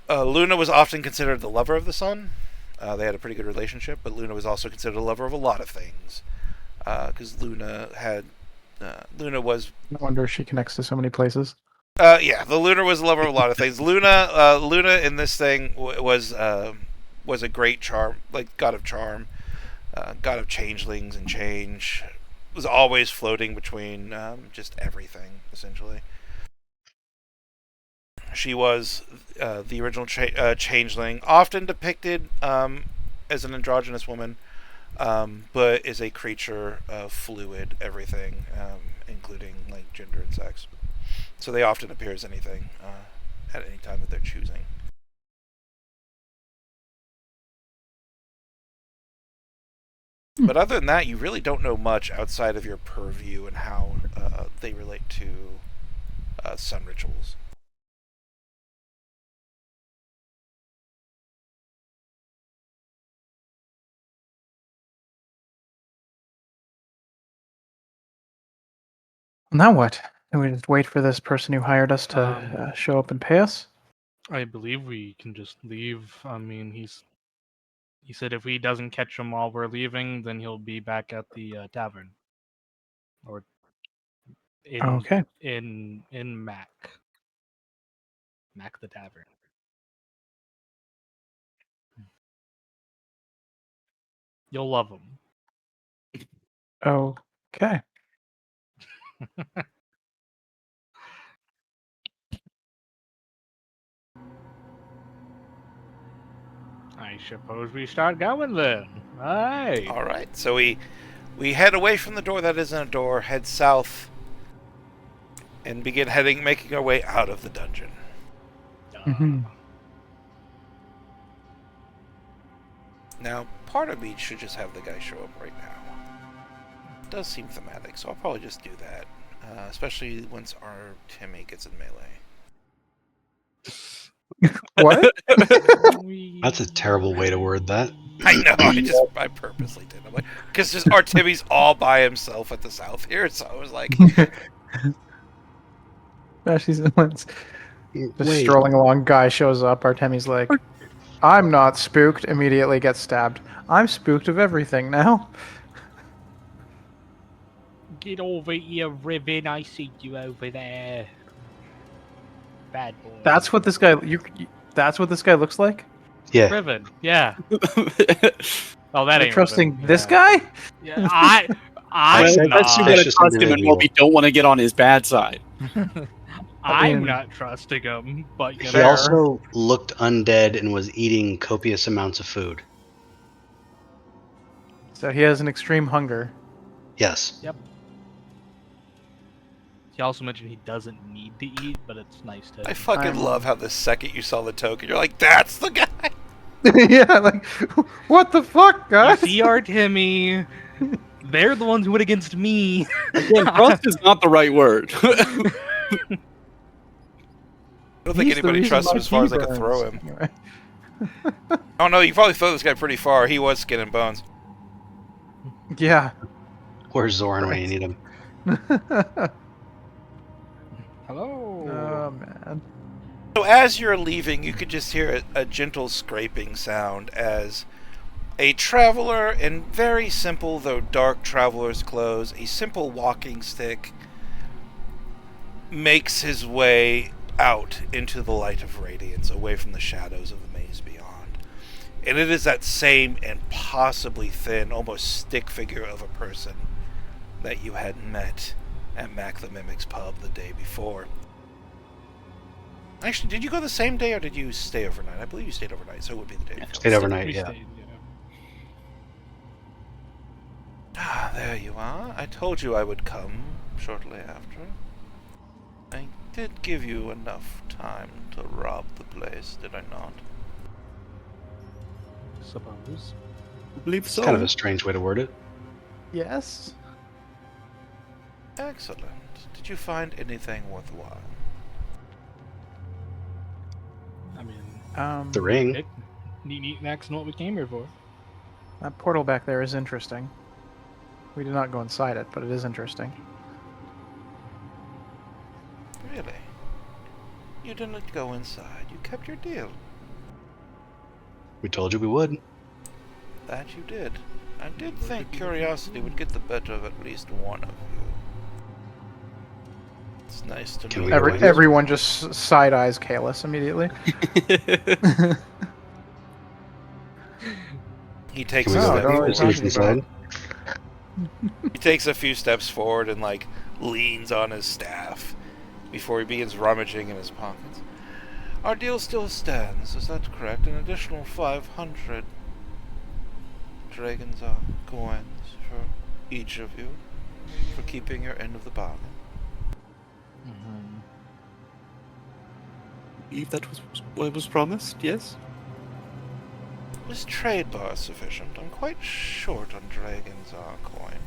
Luna was often considered the lover of the sun. They had a pretty good relationship, but Luna was also considered a lover of a lot of things. Because Luna was. No wonder she connects to so many places. Yeah, the Luna was a lover of a lot of things. Luna in this thing was a great charm, like god of charm, god of changelings and change. Was always floating between just everything, essentially. She was the original changeling, often depicted as an androgynous woman, but is a creature of fluid everything, including like gender and sex. So they often appear as anything at any time that they're choosing. But other than that, you really don't know much outside of your purview and how they relate to sun rituals. Now what? Do we just wait for this person who hired us to show up and pay us? I believe we can just leave. I mean, he said if he doesn't catch him while we're leaving, then he'll be back at the tavern. Or Okay. in Mac the tavern. You'll love him. Okay. I suppose we start going then. Aye. All right, so we head away from the door that isn't a door, head south, and begin making our way out of the dungeon. Mm-hmm. Now, part of me should just have the guy show up right now. It does seem thematic, so I'll probably just do that, especially once our Timmy gets in melee. What? That's a terrible way to word that. I know. I purposely did. I'm like, because just Artemi's all by himself at the south here, so I was like, She's just Wait, strolling along. Guy shows up. Artemi's like, "I'm not spooked." Immediately gets stabbed. I'm spooked of everything now. Get over here, Riven. I see you over there. Bad boy. That's what this guy. That's what this guy looks like. yeah. Riven. Yeah. Oh, that You're ain't trusting Riven. this Yeah. guy? Yeah, I'm said not. Unless you want to Suspicious trust him and and what we don't want to get on his bad side. I'm mean- not trusting him, but you He know. also looked undead and was eating copious amounts of food. So he has an extreme hunger. Yes. He also mentioned he doesn't need to eat, but it's nice to. I fucking I'm- love how the second you saw the token, you're like, that's the guy. Yeah, like, what the fuck, You guys? see Artemi. They're the ones who went against me. Again, trust is not the right word. I don't think He's the anybody reason trusts my him as far as I pee can throw him. burns. Anyway. Oh no, you probably throw this guy pretty far. He was skin and bones. Yeah. Where's Zoran when you need him? Hello. Oh man. So as you're leaving, you could just hear a gentle scraping sound as a traveler in very simple though dark traveler's clothes, a simple walking stick, makes his way out into the light of radiance, away from the shadows of the maze beyond. And it is that same impossibly thin, almost stick figure of a person that you had met at Mac the Mimic's pub the day before. Actually, did you go the same day or did you stay overnight? I believe you stayed overnight, so it would be the day before. Stayed overnight, We yeah. stayed, Ah, there you are. I told you I would come shortly after. I did give you enough time to rob the place, did I not? Suppose. I believe so. It's kind of a strange way to word it. Yes. Excellent. Did you find anything worthwhile? I mean, The ring. neat next and what we came here for. That portal back there is interesting. We did not go inside it, but it is interesting. Really? You didn't go inside. You kept your deal. We told you we would. That you did. I did think curiosity would get the better of at least one of you. It's nice to Can know. we go in? Everyone just side eyes Kalis immediately. He takes Can we a go step don't know what you're see what's talking inside? He takes a few steps forward and leans on his staff before he begins rummaging in his pockets. Our deal still stands, is that correct? An additional 500 dragons coins for each of you for keeping your end of the bargain. Believe that was what was promised, yes? Is trade bar sufficient? I'm quite short on dragons coin.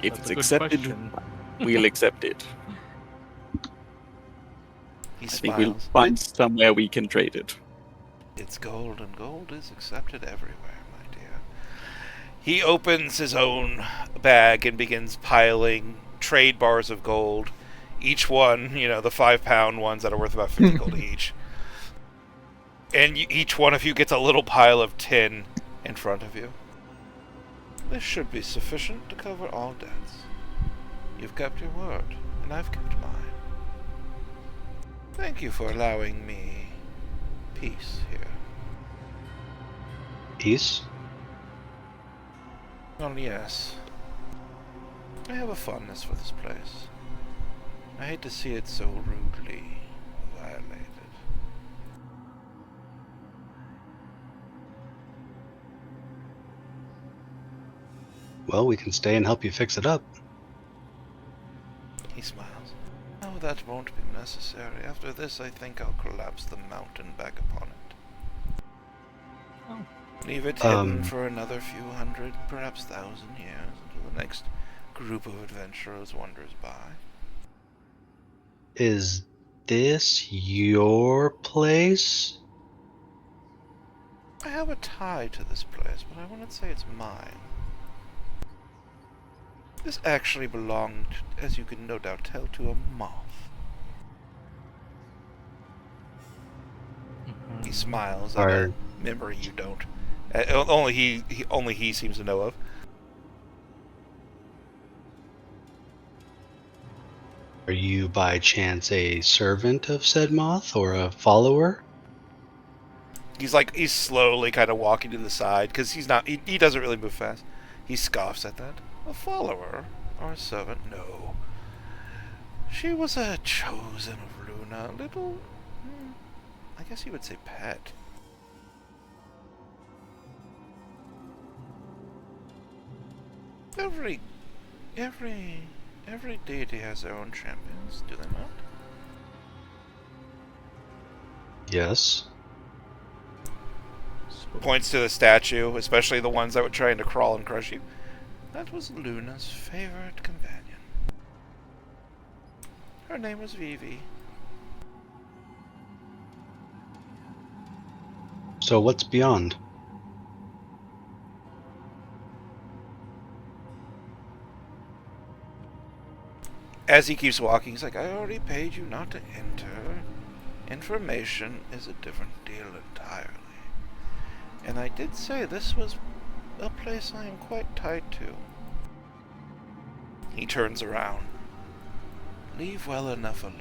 If That's it's a good accepted, question. we'll accept it. He I think we'll smiles. find somewhere we can trade it. It's gold, and gold is accepted everywhere, my dear. He opens his own bag and begins piling trade bars of gold. Each one, the 5-pound ones that are worth about 50 gold each. And each one of you gets a little pile of tin in front of you. This should be sufficient to cover all debts. You've kept your word, and I've kept mine. Thank you for allowing me peace here. Peace? Well, yes. I have a fondness for this place. I hate to see it so rudely violated. Well, we can stay and help you fix it up. He smiles. No, that won't be necessary. After this, I think I'll collapse the mountain back upon it. Oh. Leave it hidden for another few hundred, perhaps 1,000 years, until the next group of adventurers wanders by. Is this your place? I have a tie to this place, but I wouldn't say it's mine. This actually belonged, as you can no doubt tell, to a moth. He smiles at a memory you don't. Only he seems to know of. Are you by chance a servant of said moth or a follower? He's slowly kind of walking to the side because he doesn't really move fast. He scoffs at that. A follower or a servant? No. She was a chosen of Luna, a little, I guess you would say pet. Every deity has their own champions, do they not? Yes. Points to the statue, especially the ones that were trying to crawl and crush you. That was Luna's favorite companion. Her name was Vivi. So what's beyond? As he keeps walking, he's like, I already paid you not to enter. Information is a different deal entirely. And I did say this was a place I am quite tied to. He turns around. Leave well enough alone.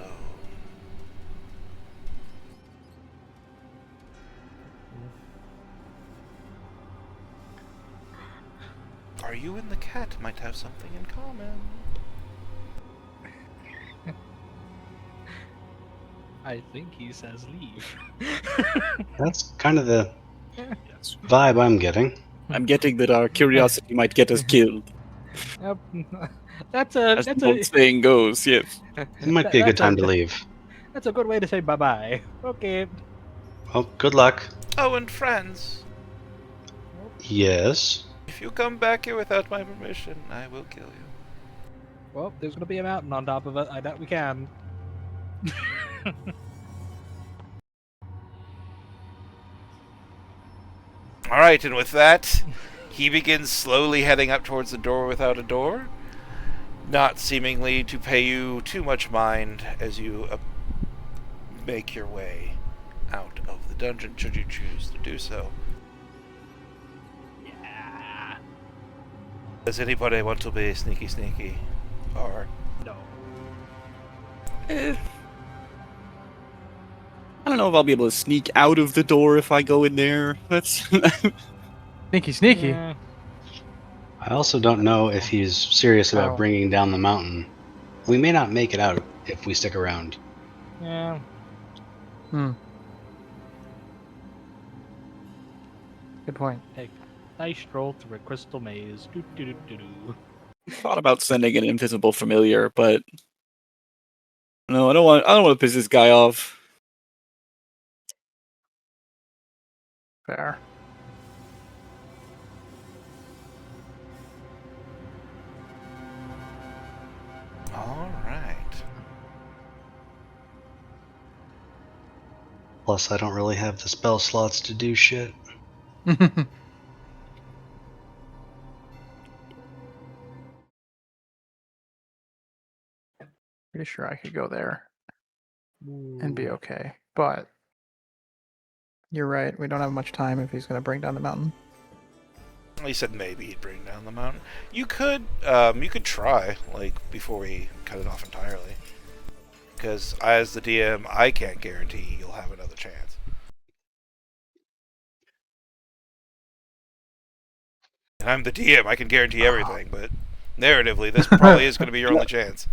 Are you and the cat might have something in common? I think he says leave. That's kind of the vibe I'm getting. I'm getting that our curiosity might get us killed. Yep. That's As the old saying goes, yes. It might be a good time to leave. That's a good way to say bye-bye. Okay. Well, good luck. Oh, and friends, Yes. if you come back here without my permission, I will kill you. Well, there's gonna be a mountain on top of it. I doubt we can. Alright, and with that, he begins slowly heading up towards the door without a door, not seemingly to pay you too much mind as you make your way out dungeon should you choose to do so. Yeah. Does anybody want to be sneaky? Or No. I don't know if I'll be able to sneak out of the door if I go in there. That's Sneaky. Yeah. I also don't know if he's serious about Ow. bringing down the mountain. We may not make it out if we stick around. Yeah. Hmm. Good point. Hey, nice stroll through a crystal maze. Do do do do do. thought about sending an invisible familiar, but no, I don't want to piss this guy off. Fair. all right. Plus, I don't really have the spell slots to do shit. Pretty sure I could go there and be Ooh. okay. But you're right. We don't have much time if he's going to bring down the mountain. He said maybe he'd bring down the mountain. You could try, like, before we cut it off entirely. Because as the DM, I can't guarantee you'll have another chance. And I'm the DM, I can guarantee everything, but narratively, this probably is going to be your only chance.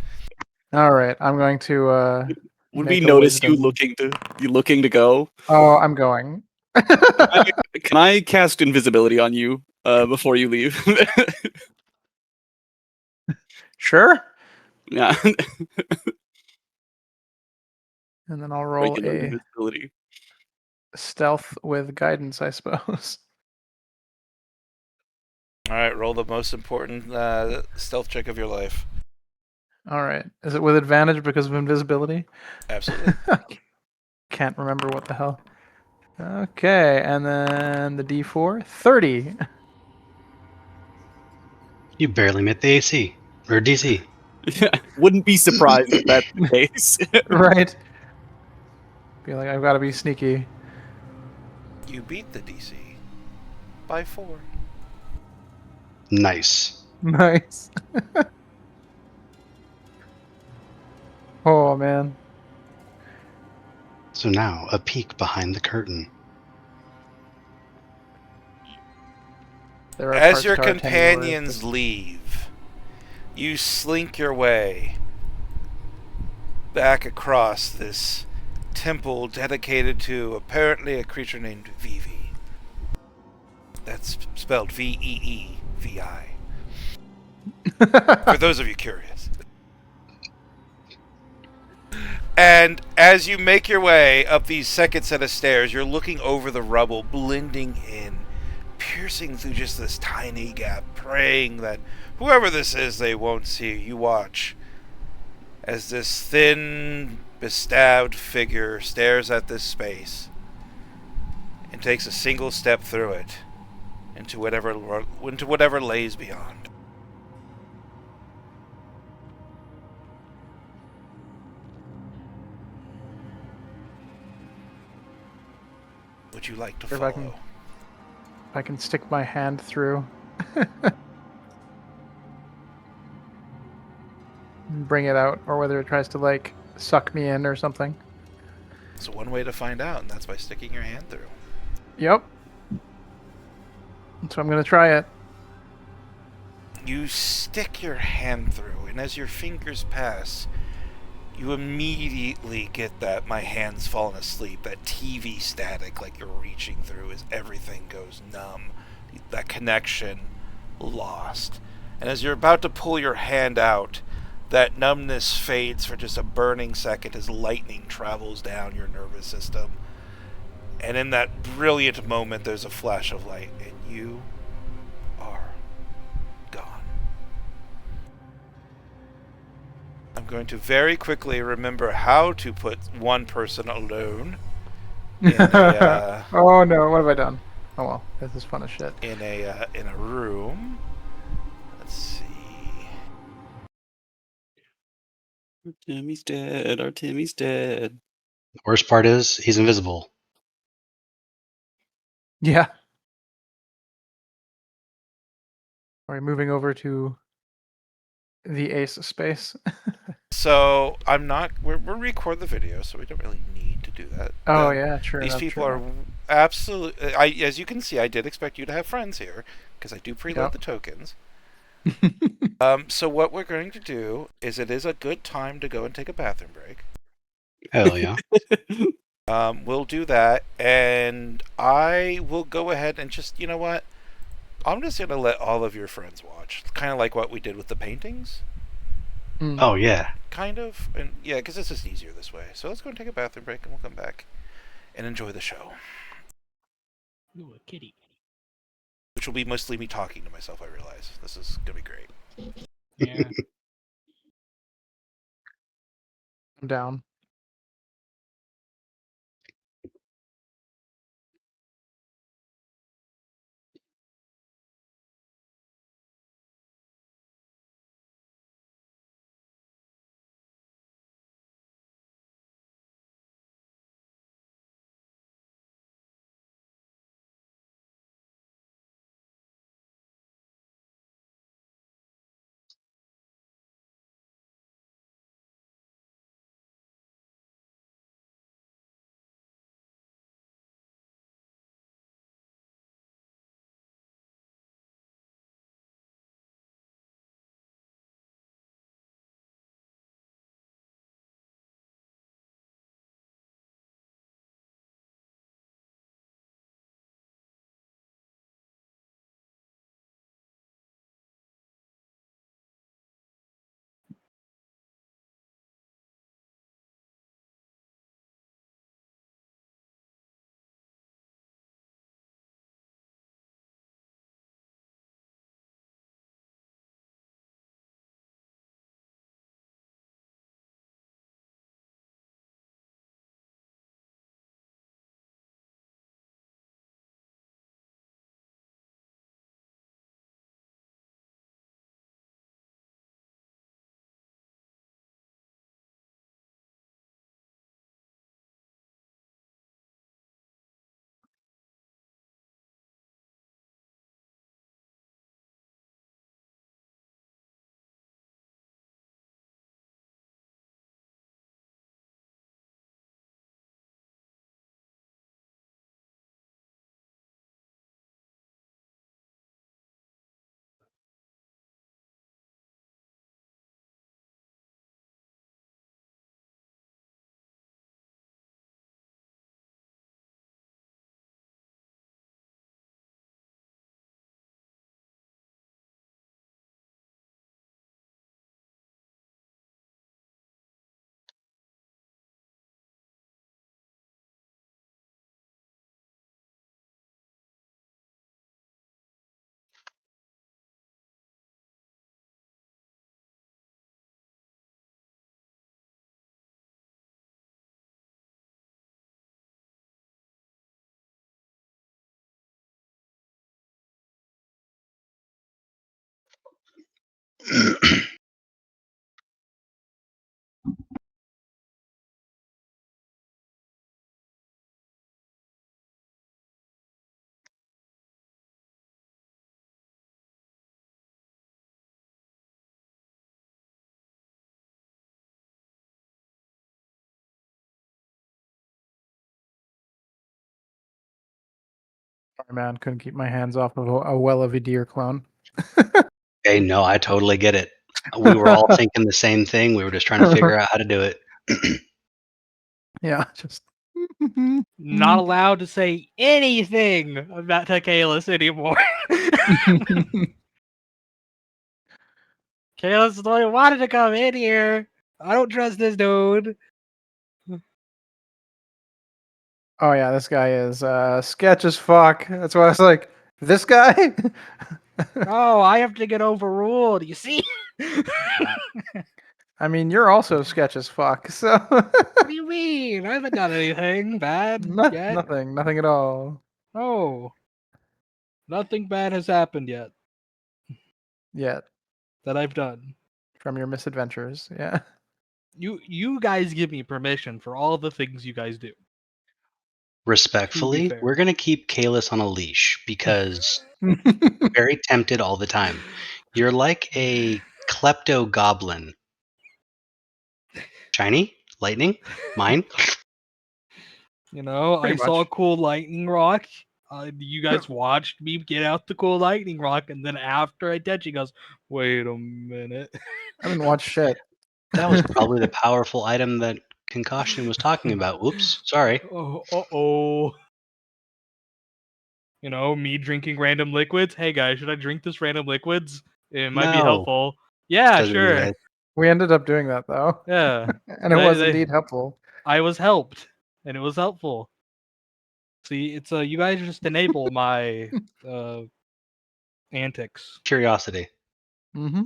All right. I'm going to. Would we make a notice you wisdom- looking to go? Oh, I'm going. Can I cast invisibility on you before you leave? Sure. Yeah, And then I'll roll regular a invisibility. stealth with guidance, I suppose. Alright, roll the most important stealth check of your life. All right. Is it with advantage because of invisibility? Absolutely. Can't remember what the hell. Okay, and then the D4, 30. You barely met the AC or DC. Wouldn't be surprised if that's the case. Right. Be like, I've got to be sneaky. You beat the DC by 4. Nice. Nice. Oh, man. So now, a peek behind the curtain. There are As parts your to our tiny companions lore. leave, you slink your way back across this temple dedicated to apparently a creature named Vivi. That's spelled Veevi. For those of you curious. And as you make your way up these second set of stairs, you're looking over the rubble, blending in, piercing through just this tiny gap, praying that whoever this is, they won't see you. You watch as this thin, bestabbed figure stares at this space and takes a single step through it into whatever lays beyond. Would you like to If I follow? I can stick my hand through. And bring it out, or whether it tries to, like, suck me in or something. It's one way to find out, and that's by sticking your hand through. Yep. So I'm going to try it. You stick your hand through, and as your fingers pass, you immediately get that my hand's fallen asleep, that TV static like you're reaching through as everything goes numb. That connection lost. And as you're about to pull your hand out, that numbness fades for just a burning second as lightning travels down your nervous system. And in that brilliant moment, there's a flash of light, and you are gone. I'm going to very quickly remember how to put one person alone in a, oh no, what have I done? Oh well, this is fun as shit. in a room. Let's see. Timmy's dead. Our Timmy's dead. The worst part is, he's invisible. Yeah. Are we moving over to the ace space? So I'm not. We're record the video, so we don't really need to do that. Oh yeah, true. These enough, people true are enough. absolutely. As you can see, I did expect you to have friends here because I do preload Yep. the tokens. So what we're going to do is, it is a good time to go and take a bathroom break. Hell yeah. We'll do that, and I will go ahead and just, you know what? I'm just gonna let all of your friends watch, kind of like what we did with the paintings. Mm. Oh yeah. Kind of, and yeah, because it's just easier this way. So let's go and take a bathroom break, and we'll come back and enjoy the show. Ooh, a kitty. Which will be mostly me talking to myself, I realize. This is gonna be great. Yeah. I'm down. Sorry, man, couldn't keep my hands off of a well of a deer clone. Hey, no, I totally get it. We were all thinking the same thing. We were just trying to figure out how to do it. Yeah, just Not allowed to say anything about Takelis anymore. Kalis only wanted to come in here. I don't trust this dude. Oh yeah, this guy is sketch as fuck. That's why I was like, this guy? Oh, I have to get overruled. You see? I mean, you're also sketch as fuck. So What do you mean? I haven't done anything bad yet. nothing at all. Oh, nothing bad has happened yet Yet that I've done. from your misadventures. Yeah. You guys give me permission for all the things you guys do. Respectfully, fair. we're going to keep Kalis on a leash because very tempted all the time. You're like a klepto goblin. Shiny? Lightning? Mine? You know, Pretty I saw a much. cool lightning rock. You guys watched me get out the cool lightning rock, and then after I did, she goes, "Wait a minute." I didn't watch shit. That was probably the powerful item that Concussion was talking about. Whoops, sorry. Oh. You know, me drinking random liquids. Hey guys, should I drink this random liquids? It might be No. helpful. Yeah, Doesn't mean sure. that. We ended up doing that though, Yeah. and it was indeed helpful. I was helped, and it was helpful. See, it's you guys just enable my antics. Curiosity. Mm-hmm.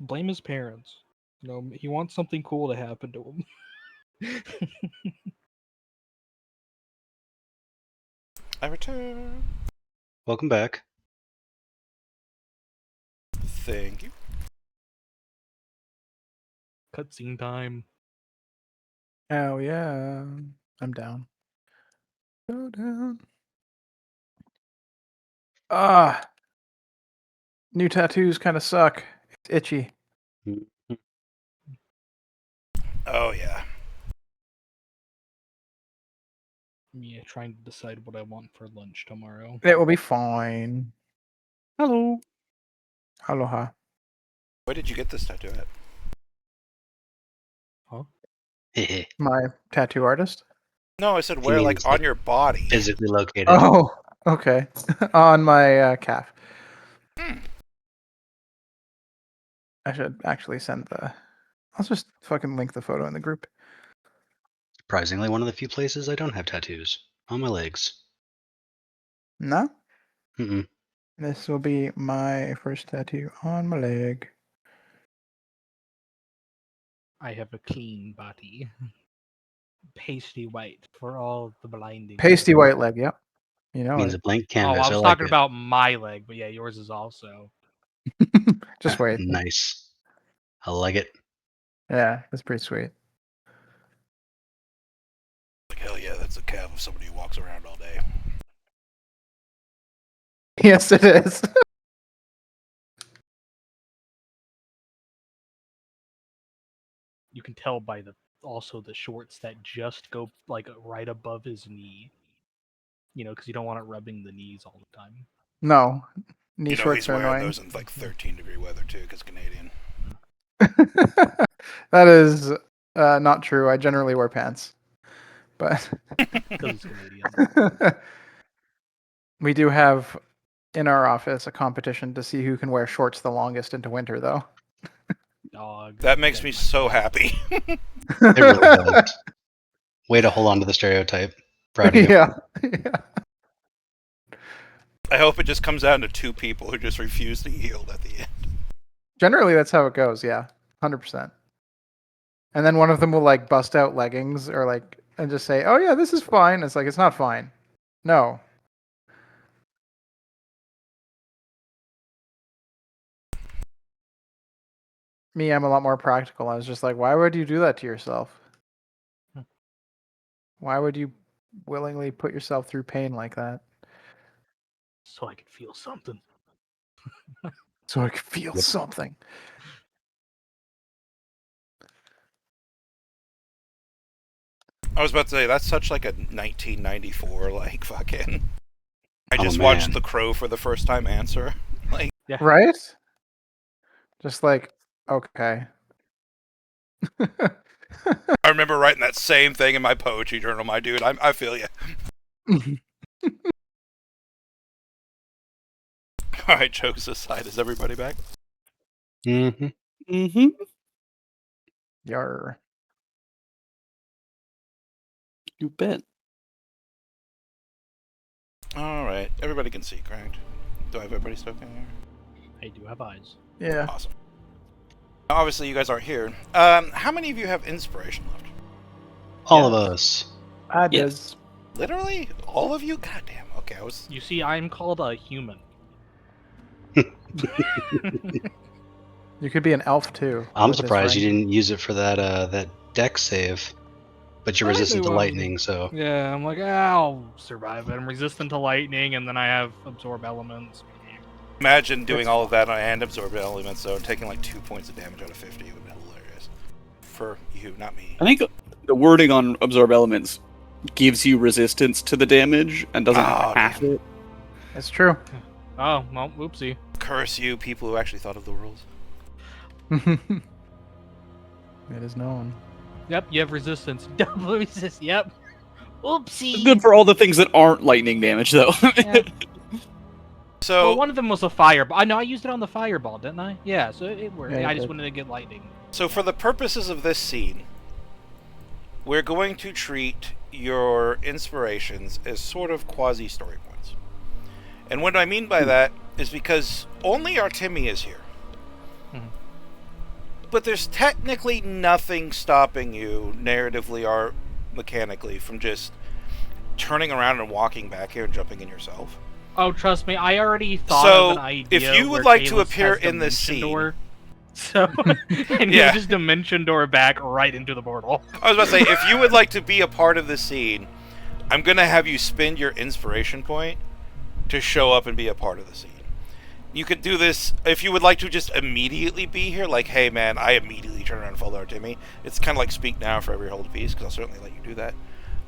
Blame his parents. You know, he wants something cool to happen to him. I return. Welcome back. Thank you. Cutscene time. Oh yeah, I'm down. Go down. Ah, new tattoos kind of suck. It's itchy. Oh yeah. Yeah, trying to decide what I want for lunch tomorrow. It will be fine. Hello. Aloha. Where did you get this tattoo at? Huh? My tattoo artist. No, I said He where, means, like on your body. physically located. Oh, okay. On my calf. I should actually send the. I'll just fucking link the photo in the group. Surprisingly, one of the few places I don't have tattoos. On my legs. No, Mm-mm. this will be my first tattoo on my leg. I have a clean body. Pasty white for all the blinding. Pasty white leg. Yep. You know Means it. a blank Oh, canvas. I was like talking it. about my leg, but yeah, yours is also. Just wait. Nice. I like it. Yeah, that's pretty sweet. Like hell yeah, that's a calf of somebody who walks around all day. Yes, it is. You can tell by the shorts that just go like right above his knee. You know, because you don't want it rubbing the knees all the time. No, knee You know shorts he's are wearing annoying. those in like 13-degree weather too, because Canadian. That is not true. I generally wear pants, but Because he's Canadian. we do have in our office a competition to see who can wear shorts the longest into winter, though. Dog. That makes me so happy. It really does. Way to hold on to the stereotype. Proud of you. Yeah. I hope it just comes down to two people who just refuse to yield at the end. Generally, that's how it goes. Yeah, 100%. And then one of them will like bust out leggings or like and just say, "Oh yeah, this is fine." It's like it's not fine. No. Me, I'm a lot more practical. I was just like, why would you do that to yourself? Why would you willingly put yourself through pain like that? So I could feel something. So I could feel something. I was about to say that's such like a 1994 like fucking. I Oh, just watched man. The Crow for the first time answer. Like Yeah. Right? Just like, okay. I remember writing that same thing in my poetry journal, my dude. I feel you. All right, jokes aside, is everybody back? Mm-hmm. Mm-hmm. Yar. You bet. All right, everybody can see, correct? Do I have everybody stuck in here? I do have eyes. Yeah. Awesome. Obviously, you guys aren't here. How many of you have inspiration left? All of us. I did. Yes. Literally, all of you. Goddamn. Okay, I was. You see, I'm called a human. You could be an elf too. I'm with this surprised you range. didn't use it for that deck save. But you're I didn't resistant know to I was- lightning, so Yeah, I'm like, I'll survive it. I'm resistant to lightning, and then I have absorb elements. Imagine doing It's all of that and absorb elements, though, taking like 2 points of damage out of 50 would be hilarious. For you, not me. I think the wording on absorb elements gives you resistance to the damage and doesn't half damn. it. It's true. Oh, well, whoopsie. Curse you, people who actually thought of the rules. It is known. Yep, you have resistance. Double resist. Yep. Oopsie. Good for all the things that aren't lightning damage, though. Yeah. So, Well, one of them was a fireball. I know I used it on the fireball, didn't I? Yeah, so it worked. Yeah, you I just did. wanted to get lightning. so for the purposes of this scene, we're going to treat your inspirations as sort of quasi-story points. And what I mean by that is because only Artemi is here. Mhm. But there's technically nothing stopping you, narratively or mechanically, from just turning around and walking back here and jumping in yourself. Oh, trust me, I already thought So, of an idea. if you would where like to Kalis appear has in this dimension scene- door. So, and Yeah. you just dimension door back right into the portal. I was about to say, if you would like to be a part of this scene, I'm going to have you spend your inspiration point to show up and be a part of the scene. You could do this if you would like to just immediately be here, like, hey man, I immediately turn around and follow Artemi. It's kind of like speak now for every hold a piece, because I'll certainly let you do that.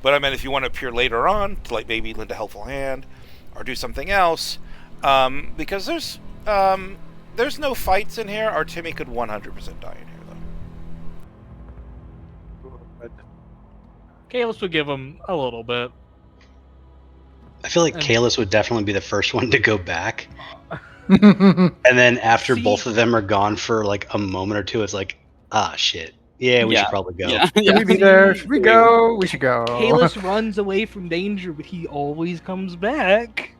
But I meant if you want to appear later on, to like maybe lend a helpful hand, or do something else, because there's no fights in here, Artemi could 100% die in here, though. Kalis would give him a little bit. I feel like And- Kalis would definitely be the first one to go back. And then after See- both of them are gone for like a moment or two, it's like, ah, shit. Yeah, we should probably go. Yeah, Should we be there? Should we go? We should go. Kalis runs away from danger, but he always comes back.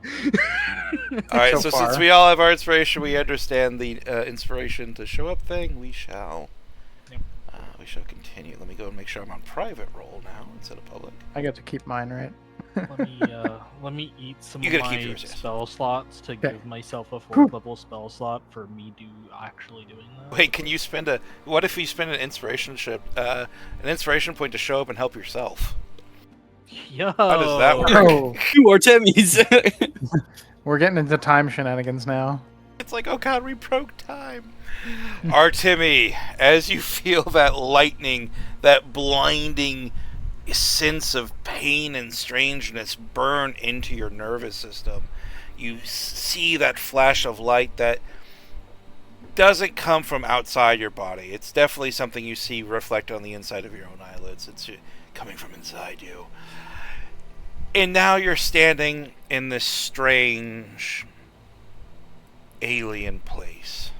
Alright, So so far. since we all have our inspiration, we understand the inspiration to show up thing, we shall. Yep. We shall continue. Let me go and make sure I'm on private roll now instead of public. I get to keep mine, right? Let me eat some You of gotta my keep yours, yes. spell slots to Okay. give myself a Whew. 4th level spell slot for me actually doing that. Wait, can you spend a? What if you spend an inspiration point to show up and help yourself? Yo. How does that work? Oh, You Artemis. we're getting into time shenanigans now. It's like, oh god, we broke time. Artemi, as you feel that lightning, that blinding sense of pain and strangeness burn into your nervous system, you see that flash of light that doesn't come from outside your body. It's definitely something you see reflected on the inside of your own eyelids. It's coming from inside you. And now you're standing in this strange alien place,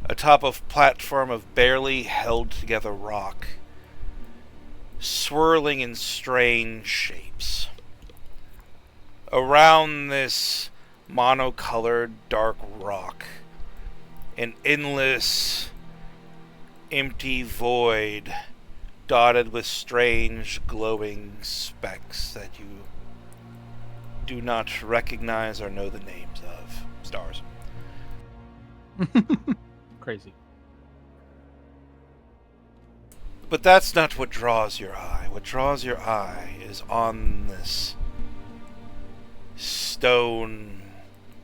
atop a platform of barely held together rock, swirling in strange shapes. Around this monocolored dark rock, an endless empty void dotted with strange glowing specks that you do not recognize or know the names of. Stars. Crazy. But that's not what draws your eye. What draws your eye is on this stone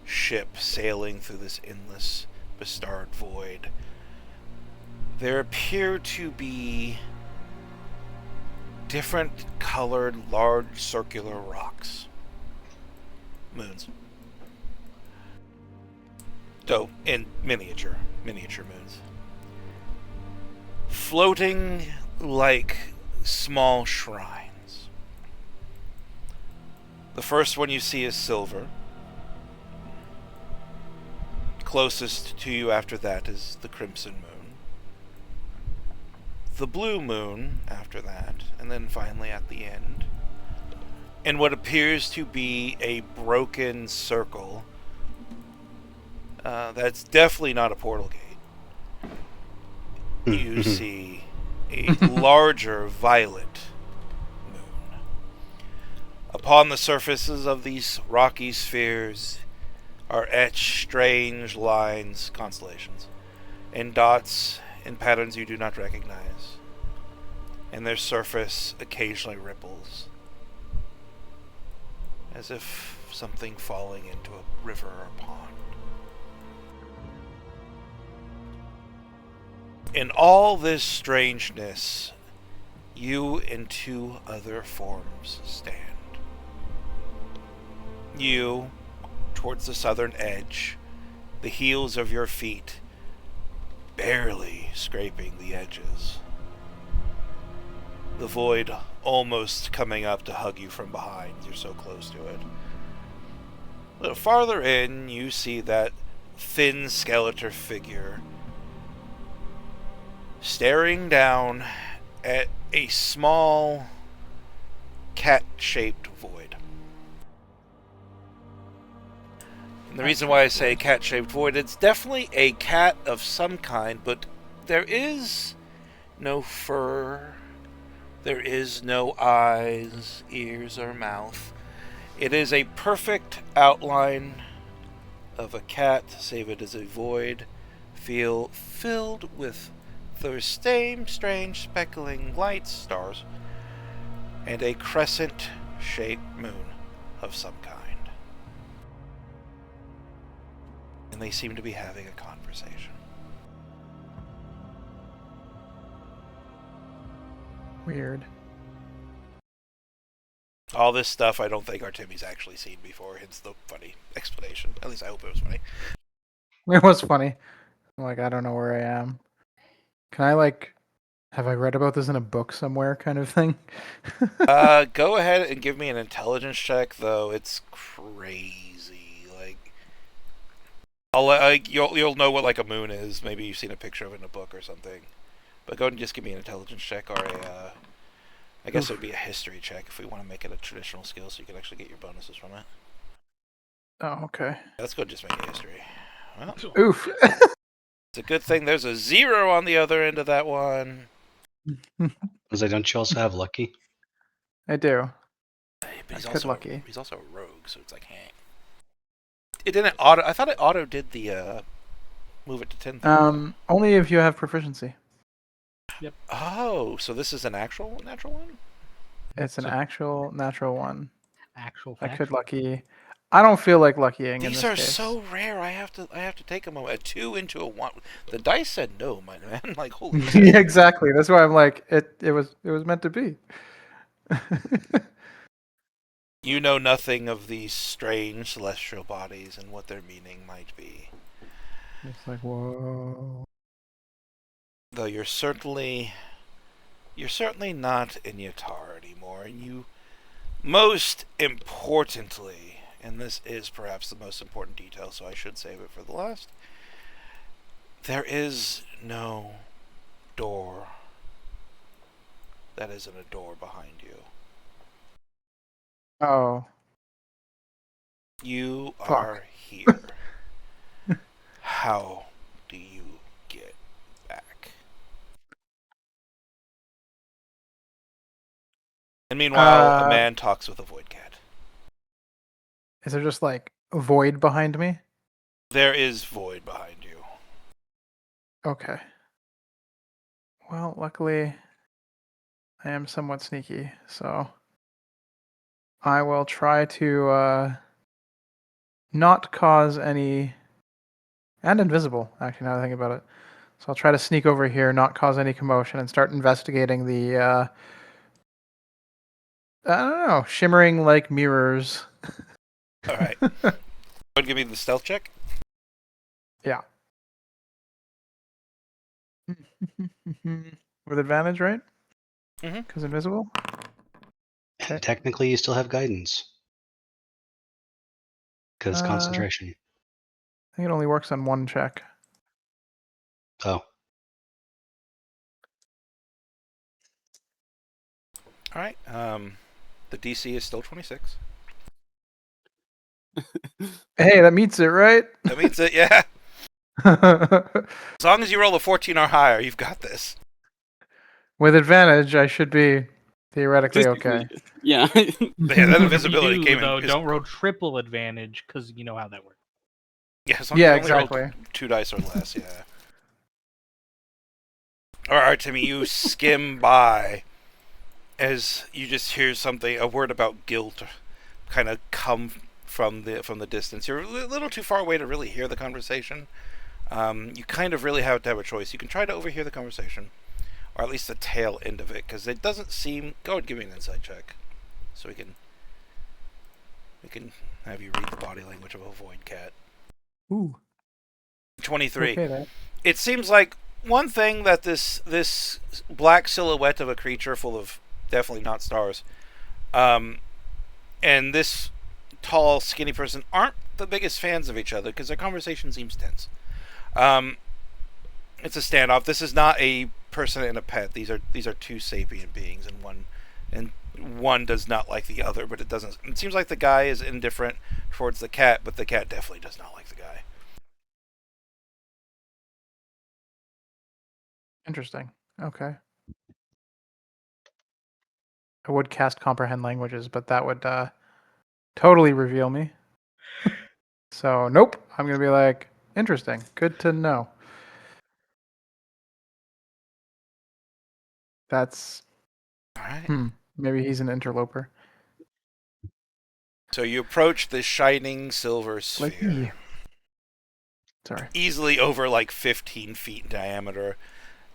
ship sailing through this endless, bestarred void. There appear to be different colored, large, circular rocks. Moons. So, in miniature moons. Floating like small shrines. The first one you see is silver. Closest to you after that is the crimson moon. The blue moon after that, and then finally at the end. And what appears to be a broken circle. That's definitely not a portal gate. You see a larger violet moon. Upon the surfaces of these rocky spheres are etched strange lines, constellations, in dots and patterns you do not recognize, and their surface occasionally ripples, as if something falling into a river or pond. In all this strangeness, you and two other forms stand. You, towards the southern edge, the heels of your feet barely scraping the edges. The void almost coming up to hug you from behind. You're so close to it. A little farther in, you see that thin skeletal figure staring down at a small cat-shaped void. And the reason why I say cat-shaped void, it's definitely a cat of some kind, but there is no fur, there is no eyes, ears, or mouth. It is a perfect outline of a cat, save it is a void, filled with those same strange speckling lights, stars, and a crescent-shaped moon of some kind. And they seem to be having a conversation. Weird. All this stuff I don't think Artemi's actually seen before, hence the funny explanation. At least I hope it was funny. It was funny. I'm like, I don't know where I am. Can I, like, have I read about this in a book somewhere kind of thing? Go ahead and give me an intelligence check, though. It's crazy. Like, you'll know what like a moon is. Maybe you've seen a picture of it in a book or something. But go ahead and just give me an intelligence check or a, I guess it would be a history check if we want to make it a traditional skill so you can actually get your bonuses from it. Oh, okay. Let's go just make it history. Well, Oof. it's a good thing there's a 0 on the other end of that one. Was like, don't you also have lucky? I do. But he's I also lucky. he's also a rogue, so it's like, hey. It didn't auto. I thought it auto did the move it to 10. Only if you have proficiency. Yep. Oh, so this is an actual natural one? It's an actual natural one. Actual I fact. could lucky. I don't feel like luckying in These this are case. so rare. I have to take a moment. A 2 into a 1. The dice said no, my man. Like, holy shit. Yeah, exactly. That's why I'm like, it was meant to be. You know nothing of these strange celestial bodies and what their meaning might be. It's like, whoa. Though you're certainly not in Yatar anymore, and you, most importantly, and this is perhaps the most important detail, so I should save it for the last, there is no door. That isn't a door behind you. Oh. You Fuck. are here. How do you get back? And meanwhile, a man talks with a void cat. Is there just like a void behind me? There is void behind you. Okay. Well, luckily, I am somewhat sneaky, so I will try to not cause any. And invisible, actually, now that I think about it. So I'll try to sneak over here, not cause any commotion, and start investigating the, I don't know, shimmering like mirrors. All right. Go ahead and give me the stealth check. Yeah. With advantage, right? Mhm. Because invisible? Okay. And technically, you still have guidance. Because concentration. I think it only works on one check. Oh. All right. The DC is still 26. Hey, that meets it, right? That means it, yeah. As long as you roll a 14 or higher, you've got this. With advantage, I should be theoretically okay. Yeah. Yeah, that invisibility you do, came though, in. don't roll triple advantage because you know how that works. Yeah, as long Yeah, as you only exactly. roll 2 dice or less, yeah. Or Artemi, you skim by as you just hear something, a word about guilt, kind of come from the distance. You're a little too far away to really hear the conversation. You kind of really have to have a choice. You can try to overhear the conversation, or at least the tail end of it, because it doesn't seem. Go ahead, give me an insight check, so we can have you read the body language of a void cat. Ooh. 23. Okay, then. It seems like one thing that this black silhouette of a creature full of definitely not stars, and this tall, skinny person aren't the biggest fans of each other because their conversation seems tense. It's a standoff. This is not a person and a pet. These are two sapient beings, and one does not like the other. But it doesn't. It seems like the guy is indifferent towards the cat, but the cat definitely does not like the guy. Interesting. Okay. I would cast comprehend languages, but that would totally reveal me. So nope. I'm gonna be like, interesting. Good to know. That's All right. Maybe he's an interloper. So you approach this shining silver sphere. Like me. Sorry. Easily over like 15 feet in diameter,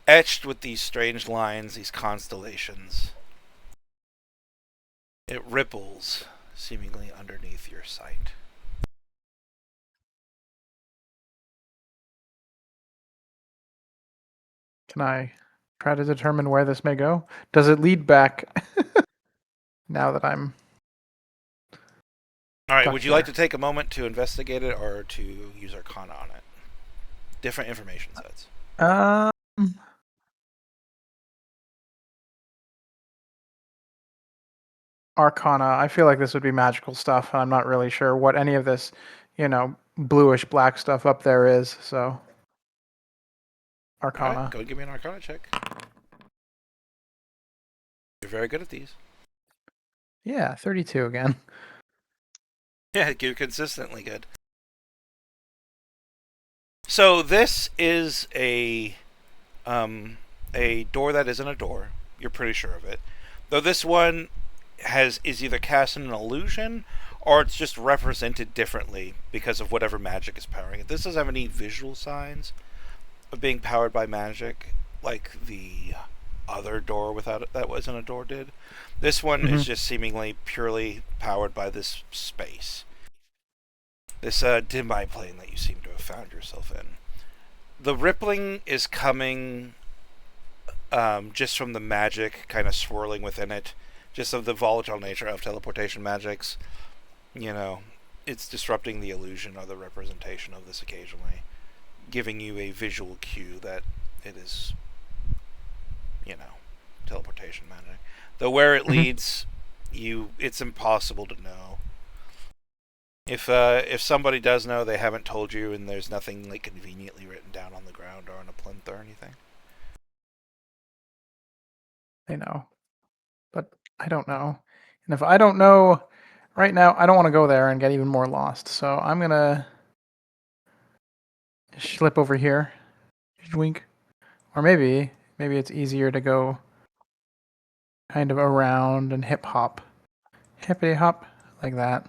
etched with these strange lines, these constellations. It ripples, seemingly underneath your sight. Can I try to determine where this may go? Does it lead back now that I'm All right, stuck would you here? like to take a moment to investigate it or to use Arcana on it? Different information sets. Arcana. I feel like this would be magical stuff, and I'm not really sure what any of this, bluish black stuff up there is. So, Arcana. All right, go give me an Arcana check. You're very good at these. Yeah, 32 again. Yeah, you're consistently good. So this is a door that isn't a door. You're pretty sure of it. Though this one is either cast in an illusion or it's just represented differently because of whatever magic is powering it. This doesn't have any visual signs of being powered by magic like the other door without it that wasn't a door did. This one is just seemingly purely powered by this space. This dim plane that you seem to have found yourself in. The rippling is coming just from the magic kind of swirling within it, just of the volatile nature of teleportation magics. It's disrupting the illusion or the representation of this occasionally, giving you a visual cue that it is, teleportation magic. Though where it leads, it's impossible to know. If somebody does know, they haven't told you, and there's nothing like conveniently written down on the ground or on a plinth or anything. They know, but I don't know. And if I don't know right now, I don't want to go there and get even more lost. So I'm gonna slip over here, wink, or maybe it's easier to go kind of around and hippity hop like that.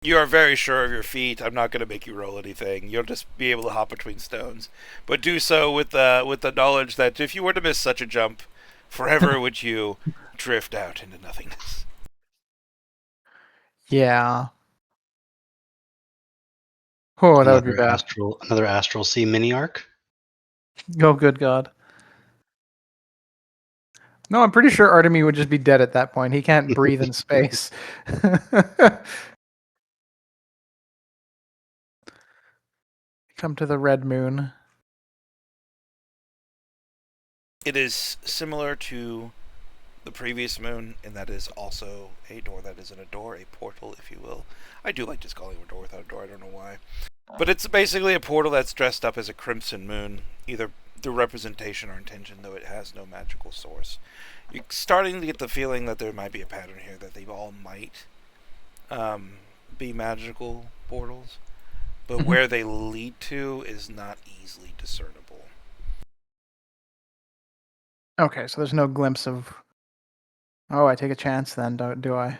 You are very sure of your feet. I'm not going to make you roll anything. You'll just be able to hop between stones, but do so with the knowledge that if you were to miss such a jump, forever would you drift out into nothingness. Yeah. Oh, that would be bad. Another astral sea mini arc. Oh, good God. No, I'm pretty sure Artemi would just be dead at that point. He can't breathe in space. Come to the red moon. It is similar to the previous moon, and that is also a door that isn't a door, a portal, if you will. I do like just calling it a door without a door, I don't know why. But it's basically a portal that's dressed up as a crimson moon, either through representation or intention, though it has no magical source. You're starting to get the feeling that there might be a pattern here, that they all might be magical portals. but where they lead to is not easily discernible. Okay, so there's no glimpse of. Oh, I take a chance then, do I?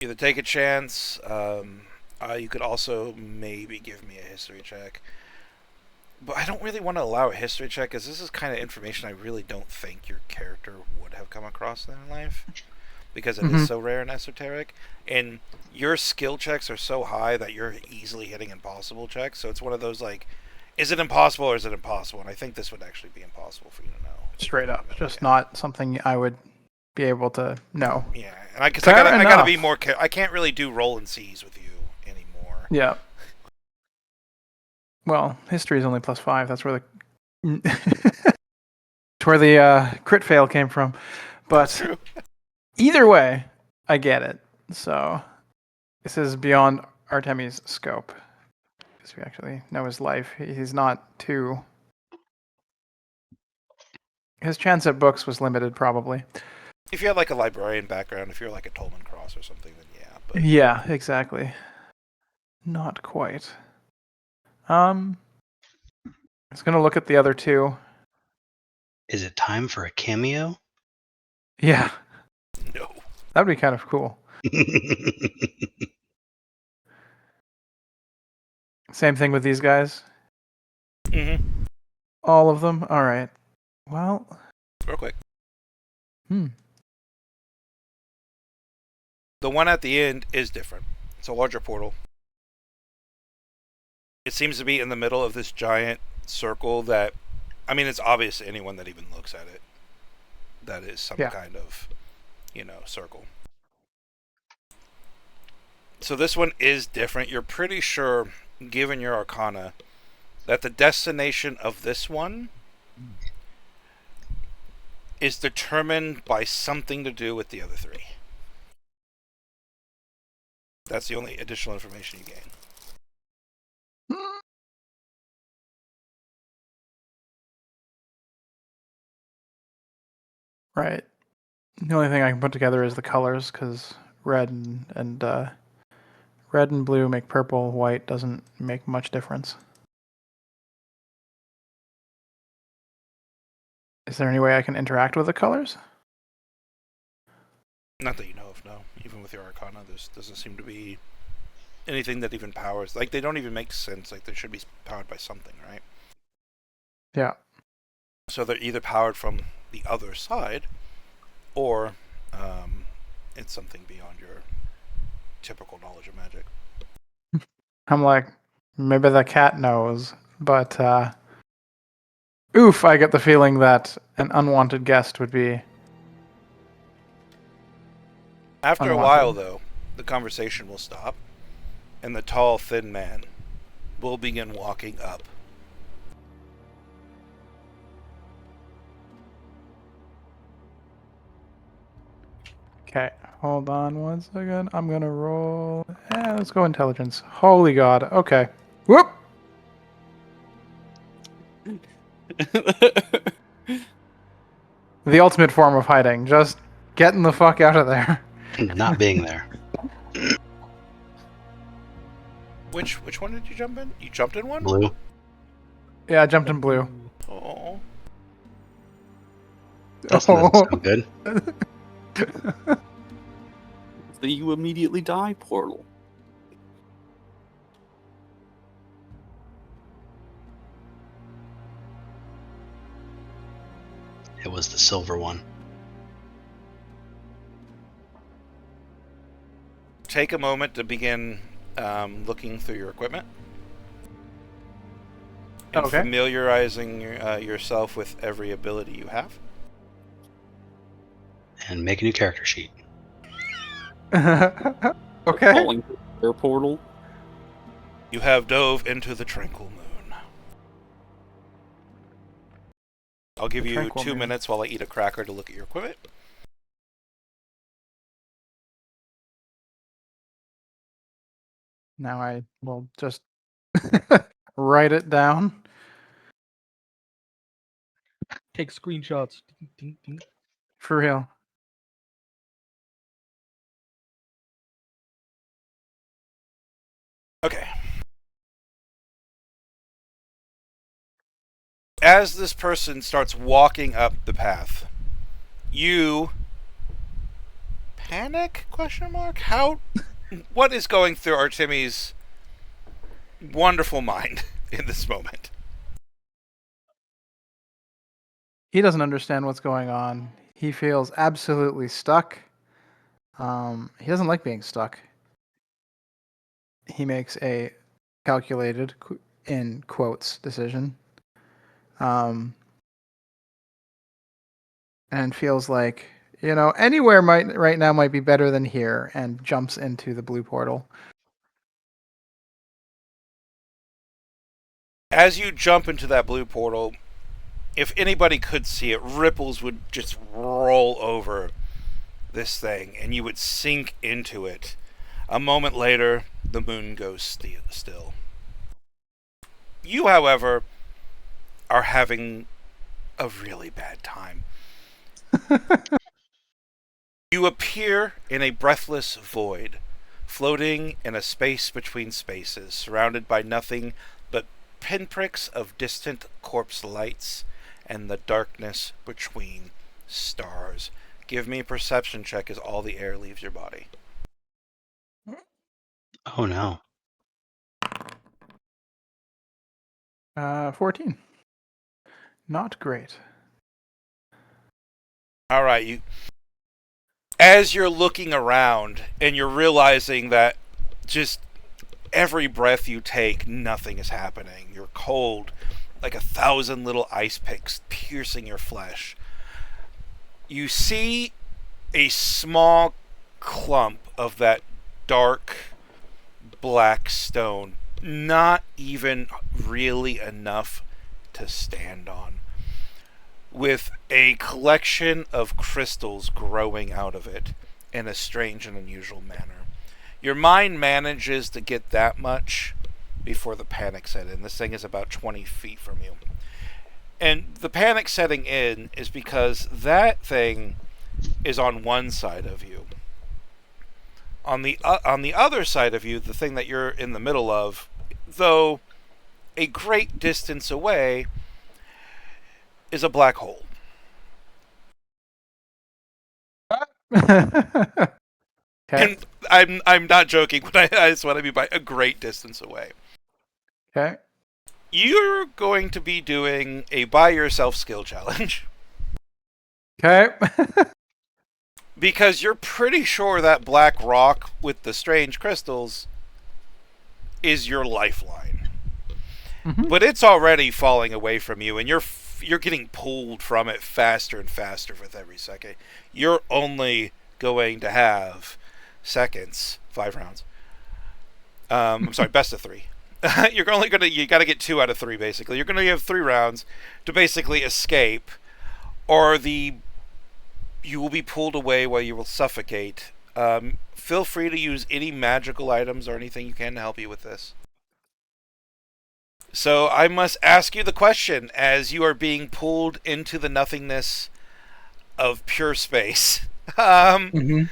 Either take a chance. You could also maybe give me a history check. But I don't really want to allow a history check, because this is kind of information I really don't think your character would have come across in their life, because it is so rare and esoteric. And your skill checks are so high that you're easily hitting impossible checks. So it's one of those, like, is it impossible or is it impossible? And I think this would actually be impossible for you to know. Straight up, just not something I would be able to know. Yeah, and I gotta be more. I can't really do roll and C's with you anymore. Yeah. Well, history is only +5. That's where the crit fail came from. But either way, I get it. So this is beyond Artemi's scope, because we actually know his life. He's not too. His chance at books was limited, probably. If you had like a librarian background, if you're like a Tolman Cross or something, then yeah. But yeah, exactly. Not quite. I was gonna look at the other two. Is it time for a cameo? Yeah. No. That'd be kind of cool. Same thing with these guys. Mm-hmm. All of them. All right. Well. Real quick. The one at the end is different. It's a larger portal. It seems to be in the middle of this giant circle that, I mean, it's obvious to anyone that even looks at it that is some kind of, circle. So this one is different. You're pretty sure, given your arcana, that the destination of this one is determined by something to do with the other three. That's the only additional information you gain. Right. The only thing I can put together is the colors, because red and blue make purple. White doesn't make much difference. Is there any way I can interact with the colors? Not that you know of, no. Even with your arcana, there doesn't seem to be anything that even powers. Like, they don't even make sense. Like, they should be powered by something, right? Yeah. So they're either powered from the other side, or it's something beyond your typical knowledge of magic. I'm like, maybe the cat knows, but oof, I get the feeling that an unwanted guest would be. After a while, though, the conversation will stop, and the tall, thin man will begin walking up. Okay, hold on one second. I'm gonna roll. Let's go intelligence. Holy God. Okay. Whoop. The ultimate form of hiding. Just getting the fuck out of there. Not being there. Which one did you jump in? You jumped in one? Blue. Yeah, I jumped in blue. Oh. That doesn't sound good. The you immediately die portal. It was the silver one. Take a moment to begin looking through your equipment. And familiarizing yourself with every ability you have. And make a new character sheet. Okay. Falling their portal. You have dove into the tranquil moon. I'll give you 2 minutes while I eat a cracker to look at your equipment. Now I will just write it down. Take screenshots. Ding, ding, ding. For real. Okay. as this person starts walking up the path, you panic? Question mark. How? What is going through Artemi's wonderful mind in this moment? He doesn't understand what's going on. He feels absolutely stuck. He doesn't like being stuck. He makes a calculated, in quotes, decision. And feels like, anywhere right now might be better than here, and jumps into the blue portal. As you jump into that blue portal, if anybody could see it, ripples would just roll over this thing, and you would sink into it. A moment later, the moon goes still. You, however, are having a really bad time. You appear in a breathless void, floating in a space between spaces, surrounded by nothing but pinpricks of distant corpse lights and the darkness between stars. Give me a perception check as all the air leaves your body. Oh no. 14. Not great. All right, as you're looking around and you're realizing that just every breath you take, nothing is happening. You're cold, like 1,000 little ice picks piercing your flesh. You see a small clump of that dark black stone, not even really enough to stand on, with a collection of crystals growing out of it in a strange and unusual manner. Your mind manages to get that much before the panic set in. This thing is about 20 feet from you. And the panic setting in is because that thing is on one side of you. On the other side of you, the thing that you're in the middle of, though a great distance away, is a black hole. Okay. And I'm not joking when that's what I mean by a great distance away. Okay. You're going to be doing a by yourself skill challenge. Okay. Because you're pretty sure that black rock with the strange crystals is your lifeline. Mm-hmm. But it's already falling away from you, and you're getting pulled from it faster and faster with every second. You're only going to have seconds, 5 rounds. I'm sorry, best of 3. You got to get 2 out of 3 basically. You're going to have 3 rounds to basically escape, or you will be pulled away while you will suffocate. Feel free to use any magical items or anything you can to help you with this. So I must ask you the question as you are being pulled into the nothingness of pure space. Mm-hmm.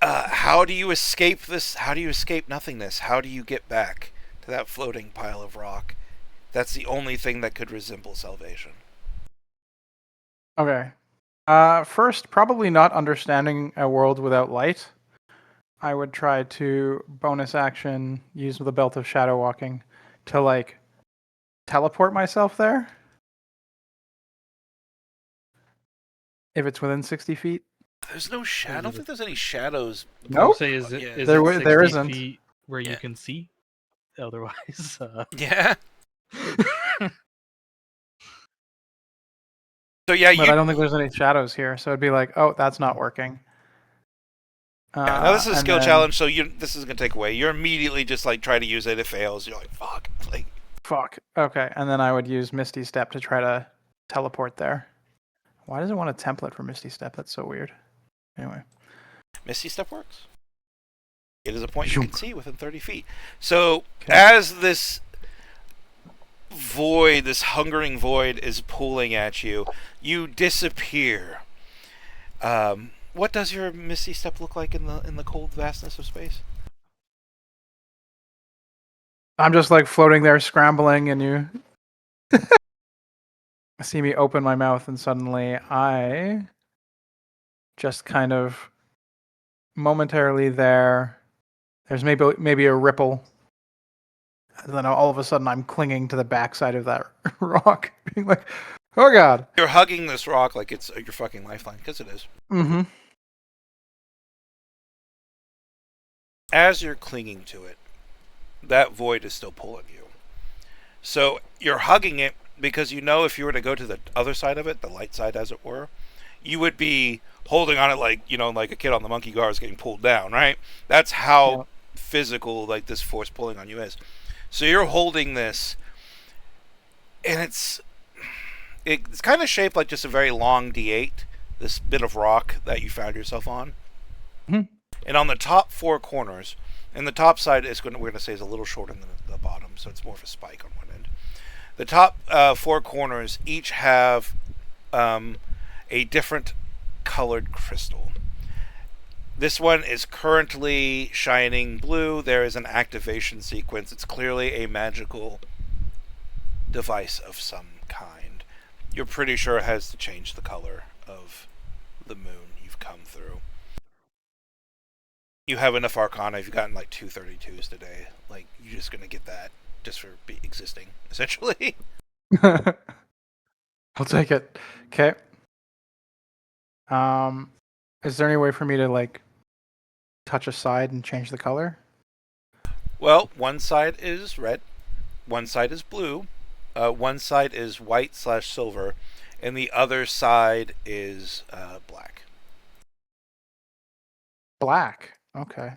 How do you escape this? How do you escape nothingness? How do you get back to that floating pile of rock? That's the only thing that could resemble salvation. Okay. First, probably not understanding a world without light. I would try to bonus action, use the belt of shadow walking to teleport myself there. If it's within 60 feet. There's no shadow. I don't think there's any shadows. No. Say is it Yeah. is There it wa- 60 there isn't. feet where you Yeah. can see? Otherwise, Yeah. So yeah, But I don't think there's any shadows here, so it'd be like, oh, that's not working. Yeah, now this is a and skill then- challenge, so this is gonna take away. You're immediately just try to use it. It fails. You're like, fuck. Fuck. Okay, and then I would use Misty Step to try to teleport there. Why does it want a template for Misty Step? That's so weird. Anyway. Misty Step works. It is a point you can see within 30 feet. So Okay. as this void, this hungering void, is pulling at you, you disappear. What does your Misty Step look like in the cold vastness of space? I'm just like floating there, scrambling, and you see me open my mouth, and suddenly I just kind of momentarily there's maybe a ripple, and then all of a sudden I'm clinging to the backside of that rock, being like, "Oh God!" You're hugging this rock like it's your fucking lifeline, because it is. Mm-hmm. As you're clinging to it, that void is still pulling you. So you're hugging it because you know if you were to go to the other side of it, the light side as it were, you would be holding on it like, like a kid on the monkey bars getting pulled down, right? That's how physical like this force pulling on you is. So you're holding this, and it's kind of shaped like just a very long D8, this bit of rock that you found yourself on. Mm-hmm. And on the top four corners, and the top side we're going to say is a little shorter than the bottom, so it's more of a spike on one end. The top four corners each have a different colored crystal. This one is currently shining blue. There is an activation sequence. It's clearly a magical device of some kind. You're pretty sure it has to change the color of the moon you've come through. You have enough Arcana. You've gotten like 232s today. Like, you're just going to get that just for existing, essentially. I'll take it. Okay. Is there any way for me to like touch a side and change the color? Well, one side is red, one side is blue, one side is white/silver, and the other side is black. Black. Okay.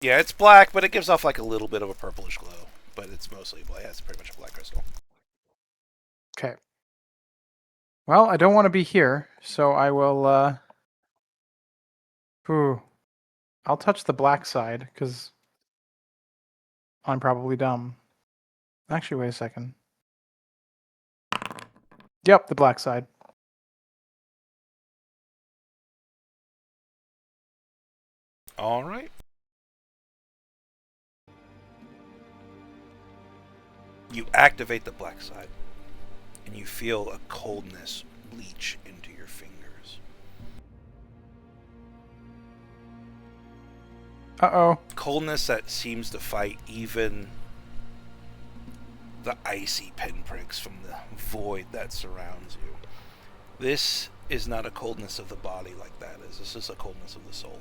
Yeah, it's black, but it gives off like a little bit of a purplish glow. But it's mostly black. Yeah, it's pretty much a black crystal. Okay. Well, I don't want to be here, so I will. I'll touch the black side because I'm probably dumb. Actually, wait a second. Yep, the black side. All right. You activate the black side, and you feel a coldness leach into your fingers. Uh-oh. Coldness that seems to fight even the icy pinpricks from the void that surrounds you. This is not a coldness of the body like that is. This is a coldness of the soul.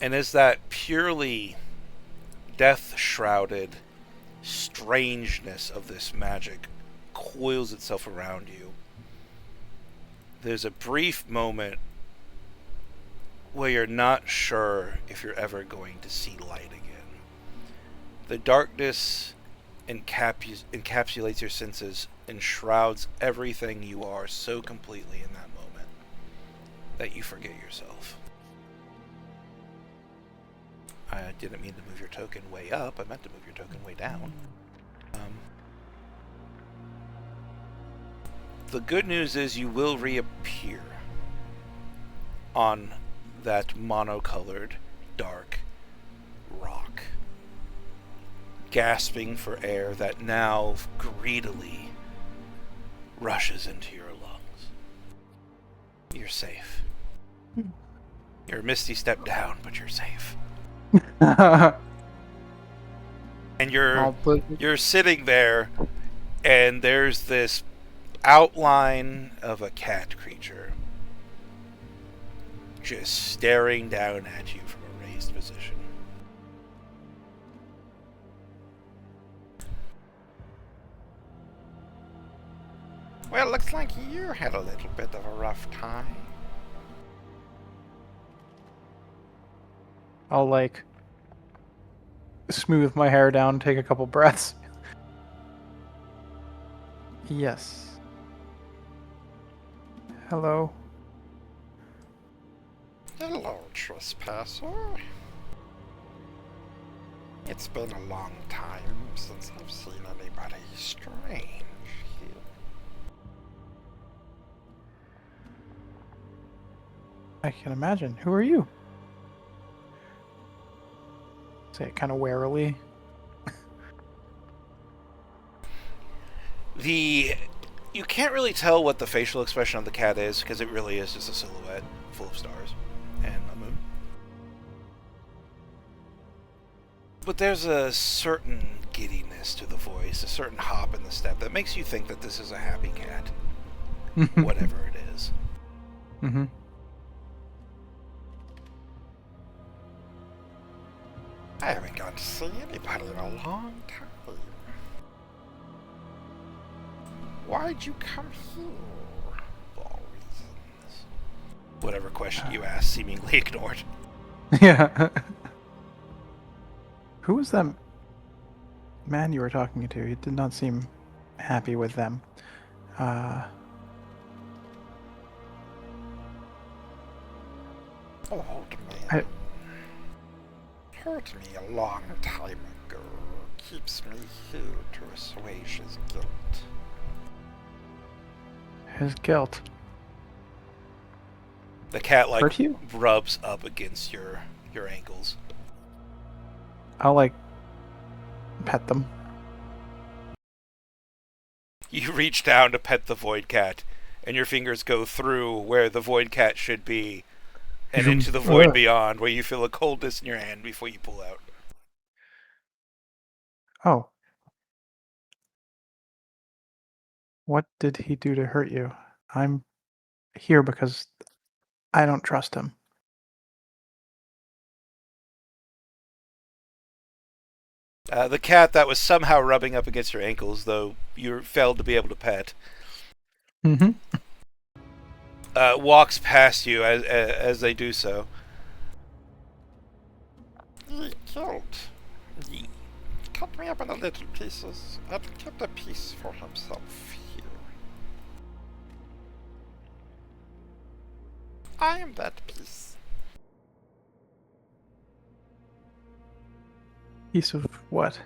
And as that purely death-shrouded strangeness of this magic coils itself around you, there's a brief moment where you're not sure if you're ever going to see light again. The darkness encapsulates your senses and shrouds everything you are so completely in that moment that you forget yourself. I didn't mean to move your token way up. I meant to move your token way down. The good news is you will reappear on that monocolored, dark rock, gasping for air that now greedily rushes into your lungs. You're safe. You're a misty step down, but you're safe. And you're sitting there, and there's this outline of a cat creature just staring down at you from a raised position. Well, looks like you had a little bit of a rough time. I'll like smooth my hair down, take a couple breaths. Yes. Hello. Hello, trespasser. It's been a long time since I've seen anybody strange here. I can imagine. Who are you? Say it kind of warily. You can't really tell what the facial expression of the cat is because it really is just a silhouette full of stars and a moon. But there's a certain giddiness to the voice, a certain hop in the step that makes you think that this is a happy cat, whatever it is. Mm-hmm. I haven't gone to see anybody in a long time. Why'd you come here? For all reasons. Whatever question you ask, seemingly ignored. Yeah. Who was that man you were talking to? He did not seem happy with them. Old I- man. Hurt me a long time ago. Keeps me here to assuage his guilt. His guilt. The cat Hurt you? rubs up against your ankles. I'll pet them. You reach down to pet the void cat, and your fingers go through where the void cat should be, and into the void beyond, where you feel a coldness in your hand before you pull out. Oh. What did he do to hurt you? I'm here because I don't trust him. The cat that was somehow rubbing up against your ankles, though you failed to be able to pet, Mm-hmm. walks past you as they do so. He killed. He cut me up into little pieces and kept a piece for himself here. I am that piece. Piece of what?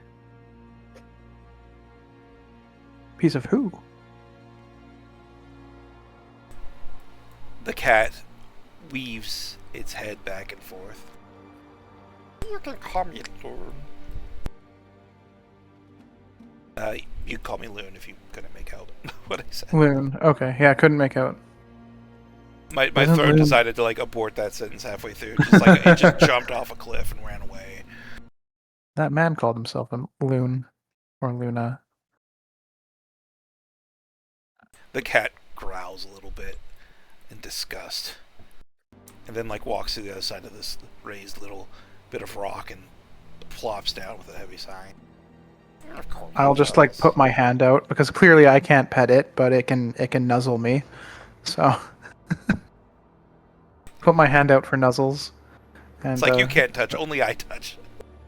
Piece of who? The cat weaves its head back and forth. You can call me Loon. You call me Loon if you couldn't make out what I said. Loon. Okay, yeah, I couldn't make out. My Wasn't throat Loon- decided to abort that sentence halfway through. It just jumped off a cliff and ran away. That man called himself a loon. Or Luna. The cat growls a little bit in disgust, and then walks to the other side of this raised little bit of rock and plops down with a heavy sigh. Of course. I'll just put my hand out because clearly I can't pet it, but it can nuzzle me. So put my hand out for nuzzles. And, It's you can't touch, only I touch.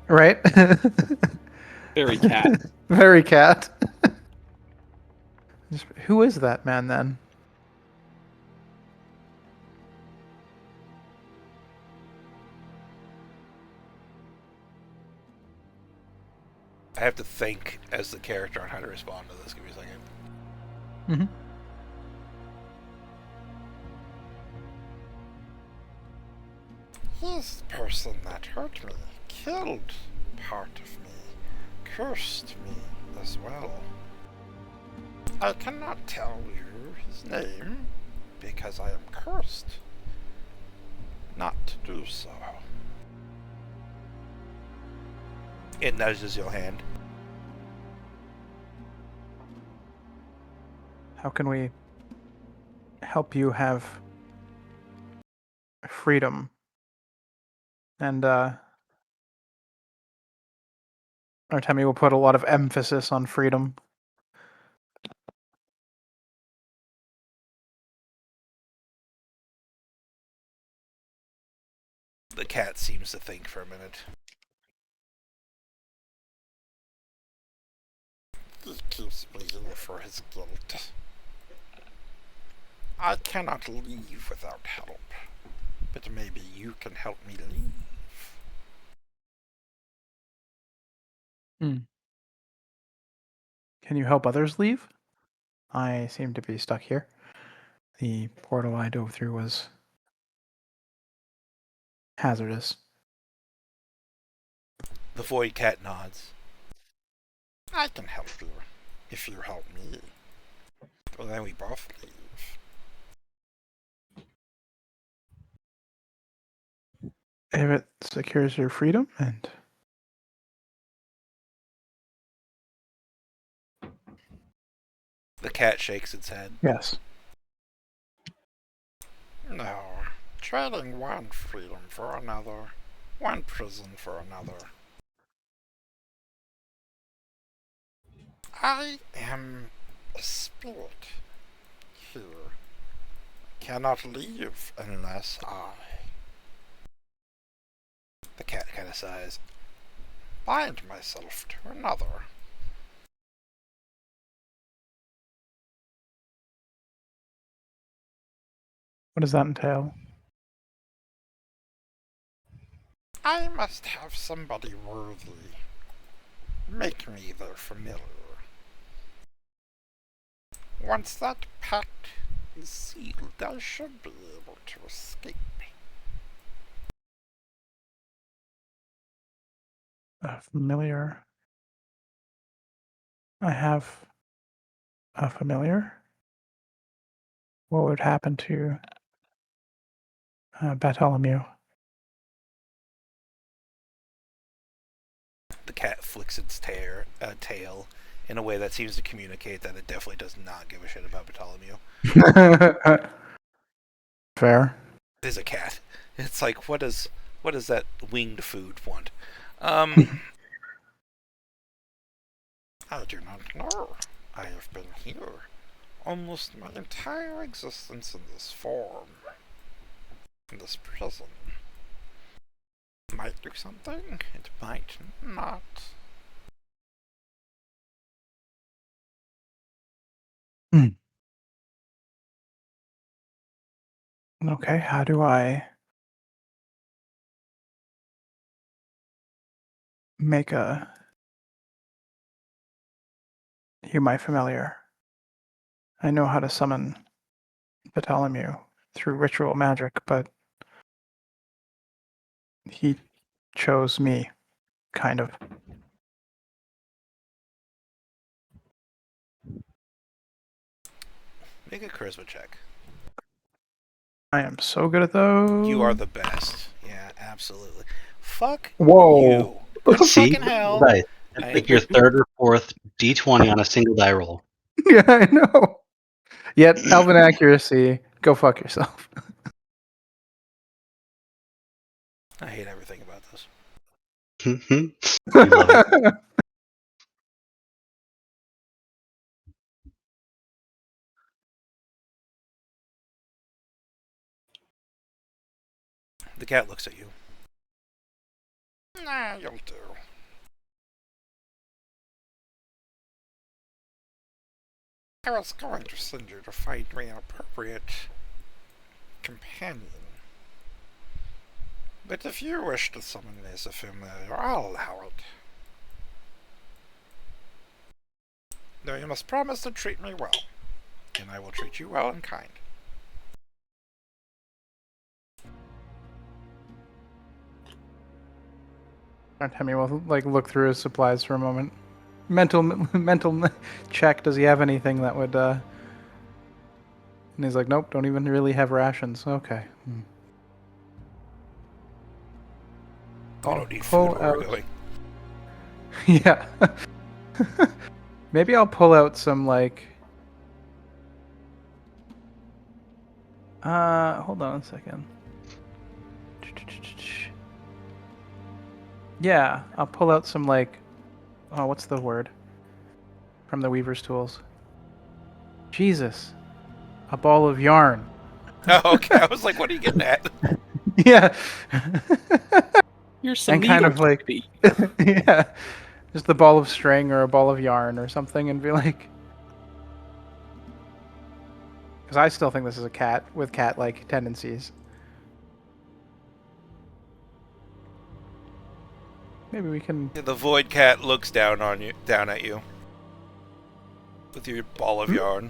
Right? Very cat. Very cat. Who is that man then? I have to think as the character on how to respond to this. Give me a second. Mm-hmm. He's the person that hurt me, killed part of me, cursed me as well. I cannot tell you his name because I am cursed not to do so. It nudges your hand. How can we help you have freedom? And Artemi will put a lot of emphasis on freedom. The cat seems to think for a minute. He keeps me here for his guilt. I cannot leave without help, but maybe you can help me leave. Can you help others leave? I seem to be stuck here. The portal I dove through was hazardous. The void cat nods. I can help you if you help me. Well, then we both leave. If it secures your freedom, and The cat shakes its head. yes. No, trading one freedom for another, one prison for another. I am a spirit here. Cannot leave unless The cat kind of sighs. bind myself to another. What does that entail? I must have somebody worthy. Make me their familiar. Once that pact is sealed, I should be able to escape. A familiar. I have a familiar. What would happen to Bartholomew? The cat flicks its tail in a way that seems to communicate that it definitely does not give a shit about Bartholomew. Fair. It is a cat. It's like, what does that winged food want? I do not know. I have been here almost my entire existence in this form. In this prison. Might do something, it might not. Okay, how do I make you my familiar? I know how to summon Bartholomew through ritual magic, but he chose me, kind of. Make a charisma check. I am so good at those. You are the best. Yeah, absolutely. Fuck Whoa. you. See, Fucking hell. Dice. That's like your third or fourth D20 on a single die roll. Yeah, I know. Yet, Elven accuracy, go fuck yourself. I hate everything about this. You love it. The cat looks at you. Nah, you'll do. I was going to send you to find me an appropriate companion. But if you wish to summon me as a familiar, I'll allow it. Though you must promise to treat me well, and I will treat you well and kind. Artemi will look through his supplies for a moment. Mental check. Does he have anything that would? And he's like, nope. Don't even really have rations. Okay. I don't need food where we're going. Yeah. Maybe I'll pull out some hold on a second. Yeah, I'll pull out some oh, what's the word? From the Weaver's Tools. Jesus. A ball of yarn. Oh, okay. I was like, what are you getting at? Yeah. You're some And kind of yeah. Just the ball of string or a ball of yarn or something and be like, because I still think this is a cat with cat-like tendencies. Maybe we can. The void cat looks down at you, with your ball of yarn.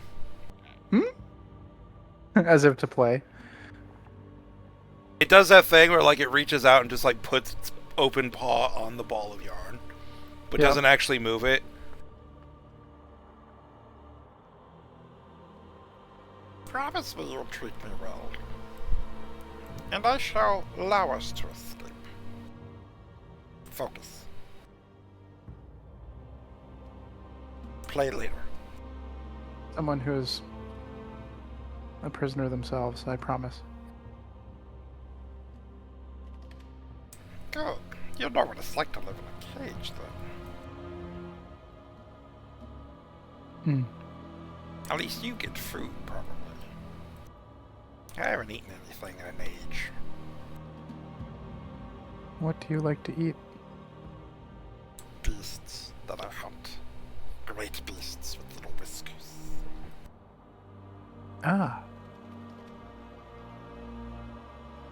As if to play. It does that thing where like it reaches out and just like puts its open paw on the ball of yarn, but Yeah. doesn't actually move it. Promise me you'll treat me well, and I shall allow us to escape. Focus. Play later. Someone who's a prisoner themselves, I promise. Good. You know what it's like to live in a cage, then. Hmm. At least you get food, probably. I haven't eaten anything in an age. What do you like to eat? Beasts that I hunt. Great beasts with little whiskers. Ah.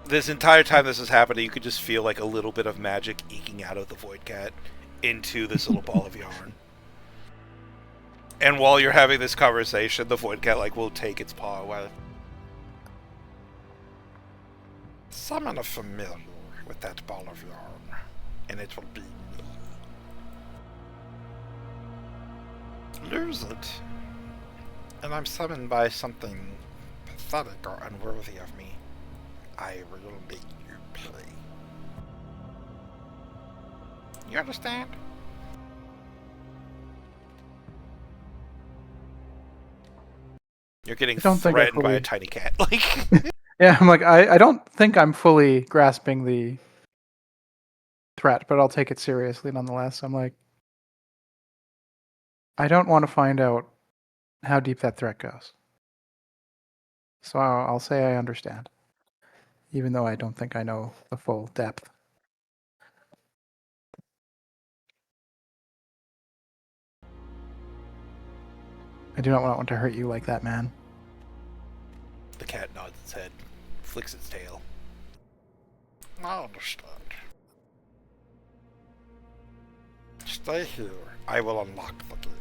This entire time this is happening, you could just feel like a little bit of magic eking out of the Void Cat into this little ball of yarn. And while you're having this conversation, the Void Cat like will take its paw away. Summon a familiar with that ball of yarn, and it will be me. Lose it, and I'm summoned by something pathetic or unworthy of me. I will make you play. You understand? You're getting I don't think I threatened by fully- a tiny cat. Like, Yeah, I'm like, I don't think I'm fully grasping the threat, but I'll take it seriously nonetheless. I'm like, I don't want to find out how deep that threat goes. So I'll say I understand, even though I don't think I know the full depth. I do not want to hurt you like that, man. the cat nods its head, flicks its tail. I understand. Stay here. I will unlock the gate.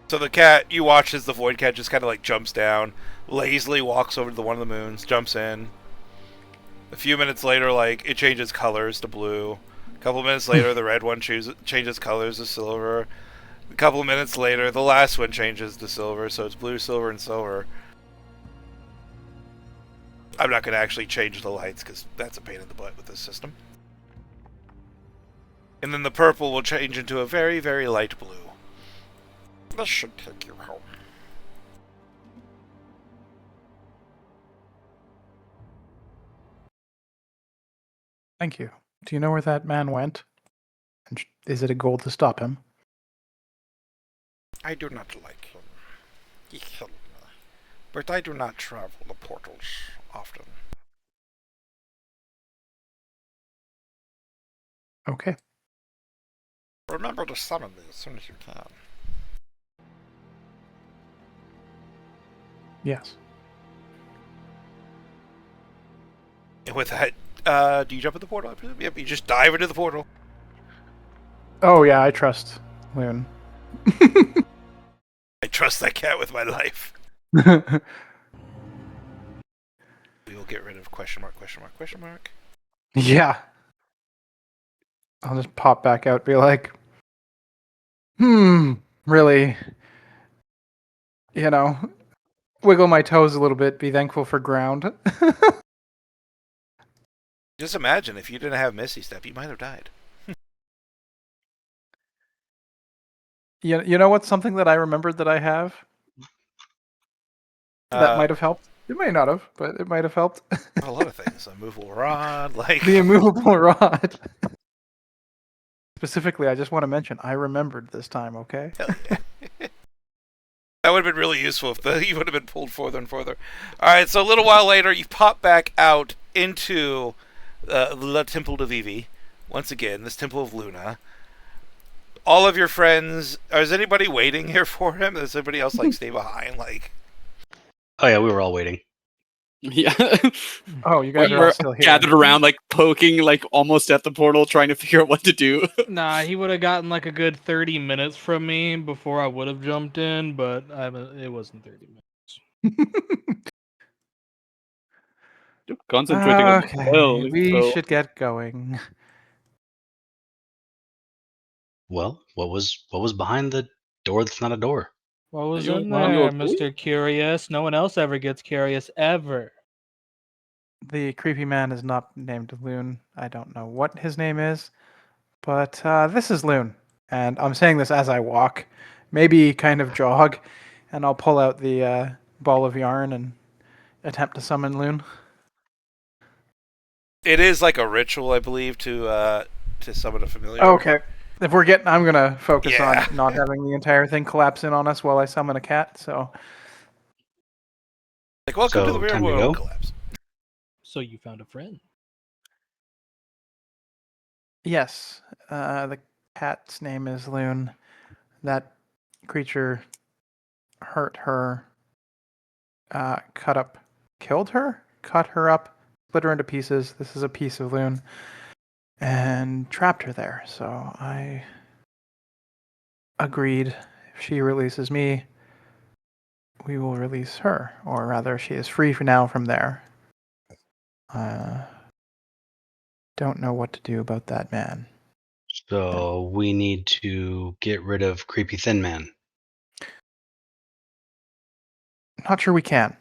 So the cat, you watch as the Void Cat just kind of like jumps down, lazily walks over to the one of the moons, jumps in. A few minutes later, like, it changes colors to blue. A couple minutes later, the red one changes colors to silver. A couple minutes later, the last one changes to silver, so it's blue, silver, and silver. I'm not going to actually change the lights, because that's a pain in the butt with this system. And then the purple will change into a very, very light blue. This should take you home. Thank you. Do you know where that man went? And is it a goal to stop him? I do not like him. He killed me. But I do not travel the portals often. Okay. Remember to summon me as soon as you can. Yes. And with that, do you jump in the portal? I presume? Yep, you just dive into the portal. Oh yeah, I trust Loon. I trust that cat with my life. We will get rid of question mark, question mark, question mark. Yeah. I'll just pop back out, be like, really, wiggle my toes a little bit, be thankful for ground. Just imagine if you didn't have Misty Step, you might have died. You know what's something that I remembered that I have? That might have helped. It may not have, but it might have helped. A lot of things. A movable rod, like The immovable rod. Specifically, I just want to mention, I remembered this time, okay? Hell yeah. That would have been really useful if you would have been pulled further and further. Alright, so a little while later, you pop back out into the Temple de Vivi. Once again, this Temple of Luna. All of your friends... Is anybody waiting here for him? Does anybody else, like, stay behind? Like... Oh yeah, we were all waiting. Yeah. Oh, you guys are We're all still here. gathered around, like poking, like almost at the portal, trying to figure out what to do. Nah, he would have gotten like a good 30 minutes from me before I would have jumped in, but it wasn't 30 minutes. Concentrating on the spell. Okay, we should get going. Well, what was behind the door that's not a door? What was You- in you there, okay? Mr. Curious? No one else ever gets curious, ever. The creepy man is not named Loon. I don't know what his name is, but this is Loon. And I'm saying this as I walk, maybe kind of jog, and I'll pull out the ball of yarn and attempt to summon Loon. It is like a ritual, I believe, to summon a familiar. Okay. If we're getting, I'm gonna focus Yeah. on not having the entire thing collapse in on us while I summon a cat. So Like, welcome to the So, weird time to world. go? Collapse. So you found a friend. yes, the cat's name is Loon. That creature hurt her, killed her, cut her up, split her into pieces. This is a piece of Loon, and trapped her there. So I agreed. If she releases me, we will release her, or rather, she is free for now from there. Don't know what to do about that man. So we need to get rid of Creepy Thin Man. Not sure we can.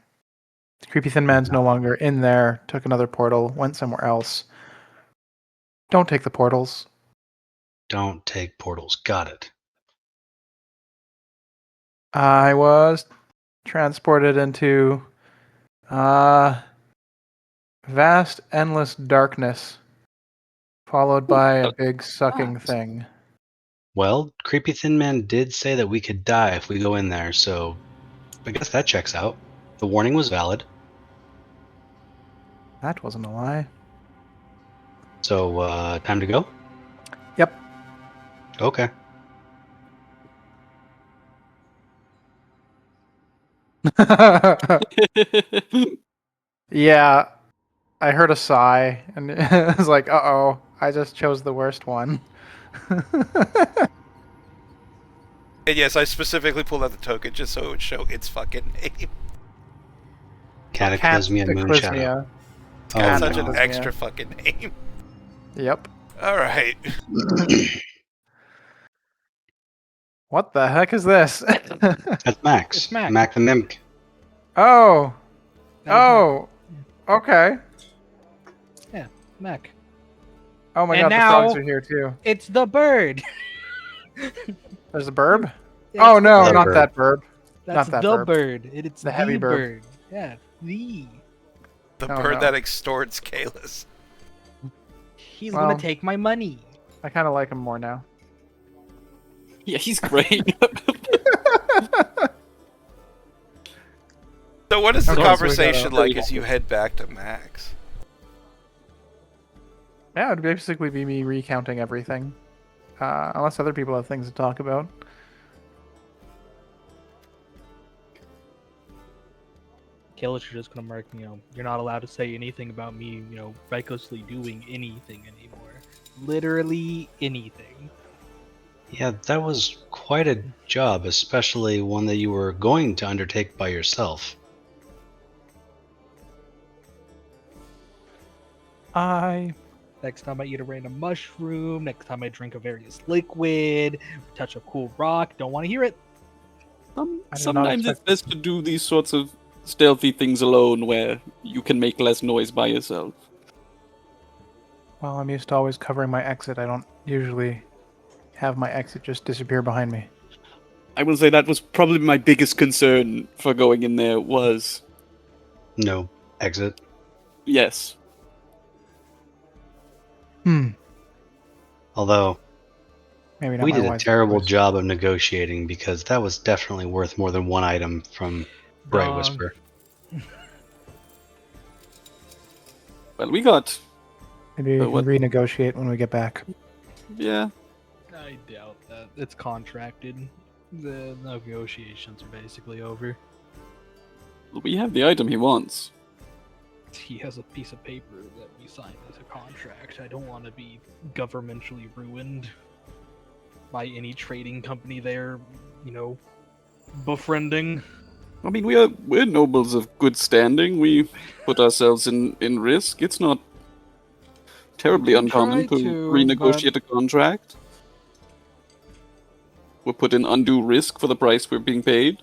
The creepy thin man's no longer in there. Took another portal. Went somewhere else. Don't take the portals. Don't take portals. Got it. I was transported into vast, endless darkness, followed by a big sucking thing. Well, Creepy Thin Man did say that we could die if we go in there, so I guess that checks out. The warning was valid. That wasn't a lie. So, time to go? Yep. Okay. Yeah, I heard a sigh, and it was like, uh-oh, I just chose the worst one. And yes, I specifically pulled out the token just so it would show its fucking name. Cataclysmia Moonshadow. Cataclysmia. Oh, It's Cat such an no. Cataclysmia. extra fucking name. Yep. Alright. What the heck is this? That's Max. It's Mac. Mac the Mimic. Oh. That is Oh. Okay. Mac. Oh my And god, now- the frogs are here too. It's the bird. There's a burb? Yeah, Oh it's no, the not bird. that burb. That's not that the bird. bird. It's The heavy bird. Yeah, the. The Oh, bird no. that extorts Kalis. He's Well- gonna take my money. I kind of like him more now. Yeah, he's great. So what is the Okay, so we conversation gotta- like as you head back to Max? Yeah, it'd basically be me recounting everything. Unless other people have things to talk about. Kalish is just gonna mark, you're not allowed to say anything about me, recklessly doing anything anymore. Literally anything. Yeah, that was quite a job, especially one that you were going to undertake by yourself. Next time I eat a random mushroom, next time I drink a various liquid, touch a cool rock, don't want to hear it. I did not Sometimes it's expect- best to do these sorts of stealthy things alone where you can make less noise by yourself. Well, I'm used to always covering my exit. I don't usually have my exit just disappear behind me. I will say that was probably my biggest concern for going in there was, No exit. yes. Although, Maybe not we my did a wisest terrible choice. job of negotiating because that was definitely worth more than one item from Bright Dog. Whisper. Well, we got, Maybe we can what- renegotiate when we get back. yeah. I doubt that. It's contracted. The negotiations are basically over. We have the item he wants. He has a piece of paper that we signed as a contract. I don't want to be governmentally ruined by any trading company they're, befriending. I mean, we're nobles of good standing. We put ourselves in risk. It's not terribly can uncommon try to to, renegotiate a contract. We're put in undue risk for the price we're being paid.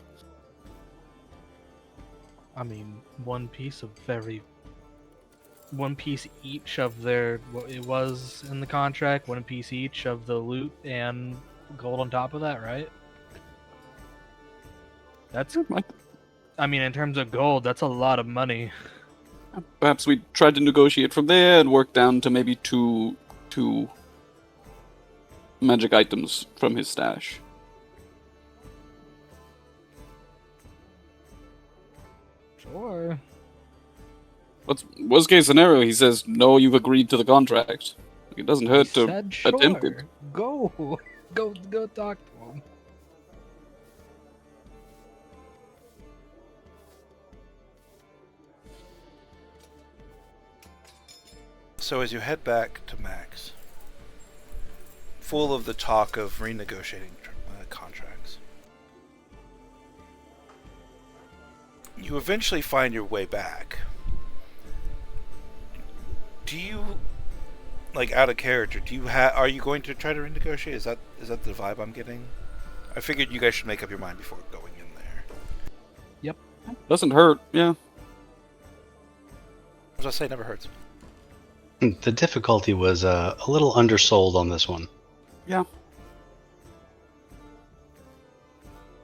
I mean, one piece each of their what it was in the contract, one piece each of the loot and gold on top of that, right? That's, I mean, in terms of gold, that's a lot of money. Perhaps we tried to negotiate from there and work down to maybe two magic items from his stash. Sure. What's worst case scenario? He says, "No, you've agreed to the contract." It doesn't hurt to Said sure. attempt it. Go talk to him. So as you head back to Max, full of the talk of renegotiating contracts, you eventually find your way back. Do you, like, out of character, are you going to try to renegotiate? Is that the vibe I'm getting? I figured you guys should make up your mind before going in there. Yep. Doesn't hurt, yeah. As I say, never hurts. The difficulty was a little undersold on this one. Yeah.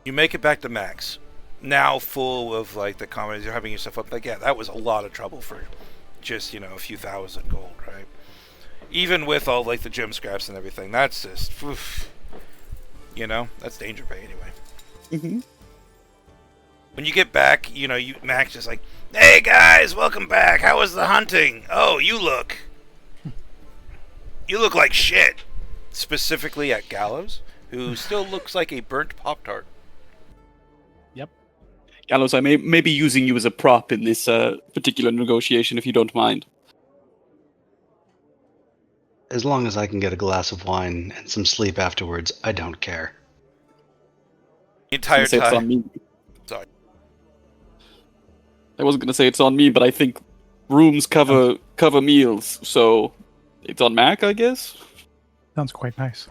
You make it back to Max, now full of, like, the comments, you're having yourself up, like, yeah, that was a lot of trouble for just, a few thousand gold, right? Even with all, like, the gem scraps and everything, that's just, oof, that's danger pay anyway. Mm-hmm. When you get back, Max is like, "Hey guys, welcome back. How was the hunting? Oh, you look like shit." Specifically at Gallows, who still looks like a burnt Pop-Tart. Yep. Gallows, I may be using you as a prop in this particular negotiation, if you don't mind. As long as I can get a glass of wine and some sleep afterwards, I don't care. The entire It's on time. me. Sorry. I wasn't gonna say it's on me, but I think rooms cover meals, so it's on Mac, I guess. Sounds quite nice.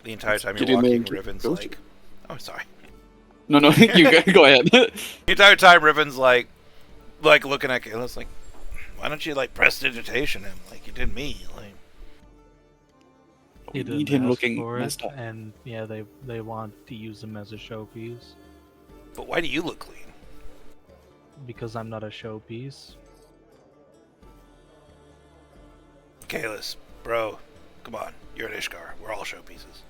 The entire time Get you're in there walking, and Riven's go like, "Oh, sorry." No, you go ahead. The entire time, Riven's like looking at Kayla's like, "Why don't you, like, prestidigitation him like you did me?" Like, He We need didn't him ask looking for it, messed up. and yeah, they want to use him as a showpiece but why do you look clean? because I'm not a showpiece. Kalis, bro, come on. You're an Ishgar. We're all showpieces.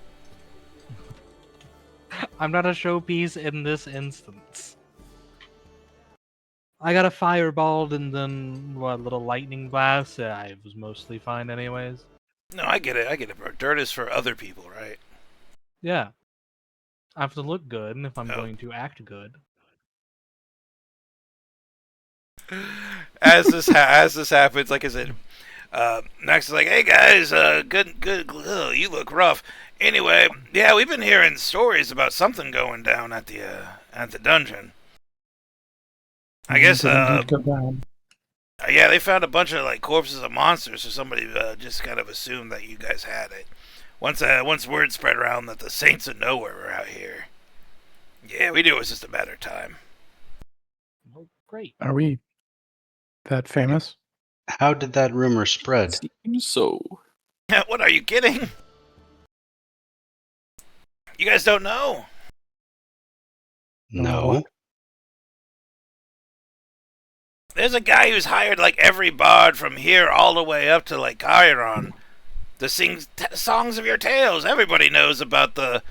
I'm not a showpiece in this instance. I got a fireball and then a little lightning blast. I was mostly fine anyways. No, I get it, bro. Dirt is for other people, right? Yeah. I have to look good if I'm Oh. going to act good. As this happens, like I said, Max is like, "Hey guys, good, ugh, you look rough." Anyway, yeah, we've been hearing stories about something going down at the dungeon. I guess, Did go down. yeah, they found a bunch of, like, corpses of monsters, so somebody just kind of assumed that you guys had it. Once word spread around that the Saints of Nowhere were out here, yeah, we knew it was just a matter of time. Oh, great. Are we that famous? How did that rumor spread? Seems so. What, are you kidding? You guys don't know? No. There's a guy who's hired, like, every bard from here all the way up to, like, Chiron to sing songs of your tales. Everybody knows about the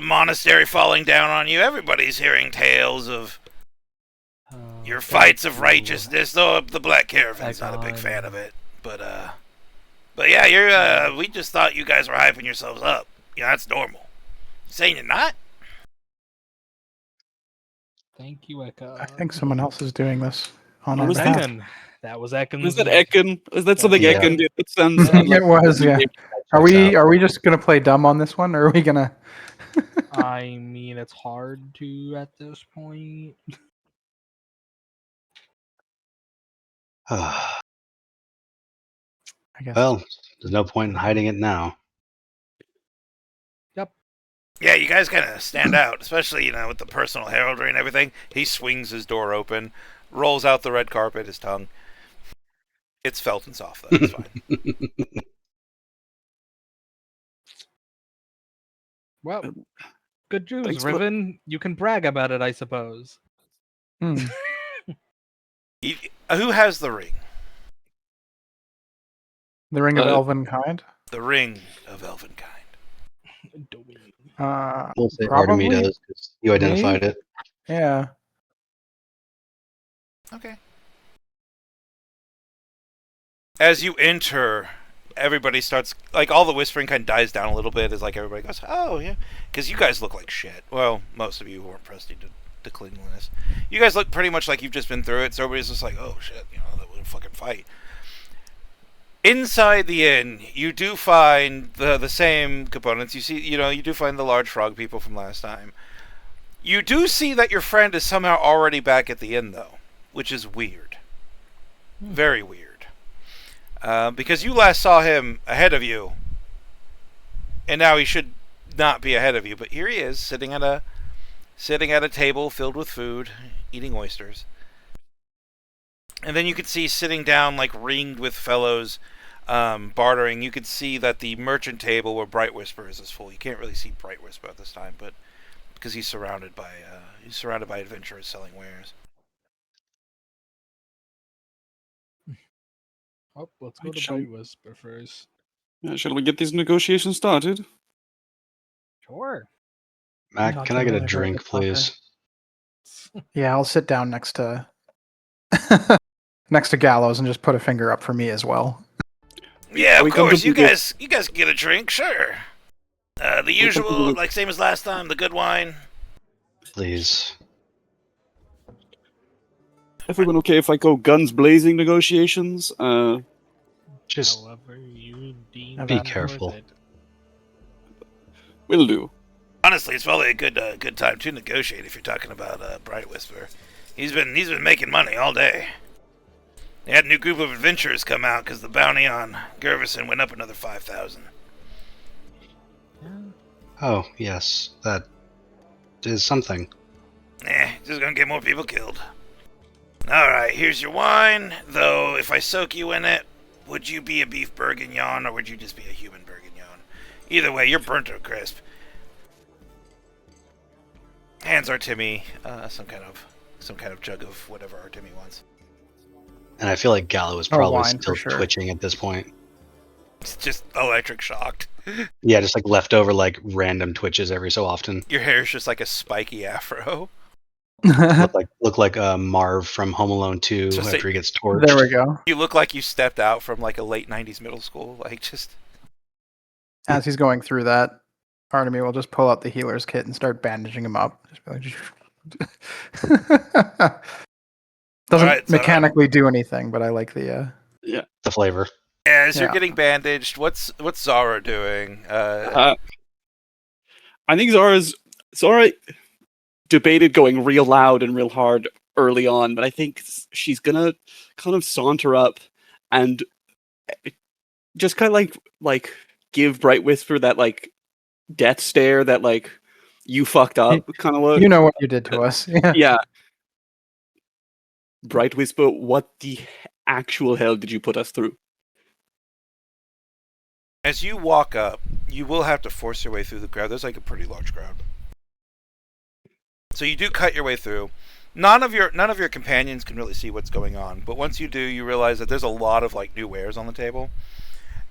monastery falling down on you. Everybody's hearing tales of your fights of righteousness. Though the Black Caravan's not a big fan of it, but yeah, you're. We just thought you guys were hyping yourselves up. Yeah, that's normal. You saying you're not? Thank you, Eka. I think someone else is doing this. on What our was behalf. Ekin. That was Ekin's. Was that Ekin? Is that something Yeah. Ekin did? It sounds It was, yeah. Are we just gonna play dumb on this one, or are we gonna? I mean, it's hard to at this point. I guess. Well, there's no point in hiding it now. Yep. Yeah, you guys kind of stand out, especially, with the personal heraldry and everything. He swings his door open, rolls out the red carpet, his tongue. It's felt and soft, though. It's fine. Well, good news, Thanks, Riven. You can brag about it, I suppose. Hmm. Who has the ring? The Ring of Uh, Elvenkind. The ring of Elvenkind. We'll say Probably Artemy does, because you identified it. Yeah. Okay. As you enter, everybody starts, all the whispering kind of dies down a little bit as, everybody goes, oh, yeah. Because you guys look like shit. Well, most of you who weren't pressed to cleanliness. You guys look pretty much like you've just been through it, so everybody's just like, oh, shit, that was a fucking fight. Inside the inn, you do find the same components. You see, you do find the large frog people from last time. You do see that your friend is somehow already back at the inn, though, which is weird. Very weird. Because you last saw him ahead of you, and now he should not be ahead of you. But here he is, sitting at a table filled with food, eating oysters. And then you could see sitting down, ringed with fellows, bartering. You could see that the merchant table where Bright Whisper is full. You can't really see Bright Whisper at this time, but because he's surrounded by adventurers selling wares. Oh, let's go to Bright Whisper first. Shall we get these negotiations started? Sure. Mac, Not can I get a really drink, good talker. please? Yeah, I'll sit down next to Gallows and just put a finger up for me as well. Yeah, We of come to course. You do guys can get a drink, sure. The usual, same as last time. The good wine. Please. Everyone okay if I go guns blazing negotiations? Just However you deem Be worth careful. it. Will do. Honestly, it's probably a good time to negotiate if you're talking about Bright Whisper. He's been making money all day. They had a new group of adventurers come out because the bounty on Gervison went up another 5,000. Oh, yes. That is something. Just gonna get more people killed. Alright, here's your wine. Though, if I soak you in it, would you be a beef bourguignon or would you just be a human bourguignon? Either way, you're burnt to a crisp. Hands Artemi some kind of jug of whatever Artemi wants. And I feel like Gallo is probably wine, still for sure. twitching at this point. It's just electric shocked. Yeah, just leftover random twitches every so often. Your hair is just like a spiky afro. Look like Marv from Home Alone 2 Just after he gets torched. There we go. You look like you stepped out from a late 90s middle school. As he's going through that, Artemy will just pull out the healer's kit and start bandaging him up. Just be doesn't Alright, so mechanically do anything, but I like the. The flavor. As you're Yeah. getting bandaged, what's Zara doing? I think Zara debated going real loud and real hard early on, but I think she's gonna kind of saunter up and just kind of like give Bright Whisper that death stare, that you fucked up kind of look. You know what you did to us. Yeah. Yeah. Bright Whisper, what the actual hell did you put us through? As you walk up, you will have to force your way through the crowd. There's a pretty large crowd. So you do cut your way through. None of your companions can really see what's going on, but once you do, you realize that there's a lot of new wares on the table.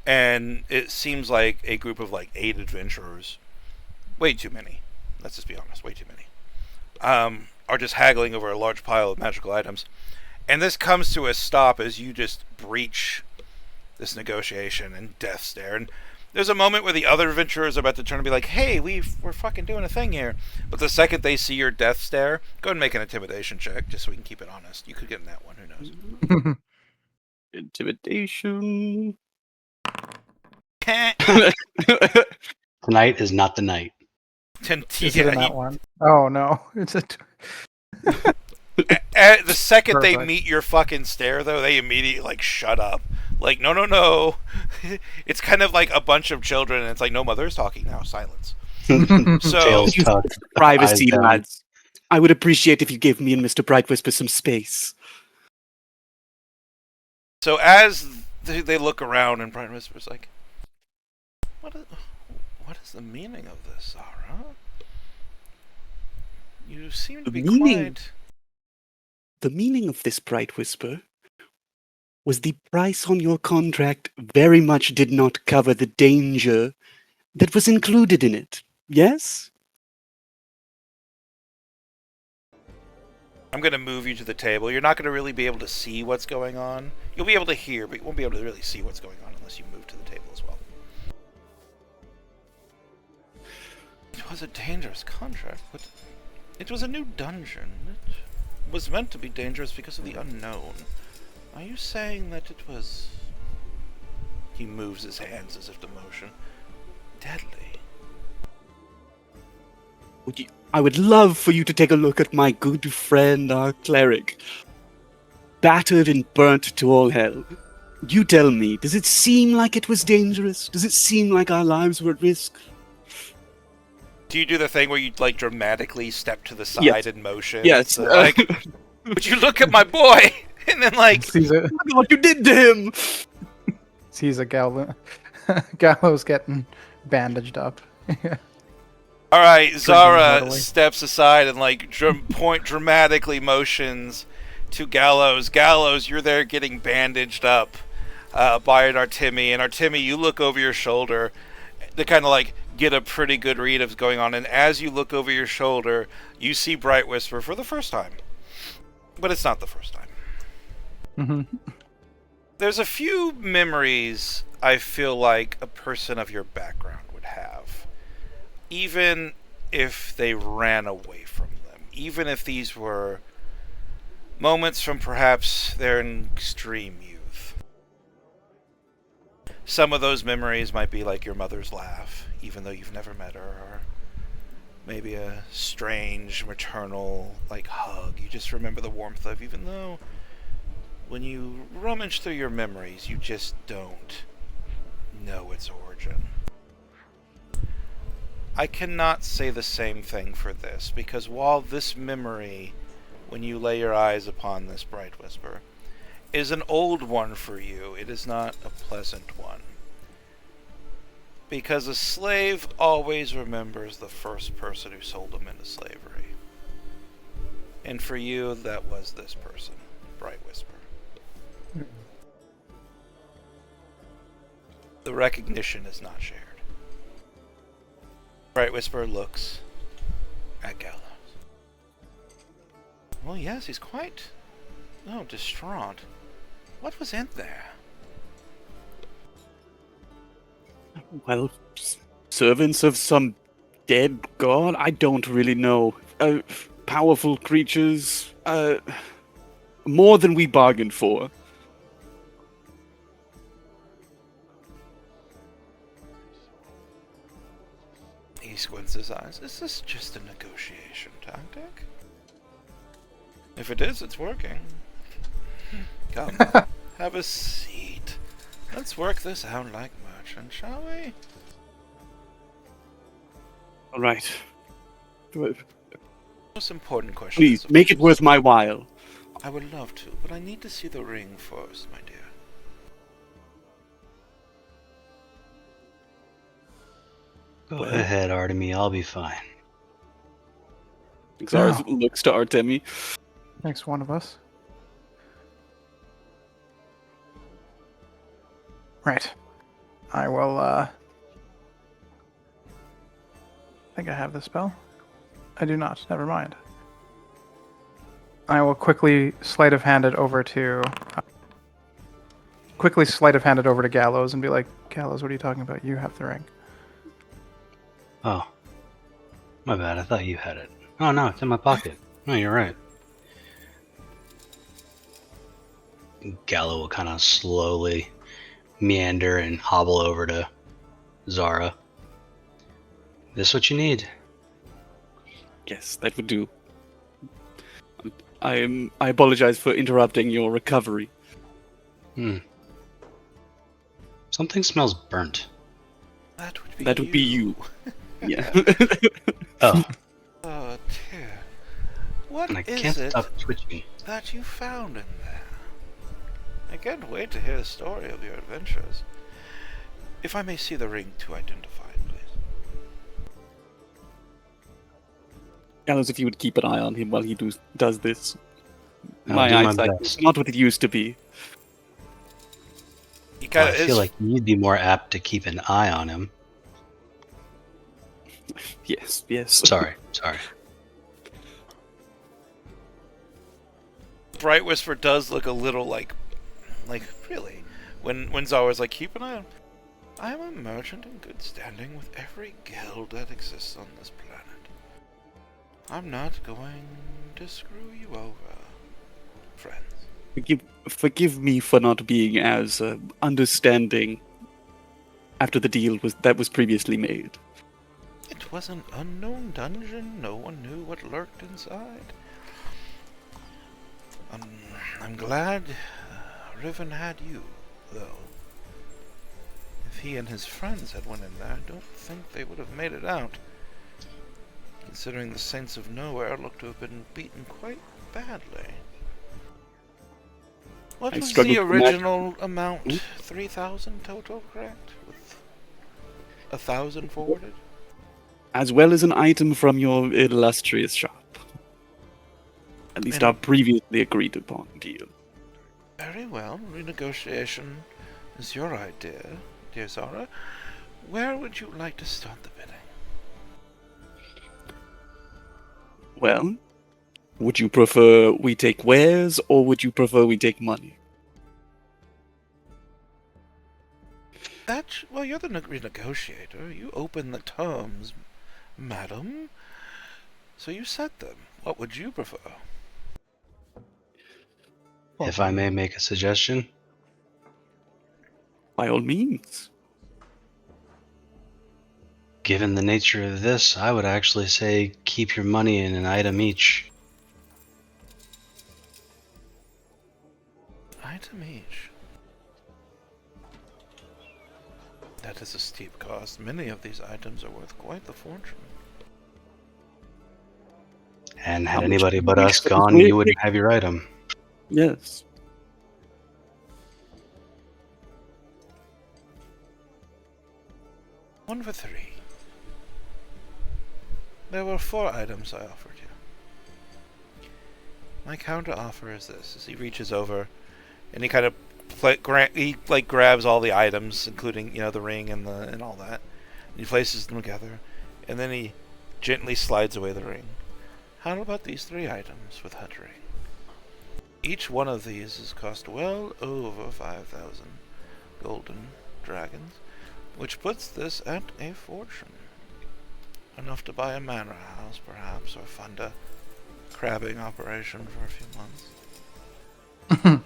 And it seems like a group of 8 adventurers, way too many, let's just be honest, way too many, are just haggling over a large pile of magical items. And this comes to a stop as you just breach this negotiation and death stare. And There's a moment where the other adventurers are about to turn and be like, "Hey, we're fucking doing a thing here." But the second they see your death stare, go ahead and make an intimidation check, just so we can keep it honest. You could get in that one. Who knows? Intimidation. Tonight is not the night. Is it in that one? Oh no, it's a. The second they Perfect. meet your fucking stare, though, they immediately like shut up. Like, no, no, no. It's kind of like a bunch of children, and it's like, no, mother is talking now. Silence. So Tails tucked, Privacy, eyes down. lads. I would appreciate if you gave me and Mr. Brightwhisper some space. So as they look around, and Brian Whisper's like, what is the meaning of this, Zara? You seem to be quite... The meaning of this, Brightwhisper, was the price on your contract very much did not cover the danger that was included in it. Yes? I'm going to move you to the table. You're not going to really be able to see what's going on. You'll be able to hear, but you won't be able to really see what's going on unless you move to the table as well. It was a dangerous contract, but it was a new dungeon. It was meant to be dangerous because of the unknown. Are you saying that it was... He moves his hands as if to motion. Deadly. I would love for you to take a look at my good friend, our cleric. Battered and burnt to all hell. You tell me, does it seem like it was dangerous? Does it seem like our lives were at risk? Do you do the thing where you like dramatically step to the side in motion? Yes. So, like, would you look at my boy? And then like... Sees it. Look at what you did to him! Sees a Gallows getting bandaged up. All right, Zara heartily. steps aside and like dramatically motions to Gallows. Gallows, you're there getting bandaged up by an Artemi, and Artemi, you look over your shoulder to kind of like get a pretty good read of what's going on. And as you look over your shoulder, you see Bright Whisper for the first time, but it's not the first time. Mm-hmm. There's a few memories I feel like a person of your background would have. Even if they ran away from them. Even if these were moments from perhaps their extreme youth. Some of those memories might be like your mother's laugh, even though you've never met her, or maybe a strange maternal like hug you just remember the warmth of, even though when you rummage through your memories you just don't know its origin. I cannot say the same thing for this, because while this memory, when you lay your eyes upon this Bright Whisper, is an old one for you, it is not a pleasant one. Because a slave always remembers the first person who sold him into slavery. And for you, that was this person, Bright Whisper. The recognition is not shared. Bright Whisper looks at Gallows. Well, yes, he's quite, distraught. What was in there? Well, servants of some dead god? I don't really know. Powerful creatures. More than we bargained for. He squints his eyes. Is this just a negotiation tactic? If it is, it's working. Come, have a seat. Let's work this out like merchants, shall we? All right. Most important question. Please, make it worth my while. I would love to, but I need to see the ring first, my dear. Go ahead, Artemi. I'll be fine. Xaris looks to Artemi. Next one of us. Right. I will, I think I have the spell. I do not. Never mind. I will quickly sleight of hand it over to quickly sleight of hand it over to Gallows and be like, Gallows, what are you talking about? You have the ring. Oh, my bad. I thought you had it. Oh no, it's in my pocket. No, you're right. Gallo will kind of slowly meander and hobble over to Zara. This what you need? Yes, that would do. I apologize for interrupting your recovery. Something smells burnt. That would be you. Yeah. Oh, Oh dear. What and I is can't it stop twitching. that you found in there? I can't wait to hear the story of your adventures. If I may see the ring to identify it, please. Gallows, if you would keep an eye on him while he does this. I'll do my eyesight best. is not what it used to be. Well, I feel like you'd be more apt to keep an eye on him. Yes. Sorry. Bright Whisper does look a little like really, when Zara's like, keep an eye on. I am a merchant in good standing with every guild that exists on this planet. I'm not going to screw you over, friends. Forgive me for not being as understanding after the deal that was previously made. It was an unknown dungeon. No one knew what lurked inside. I'm glad Riven had you, though. If he and his friends had went in there, I don't think they would have made it out. Considering the Saints of Nowhere look to have been beaten quite badly. What was the original amount? 3,000 total, correct? With 1,000 forwarded? As well as an item from your illustrious shop. At least our previously agreed upon deal. Very well. Renegotiation is your idea, dear Zara. Where would you like to start the bidding? Well, would you prefer we take wares, or would you prefer we take money? Well, you're the renegotiator. You open the terms, madam. So you set them. What would you prefer? If I may make a suggestion. By all means. Given the nature of this, I would actually say keep your money in an item each. Item each. That is a steep cost. Many of these items are worth quite the fortune. And had anybody but us gone, you wouldn't have your item. Yes. One for 3. There were 4 items I offered you. My counter offer is this: as he reaches over, and he kind of grabs all the items, including the ring and all that, and he places them together, and then he gently slides away the ring. How about these 3 items with that ring? Each one of these has cost well over 5,000 golden dragons, which puts this at a fortune. Enough to buy a manor house, perhaps, or fund a crabbing operation for a few months.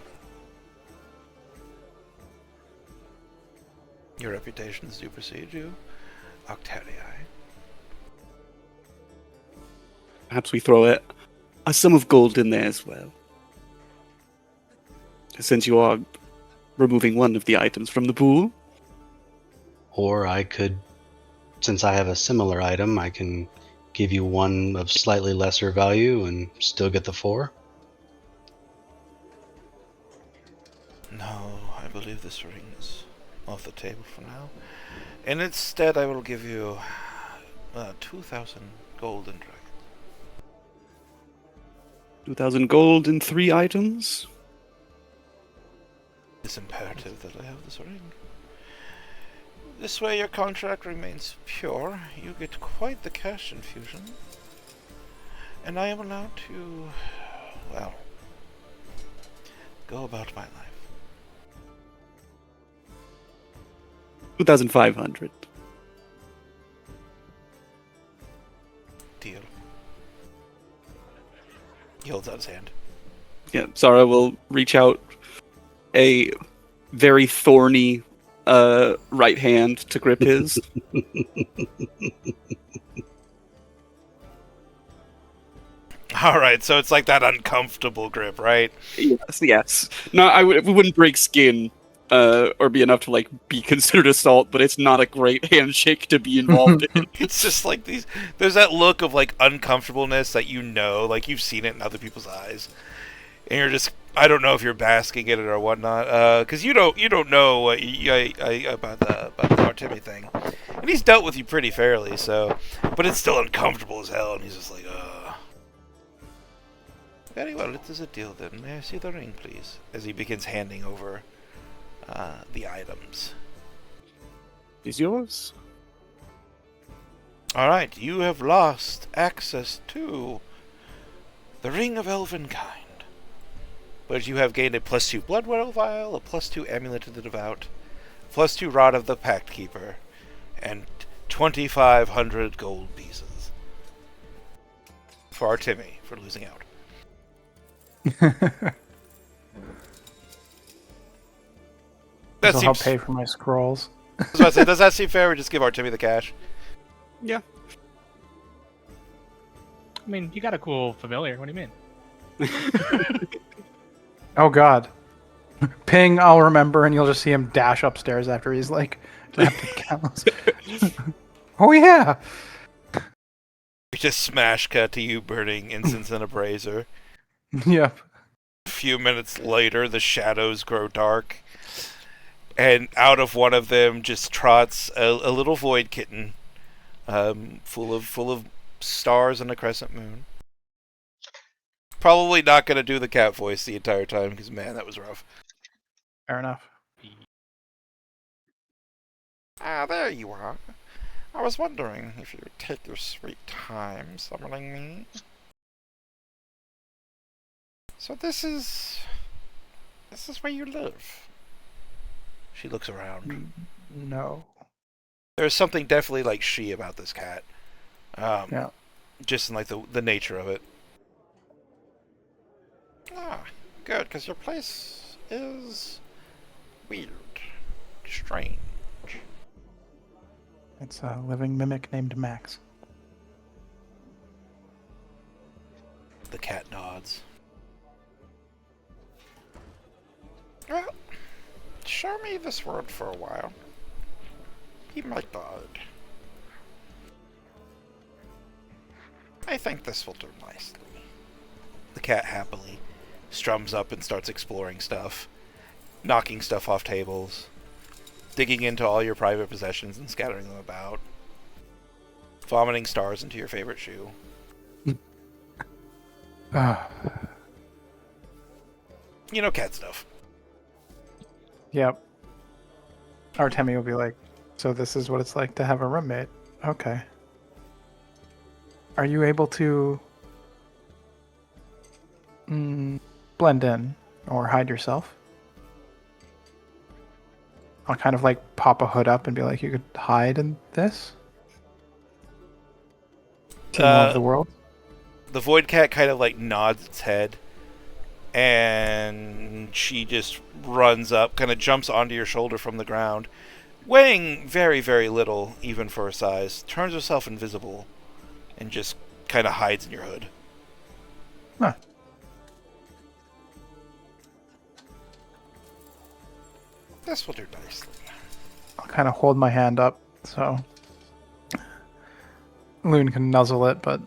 Your reputations do precede you, Octarii. Perhaps we throw a sum of gold in there as well. Since you are removing one of the items from the pool. Or I could, since I have a similar item, I can give you one of slightly lesser value and still get the 4. No, I believe this ring is off the table for now. And instead I will give you 2,000 golden dragons. 2,000 gold and 3 items? It's imperative that I have this ring. This way your contract remains pure, you get quite the cash infusion, and I am allowed to, well, go about my life. 2,500. Deal. He holds out his hand. Yeah, Zara will reach out a very thorny right hand to grip his. All right, so it's like that uncomfortable grip, right? Yes. No, we wouldn't break skin or be enough to like be considered assault, but it's not a great handshake to be involved in. It's just like these. There's that look of like uncomfortableness that like you've seen it in other people's eyes, and you're just. I don't know if you're basking in it or whatnot, because you don't know what about the Artemi thing, and he's dealt with you pretty fairly, so, but it's still uncomfortable as hell, and he's just like, Very well, it is a deal then. May I see the ring, please? As he begins handing over the items. Is yours? Alright, you have lost access to the Ring of Elvenkind. But you have gained a +2 Bloodwell Vial, a +2 Amulet of the Devout, +2 Rod of the Pact Keeper, and 2,500 gold pieces. For Artemi, for losing out. That seems... I'll pay for my scrolls. I was about to say, does that seem fair? Or just give Artemi the cash? Yeah. I mean, you got a cool familiar. What do you mean? Oh god. Ping, I'll remember, and you'll just see him dash upstairs after he's like wrapped in candles. Oh yeah. We just smash cut to you burning incense in a brazier. Yep. A few minutes later, the shadows grow dark, and out of one of them just trots a little void kitten, full of stars and a crescent moon. Probably not going to do the cat voice the entire time, because man, that was rough. Fair enough. Ah, there you are. I was wondering if you would take your sweet time summoning me. So this is where you live. She looks around. No. There's something definitely like she about this cat. Yeah. Just in like the nature of it. Ah, good, because your place is weird, strange. It's a living mimic named Max. The cat nods. Well, show me this world for a while. Be my guide. I think this will do nicely. The cat happily strums up and starts exploring stuff, knocking stuff off tables, digging into all your private possessions and scattering them about, vomiting stars into your favorite shoe. You know, cat stuff. Yep. Artemi will be like, so this is what it's like to have a roommate. Okay. Are you able to blend in or hide yourself? I'll kind of like pop a hood up and be like, you could hide in this? To know of the world? The void cat kind of like nods its head, and she just runs up, kind of jumps onto your shoulder from the ground, weighing very, very little, even for her size, turns herself invisible, and just kind of hides in your hood. Huh. This will do nicely. I'll kind of hold my hand up so Loon can nuzzle it, but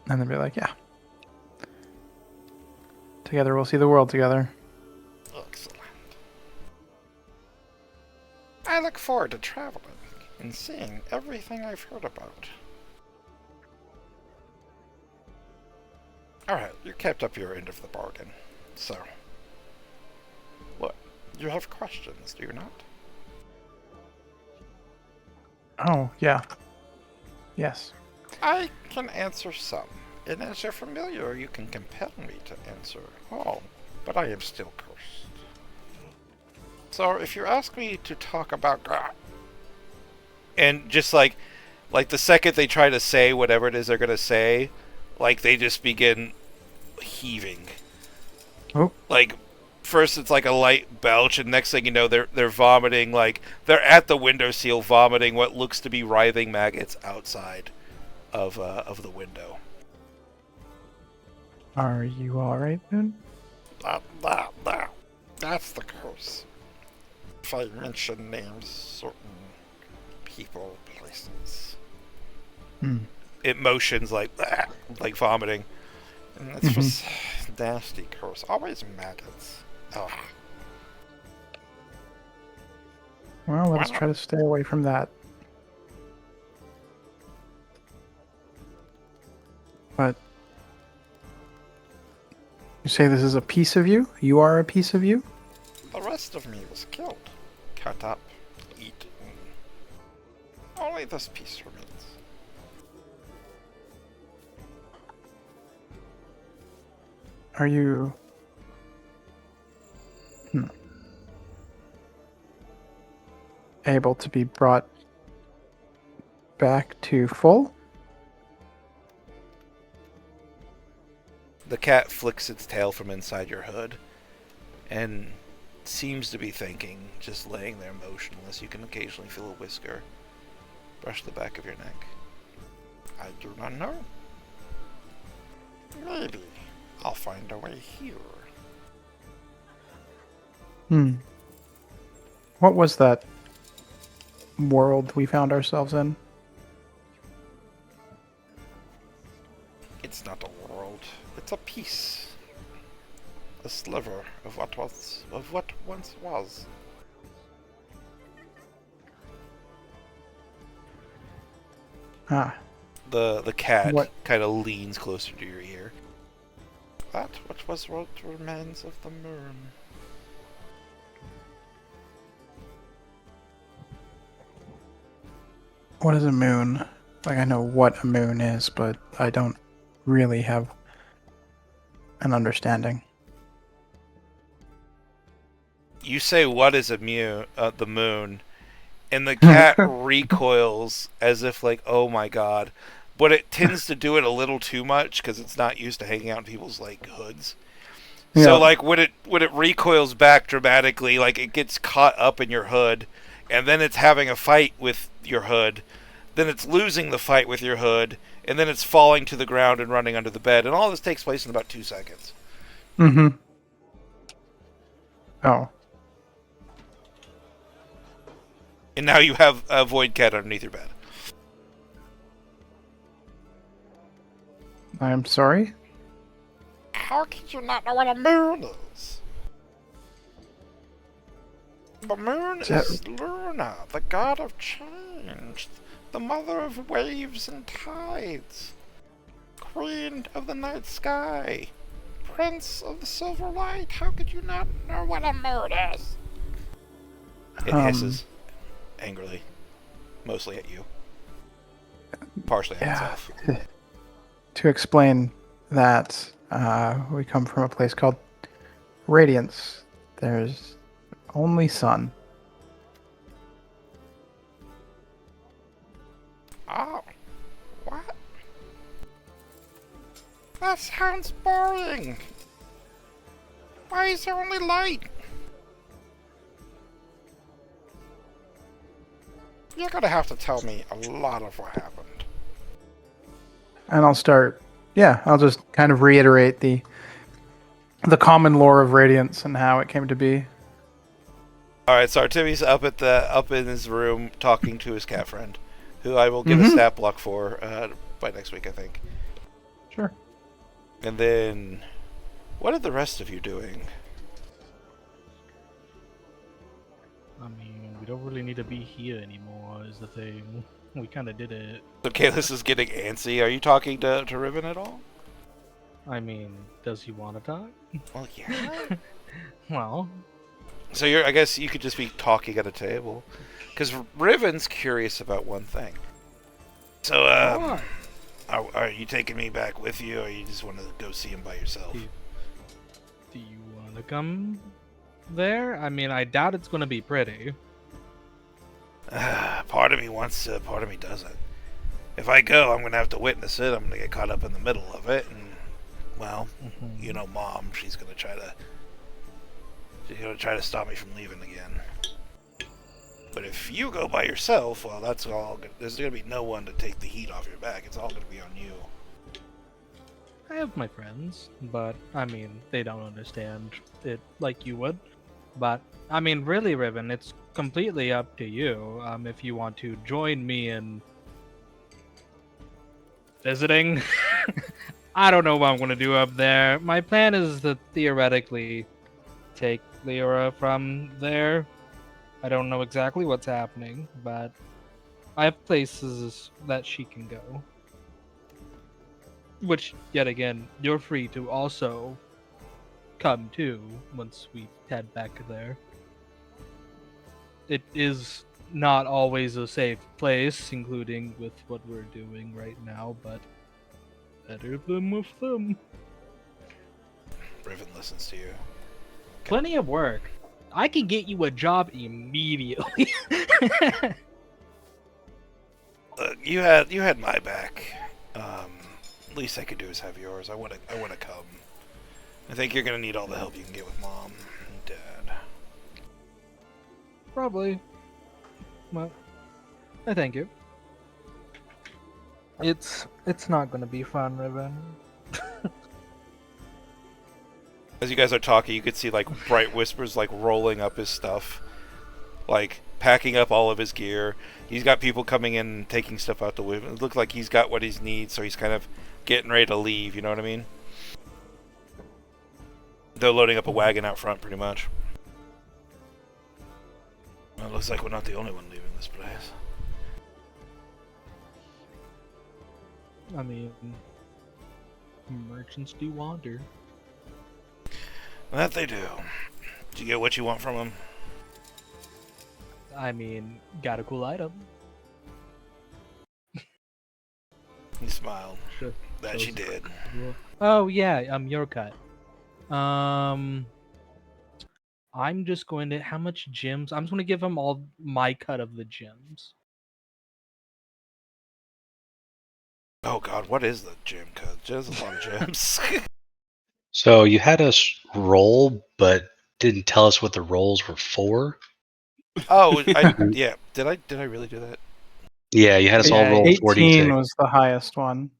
and then be like, yeah. Together we'll see the world together. Excellent. I look forward to traveling and seeing everything I've heard about. Alright, you kept up your end of the bargain. So, what? You have questions, do you not? Oh, yeah. Yes. I can answer some, and as you're familiar, you can compel me to answer all, but I am still cursed. So if you ask me to talk about And just like the second they try to say whatever it is they're gonna say, like they just begin heaving. Oh. Like first it's like a light belch, and next thing you know they're vomiting. Like they're at the windowsill vomiting what looks to be writhing maggots outside of the window. Are you all right, Moon? that's the curse. If I mention names, certain people, places. It motions like vomiting. And it's just nasty curse. Always maggots. Oh. Well, let us try to stay away from that. But you say this is a piece of you? You are a piece of you? The rest of me was killed. Cut up, eaten. Only this piece remains. Are you... able to be brought back to full? The cat flicks its tail from inside your hood and seems to be thinking, just laying there motionless. You can occasionally feel a whisker brush the back of your neck. I do not know. Maybe I'll find a way here. What was that world we found ourselves in? It's not a world. It's a piece. A sliver of what once was. Ah. The cat What? kind of leans closer to your ear. That what was what remains of the moon. What is a moon? Like, I know what a moon is, but I don't really have an understanding. You say, "What is the moon?" And the cat recoils as if like, "Oh my god!" But it tends to do it a little too much because it's not used to hanging out in people's like hoods. Yeah. So like when it recoils back dramatically, like it gets caught up in your hood, and then it's having a fight with your hood. Then it's losing the fight with your hood, and then it's falling to the ground and running under the bed, and all this takes place in about 2 seconds. Mm-hmm. Oh. And now you have a void cat underneath your bed. I am sorry? How could you not know what a moon is? The moon is Luna, the god of change, the mother of waves and tides, queen of the night sky, prince of the silver light. How could you not know what a moon is? It hisses angrily, mostly at you, partially at itself. To explain that, we come from a place called Radiance. There's only sun. Oh, what? That sounds boring. Why is there only light? You're gonna have to tell me a lot of what happened. And I'll just kind of reiterate the common lore of Radiance and how it came to be. All right, so Artemi's up in his room talking to his cat friend, who I will give a stat block for by next week, I think. Sure. And then, what are the rest of you doing? I mean, we don't really need to be here anymore, is the thing. We kind of did it. So Kalis is getting antsy. Are you talking to Riven at all? I mean, does he want to talk? Well, yeah. Well, So I guess you could just be talking at a table, because Riven's curious about one thing. So, are you taking me back with you, or you just want to go see him by yourself? do you want to come there. I mean, I doubt it's going to be pretty. Part of me wants to, part of me doesn't. If I go, I'm going to have to witness it. I'm going to get caught up in the middle of it, and well, you know, Mom, she's going to try to stop me from leaving again. But if you go by yourself, well, that's all. There's going to be no one to take the heat off your back. It's all going to be on you. I have my friends, but I mean, they don't understand it like you would. But I mean, really, Riven, it's completely up to you. If you want to join me in visiting, I don't know what I'm going to do up there. My plan is to theoretically take Leora from there. I don't know exactly what's happening, but I have places that she can go. Which, yet again, you're free to also come to once we head back there. It is not always a safe place, including with what we're doing right now, but better than with them. Riven listens to you. Plenty of work. I can get you a job immediately. You had my back. Least I could do is have yours. I wanna come. I think you're gonna need all the help you can get with Mom and Dad. Probably. Well, I thank you. It's not gonna be fun, Riven. As you guys are talking, you could see like bright whispers like rolling up his stuff, like packing up all of his gear. He's got people coming in and taking stuff out the window. It looks like he's got what he needs, so he's kind of getting ready to leave. You know what I mean? They're loading up a wagon out front, pretty much. Well, it looks like we're not the only one leaving this place. I mean, merchants do wander. That they do. Did you get what you want from them? I mean, got a cool item. He smiled. Sure. That she did. Oh yeah, your cut. I'm just going to how much gems? I'm just going to give him all my cut of the gems. Oh God, what is the gem cut? There's a lot of gems. So you had us roll, but didn't tell us what the rolls were for. Oh, yeah. Did I really do that? Yeah, you had us all roll 18 4d6. was the highest one.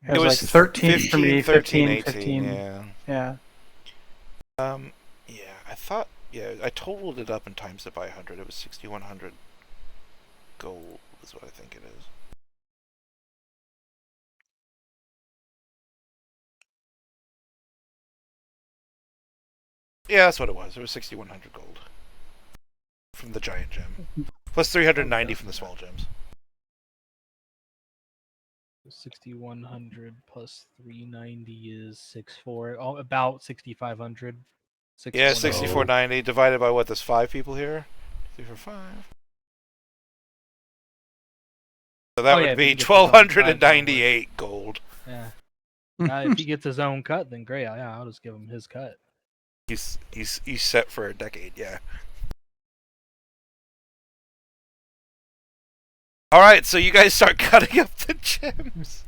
It was like 13 for 15, me, 13, 15, 18, 15. Yeah. Yeah. Yeah. I thought. Yeah, I totaled it up and times it by 100. It was 6,100 gold. Is what I think it is. Yeah, that's what it was. It was 6,100 gold from the giant gem, plus 390 from the small gems. 6,100 plus 390 is 6,4. Oh, about 6,500. Yeah, 6,490 divided by what? There's 5 people here. 3 for 5. So that would be 1,298 gold. Yeah. If he gets his own cut, then great. Yeah, I'll just give him his cut. He's set for a decade. Yeah. All right, so you guys start cutting up the gems.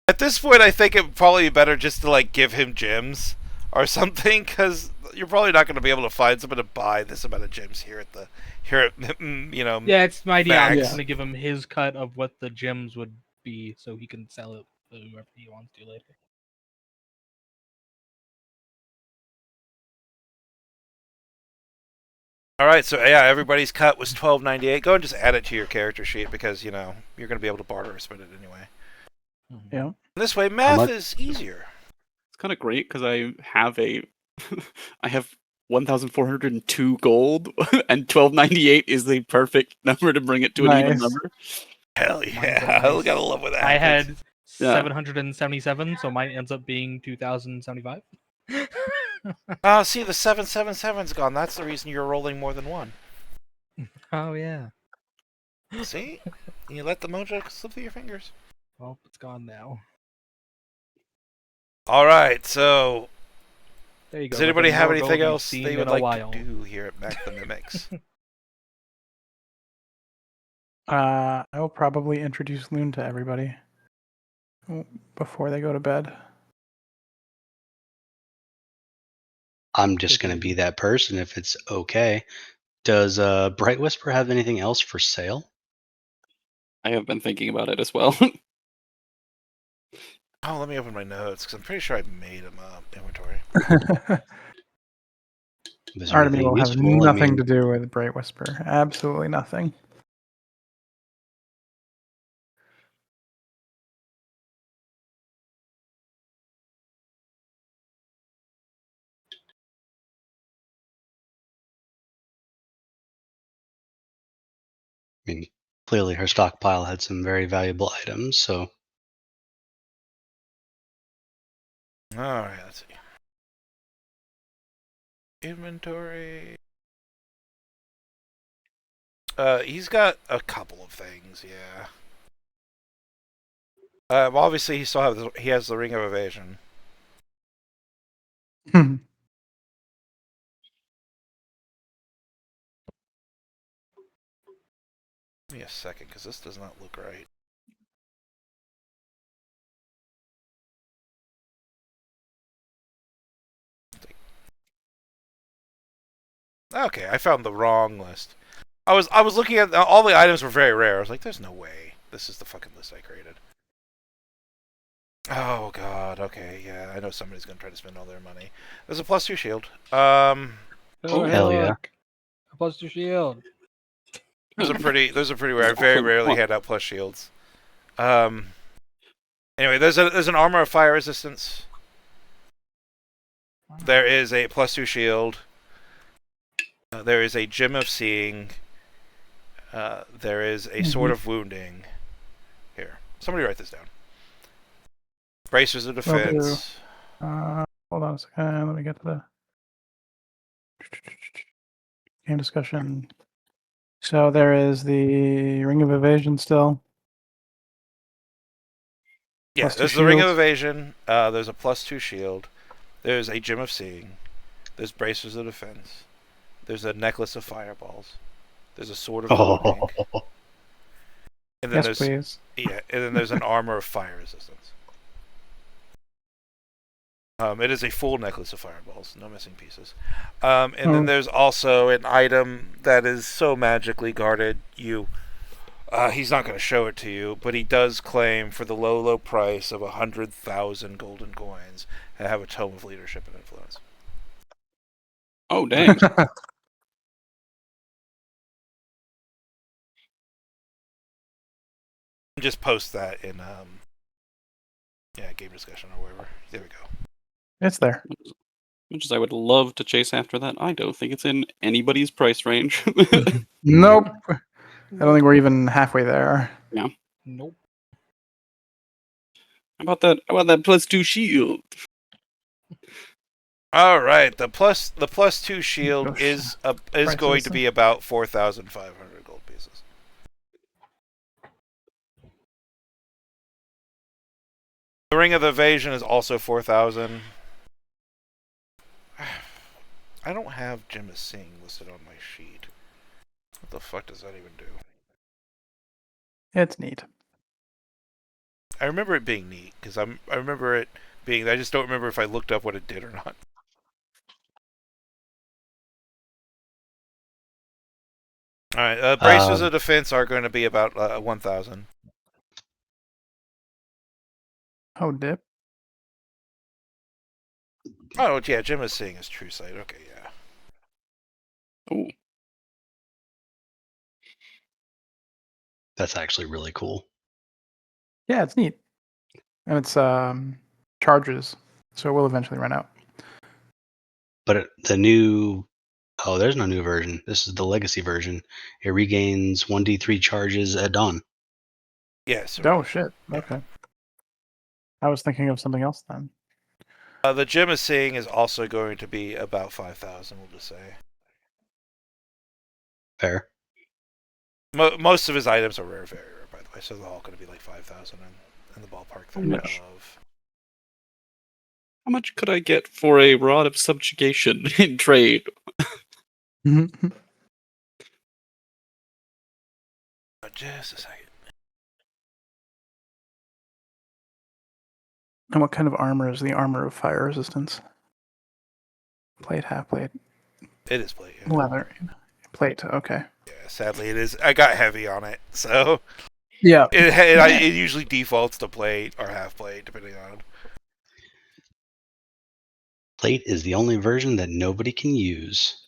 At this point, I think it'd probably be better just to like give him gems or something, because you're probably not going to be able to find someone to buy this amount of gems here at you know. Yeah, it's my idea. I'm Max. just going to give him his cut of what the gems would be, so he can sell it to whoever he wants to later. All right, so yeah, everybody's cut was 1298. Go and just add it to your character sheet because you know you're going to be able to barter or spend it anyway. Yeah. This way, math is easier. It's kind of great because I have I have 1,402 gold, and 1298 is the perfect number to bring it to an even number. Hell yeah! I gotta love what that. I had 777, so mine ends up being 2,075. See, the 777's gone. That's the reason you're rolling more than one. Oh yeah. See, you let the mojo slip through your fingers. Well, it's gone now. All right, so There you go. Does anybody like a have Morgul anything you've else seen they in would a like while. to do here at Mac the Mimics? I will probably introduce Loon to everybody before they go to bed. I'm just going to be that person if it's okay. Does Bright Whisper have anything else for sale? I have been thinking about it as well. Oh, let me open my notes because I'm pretty sure I made them inventory. Artemy will have nothing to do. do with Bright Whisper. Absolutely nothing. I mean, clearly her stockpile had some very valuable items, so. All right, let's see. Inventory. He's got a couple of things, yeah. Obviously, he has the Ring of Evasion. Give me a second, because this does not look right. Okay, I found the wrong list. I was looking at all the items were very rare. I was like, "There's no way this is the fucking list I created." Oh god. Okay, yeah, I know somebody's gonna try to spend all their money. There's a +2 shield. Oh, hey, hell yeah. look. A +2 shield. Those are pretty rare. I very rarely hand out plus shields. Anyway, there's an armor of fire resistance. There is a +2 shield. There is a gem of seeing. There is a sword of wounding. Here, somebody write this down. Bracers of defense. Hold on a second. Let me get to the game discussion. So there is the Ring of Evasion still. Yeah, +2 there's the Ring of shields. Evasion. There's a +2 shield. There's a gem of seeing. There's bracers of defense. There's a necklace of fireballs. There's a sword of wounding. And then Yes, please. Yeah, and then there's an armor of fire resistance. It is a full necklace of fireballs, no missing pieces. And then there's also an item that is so magically guarded. He's not going to show it to you, but he does claim for the low price of 100,000 golden coins to have a tome of leadership and influence. Oh, dang. Just post that in game discussion or wherever. There we go. It's there. Much as I would love to chase after that, I don't think it's in anybody's price range. Nope. I don't think we're even halfway there. Yeah. Nope. How about that +2 shield? All right, the +2 shield is going to be about 4,500 gold pieces. The Ring of Evasion is also 4,000. I don't have Gem of Seeing listed on my sheet. What the fuck does that even do? It's neat. I remember it being neat because I remember it being. I just don't remember if I looked up what it did or not. All right, bracers of defense are going to be about 1,000. Oh, dip. Oh yeah, Gem of Seeing is True Sight. Okay, yeah. Oh, That's actually really cool. Yeah, it's neat. And it's charges, so it will eventually run out. But the new... Oh, there's no new version. This is the legacy version. It regains 1d3 charges at dawn. Yes. Oh, shit. Okay. I was thinking of something else then. The Gem of Seeing is also going to be about 5,000, we'll just say. Fair. Most of his items are rare, very rare, by the way, so they're all going to be like 5,000 in the ballpark thereof. How much could I get for a rod of subjugation in trade? Just a second. And what kind of armor is the armor of fire resistance? Plate, half plate, It is plate. Yeah. leather, plate. Okay. Yeah, sadly it is. I got heavy on it, so Yeah. it usually defaults to plate or half plate, depending on. Plate is the only version that nobody can use.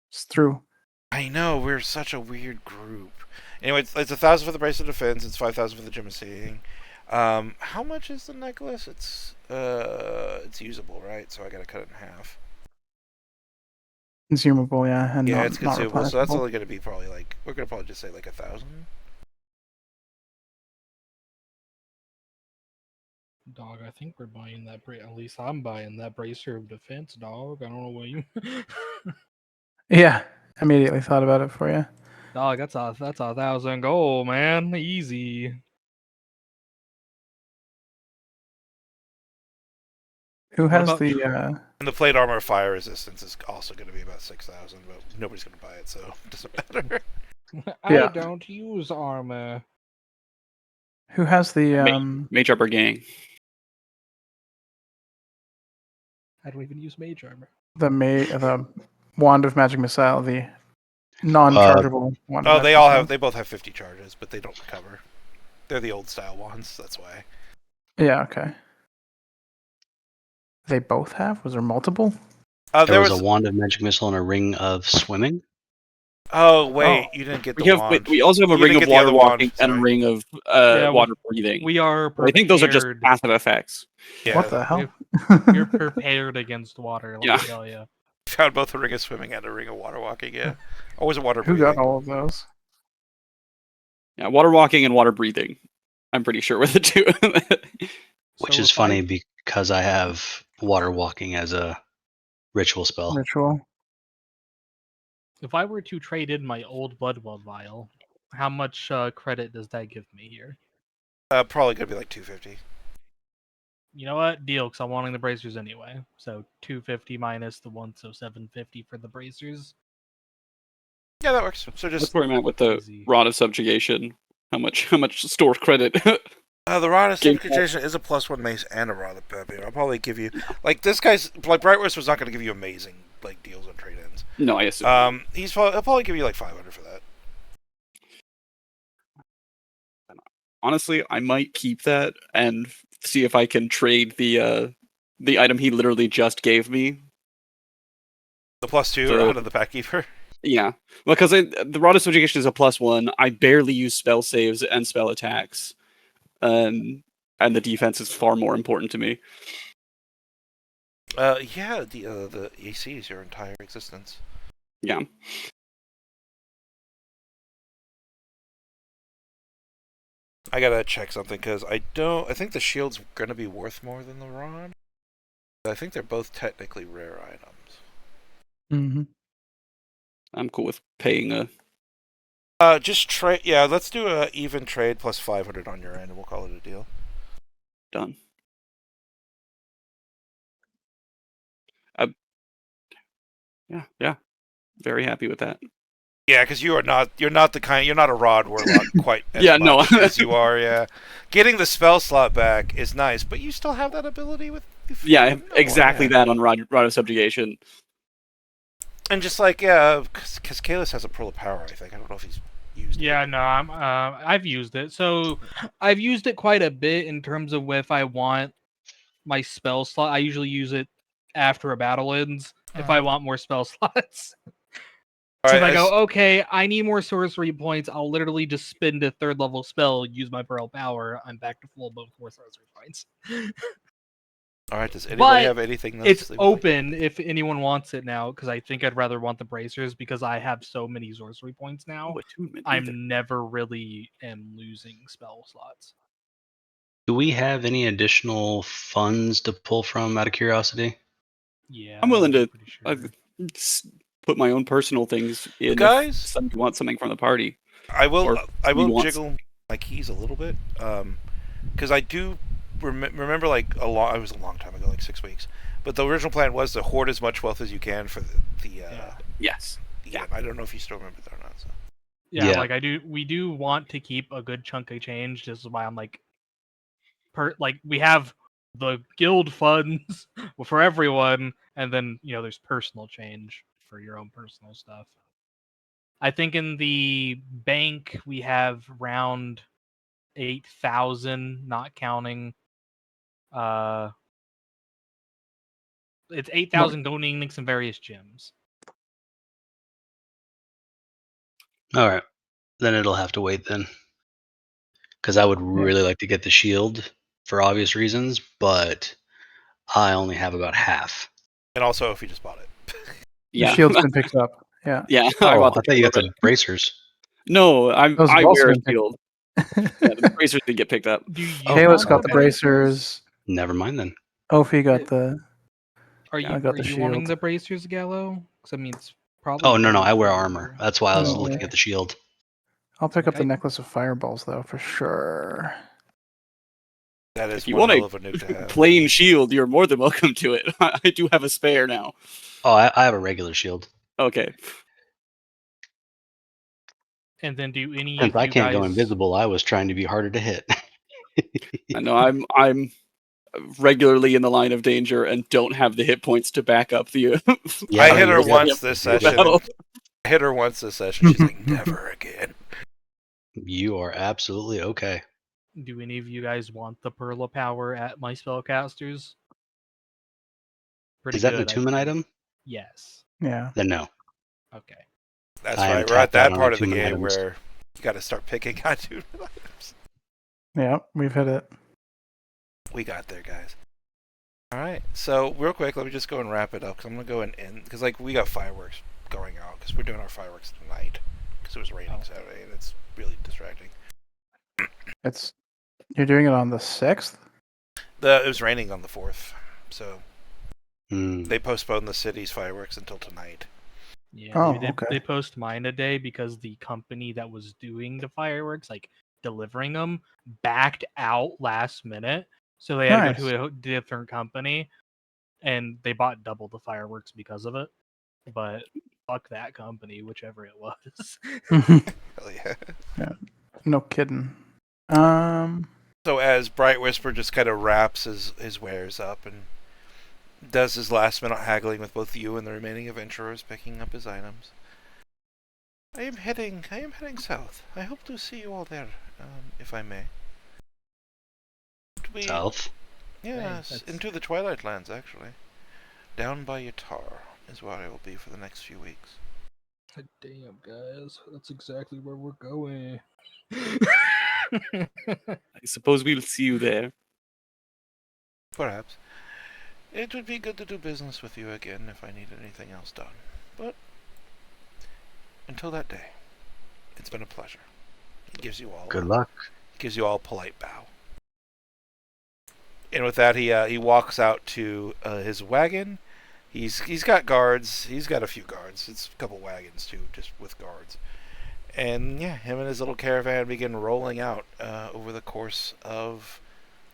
It's true. I know, we're such a weird group. Anyway, it's 1,000 for the bracelet of defense. It's 5,000 for the gem of seeing. How much is the necklace? It's usable, right? So I gotta cut it in half. Consumable, yeah, and Yeah, not, it's not consumable. So that's replenishable. only gonna be probably like we're gonna probably just say like 1,000. Dog, I think we're buying that. At least I'm buying that bracer of defense, dog. I don't know what you. Yeah, immediately thought about it for you. Dog, that's 1,000 gold, man. Easy. Who What has about the? And the plate armor of fire resistance is also going to be about 6,000, but nobody's going to buy it, so it doesn't matter. I Yeah. don't use armor. Who has the? Mage Upper Gang. I don't even use mage armor. The wand of magic missile, the non-chargeable wand. Of Oh, magic they all missile. have. They both have 50 charges, but they don't recover. They're the old style wands. That's why. Yeah. Okay. They both have? Was there multiple? There was a wand of magic missile and a ring of swimming. Oh wait, you didn't get the wand. We also have a You ring didn't of get the water other walking wand, and a sorry. ring of Yeah, water breathing. We are But I think those are just prepared. passive effects. Yeah, What the hell? You're prepared against water, let Yeah. me tell you. found both a ring of swimming and a ring of water walking. Yeah, or was it water Who breathing? got all of those? Yeah, water walking and water breathing. I'm pretty sure were the two. Which So is if funny because I have water walking as a ritual spell. Ritual. If I were to trade in my old Bloodwell vial, how much credit does that give me here? Probably gonna be like 250. You know what? Deal, because I'm wanting the bracers anyway. So 250 minus the one, so 750 for the bracers. Yeah, that works. So That's just where I'm at with the Easy. rod of subjugation. How much store credit? the rod of Game subjugation is a +1 mace and a rod of peppy. I'll probably give you like this guy's like Brightwurst was not gonna give you amazing like deals on trade-ins. No, I assume. He'll probably give you like 500 for that. Honestly, I might keep that and see if I can trade the item he literally just gave me. The +2 So- out of the Packkeeper. Yeah, because the rod of subjugation is a +1. I barely use spell saves and spell attacks, and the defense is far more important to me. Yeah, the AC is your entire existence. Yeah. I gotta check something because I think the shield's gonna be worth more than the rod. I think they're both technically rare items. Mm-hmm. I'm cool with paying a. Just trade. Yeah, let's do a even trade plus 500 on your end, and we'll call it a deal. Done. Yeah. Very happy with that. Yeah, because you're not a rod warlock quite as Yeah, no. much as you are. Yeah, getting the spell slot back is nice, but you still have that ability with. Yeah, I have No, exactly yeah. that on rod of subjugation. And just like because Kalis has a pearl of power. I think I don't know if he's used. Yeah, it. no, I've used it. So I've used it quite a bit in terms of if I want my spell slot. I usually use it after a battle ends if I want more spell slots. All So right, if I go, okay, I need more sorcery points, I'll literally just spend a 3rd level spell, use my pearl power, I'm back to full both 4 sorcery points. All right. Does anybody But have anything? Else It's they would like? open if anyone wants it now, because I think I'd rather want the bracers because I have so many sorcery points now. Oh, attunement I'm either. never really am losing spell slots. Do we have any additional funds to pull from out of curiosity? Yeah, I'm willing to pretty sure. put my own personal things in. Guys? If somebody wants something from the party. I will Or nuance. jiggle my keys a little bit because I do remember like it was a long time ago, like 6 weeks. But the original plan was to hoard as much wealth as you can for Yes. yeah. I don't know if you still remember that or not. So. Yeah, Yeah. like we do want to keep a good chunk of change. This is why I'm like, we have the guild funds for everyone, and then there's personal change for your own personal stuff. I think in the bank we have around 8,000, not counting. It's 8,000 donating links in various gyms. All right. Then it'll have to wait then. Because I would really like to get the shield for obvious reasons, but I only have about half. And also, if you just bought it. The shield's been picked up. Yeah. Yeah. Oh, bought I thought you got the bracers. No, Those have I also wear a been picked shield. Yeah, the bracers didn't get picked up. Do you Kayla's want got the bracers? bracers. Never mind then. Ophi got the. Are I you got the wanting shield. the bracers, Gallo? Because I mean, it's probably. Oh, no, better I wear for armor. you. That's why I was Oh, looking okay. at the shield. I'll pick Like, up the necklace of fireballs though for sure. That is If you one want hell a of a nuke to have. plain shield, you're more than welcome to it. I do have a spare now. Oh, I have a regular shield. Okay. And then do any Since of I you can't guys go invisible, I was trying to be harder to hit. I know I'm regularly in the line of danger and don't have the hit points to back up the. Yeah, I no, hit her you're good. once this session. Battle. I hit her once this session. She's like, never again. You are absolutely okay. do any of you guys want the Pearl of Power at my spellcasters? Pretty Is that an good. attunement item? Yes. Yeah. Then no. Okay. That's I am right. We're at tapped out that on part of the attunement game items. where you got to start picking attunement items. Yeah, we've hit it. We got there, guys. All right. So real quick, let me just go and wrap it up because I'm gonna go and end because we got fireworks going out because we're doing our fireworks tonight because it was raining Saturday and it's really distracting. You're doing it on the 6th? It was raining on the 4th, so Hmm. they postponed the city's fireworks until tonight. Yeah. Oh, they okay. post mine today because the company that was doing the fireworks, like delivering them, backed out last minute. So they had to go to a different company, and they bought double the fireworks because of it. But fuck that company, whichever it was. Hell yeah. No kidding. So as Bright Whisper just kind of wraps his wares up and does his last minute haggling with both you and the remaining adventurers, picking up his items. I am heading south. I hope to see you all there, if I may. South? Yes, into the Twilight Lands, actually. Down by Yatar is where I will be for the next few weeks. Damn, guys, that's exactly where we're going. I suppose we'll see you there. Perhaps. It would be good to do business with you again if I needed anything else done. But until that day, it's been a pleasure. He gives you all Good luck. Gives you all a polite bow. And with that, he walks out to his wagon. He's got guards. He's got a few guards. It's a couple wagons too, just with guards. And yeah, him and his little caravan begin rolling out over the course of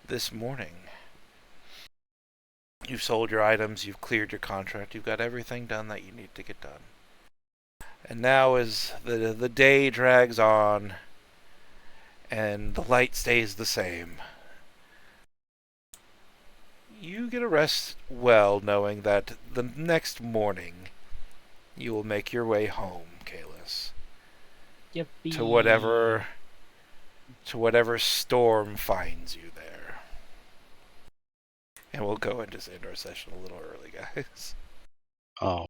this morning. You've sold your items. You've cleared your contract. You've got everything done that you need to get done. And now, as the day drags on, and the light stays the same, you get a rest well, knowing that the next morning you will make your way home, Kalis. Yippee. To whatever storm finds you there. And we'll go and just end our session a little early, guys. Oh.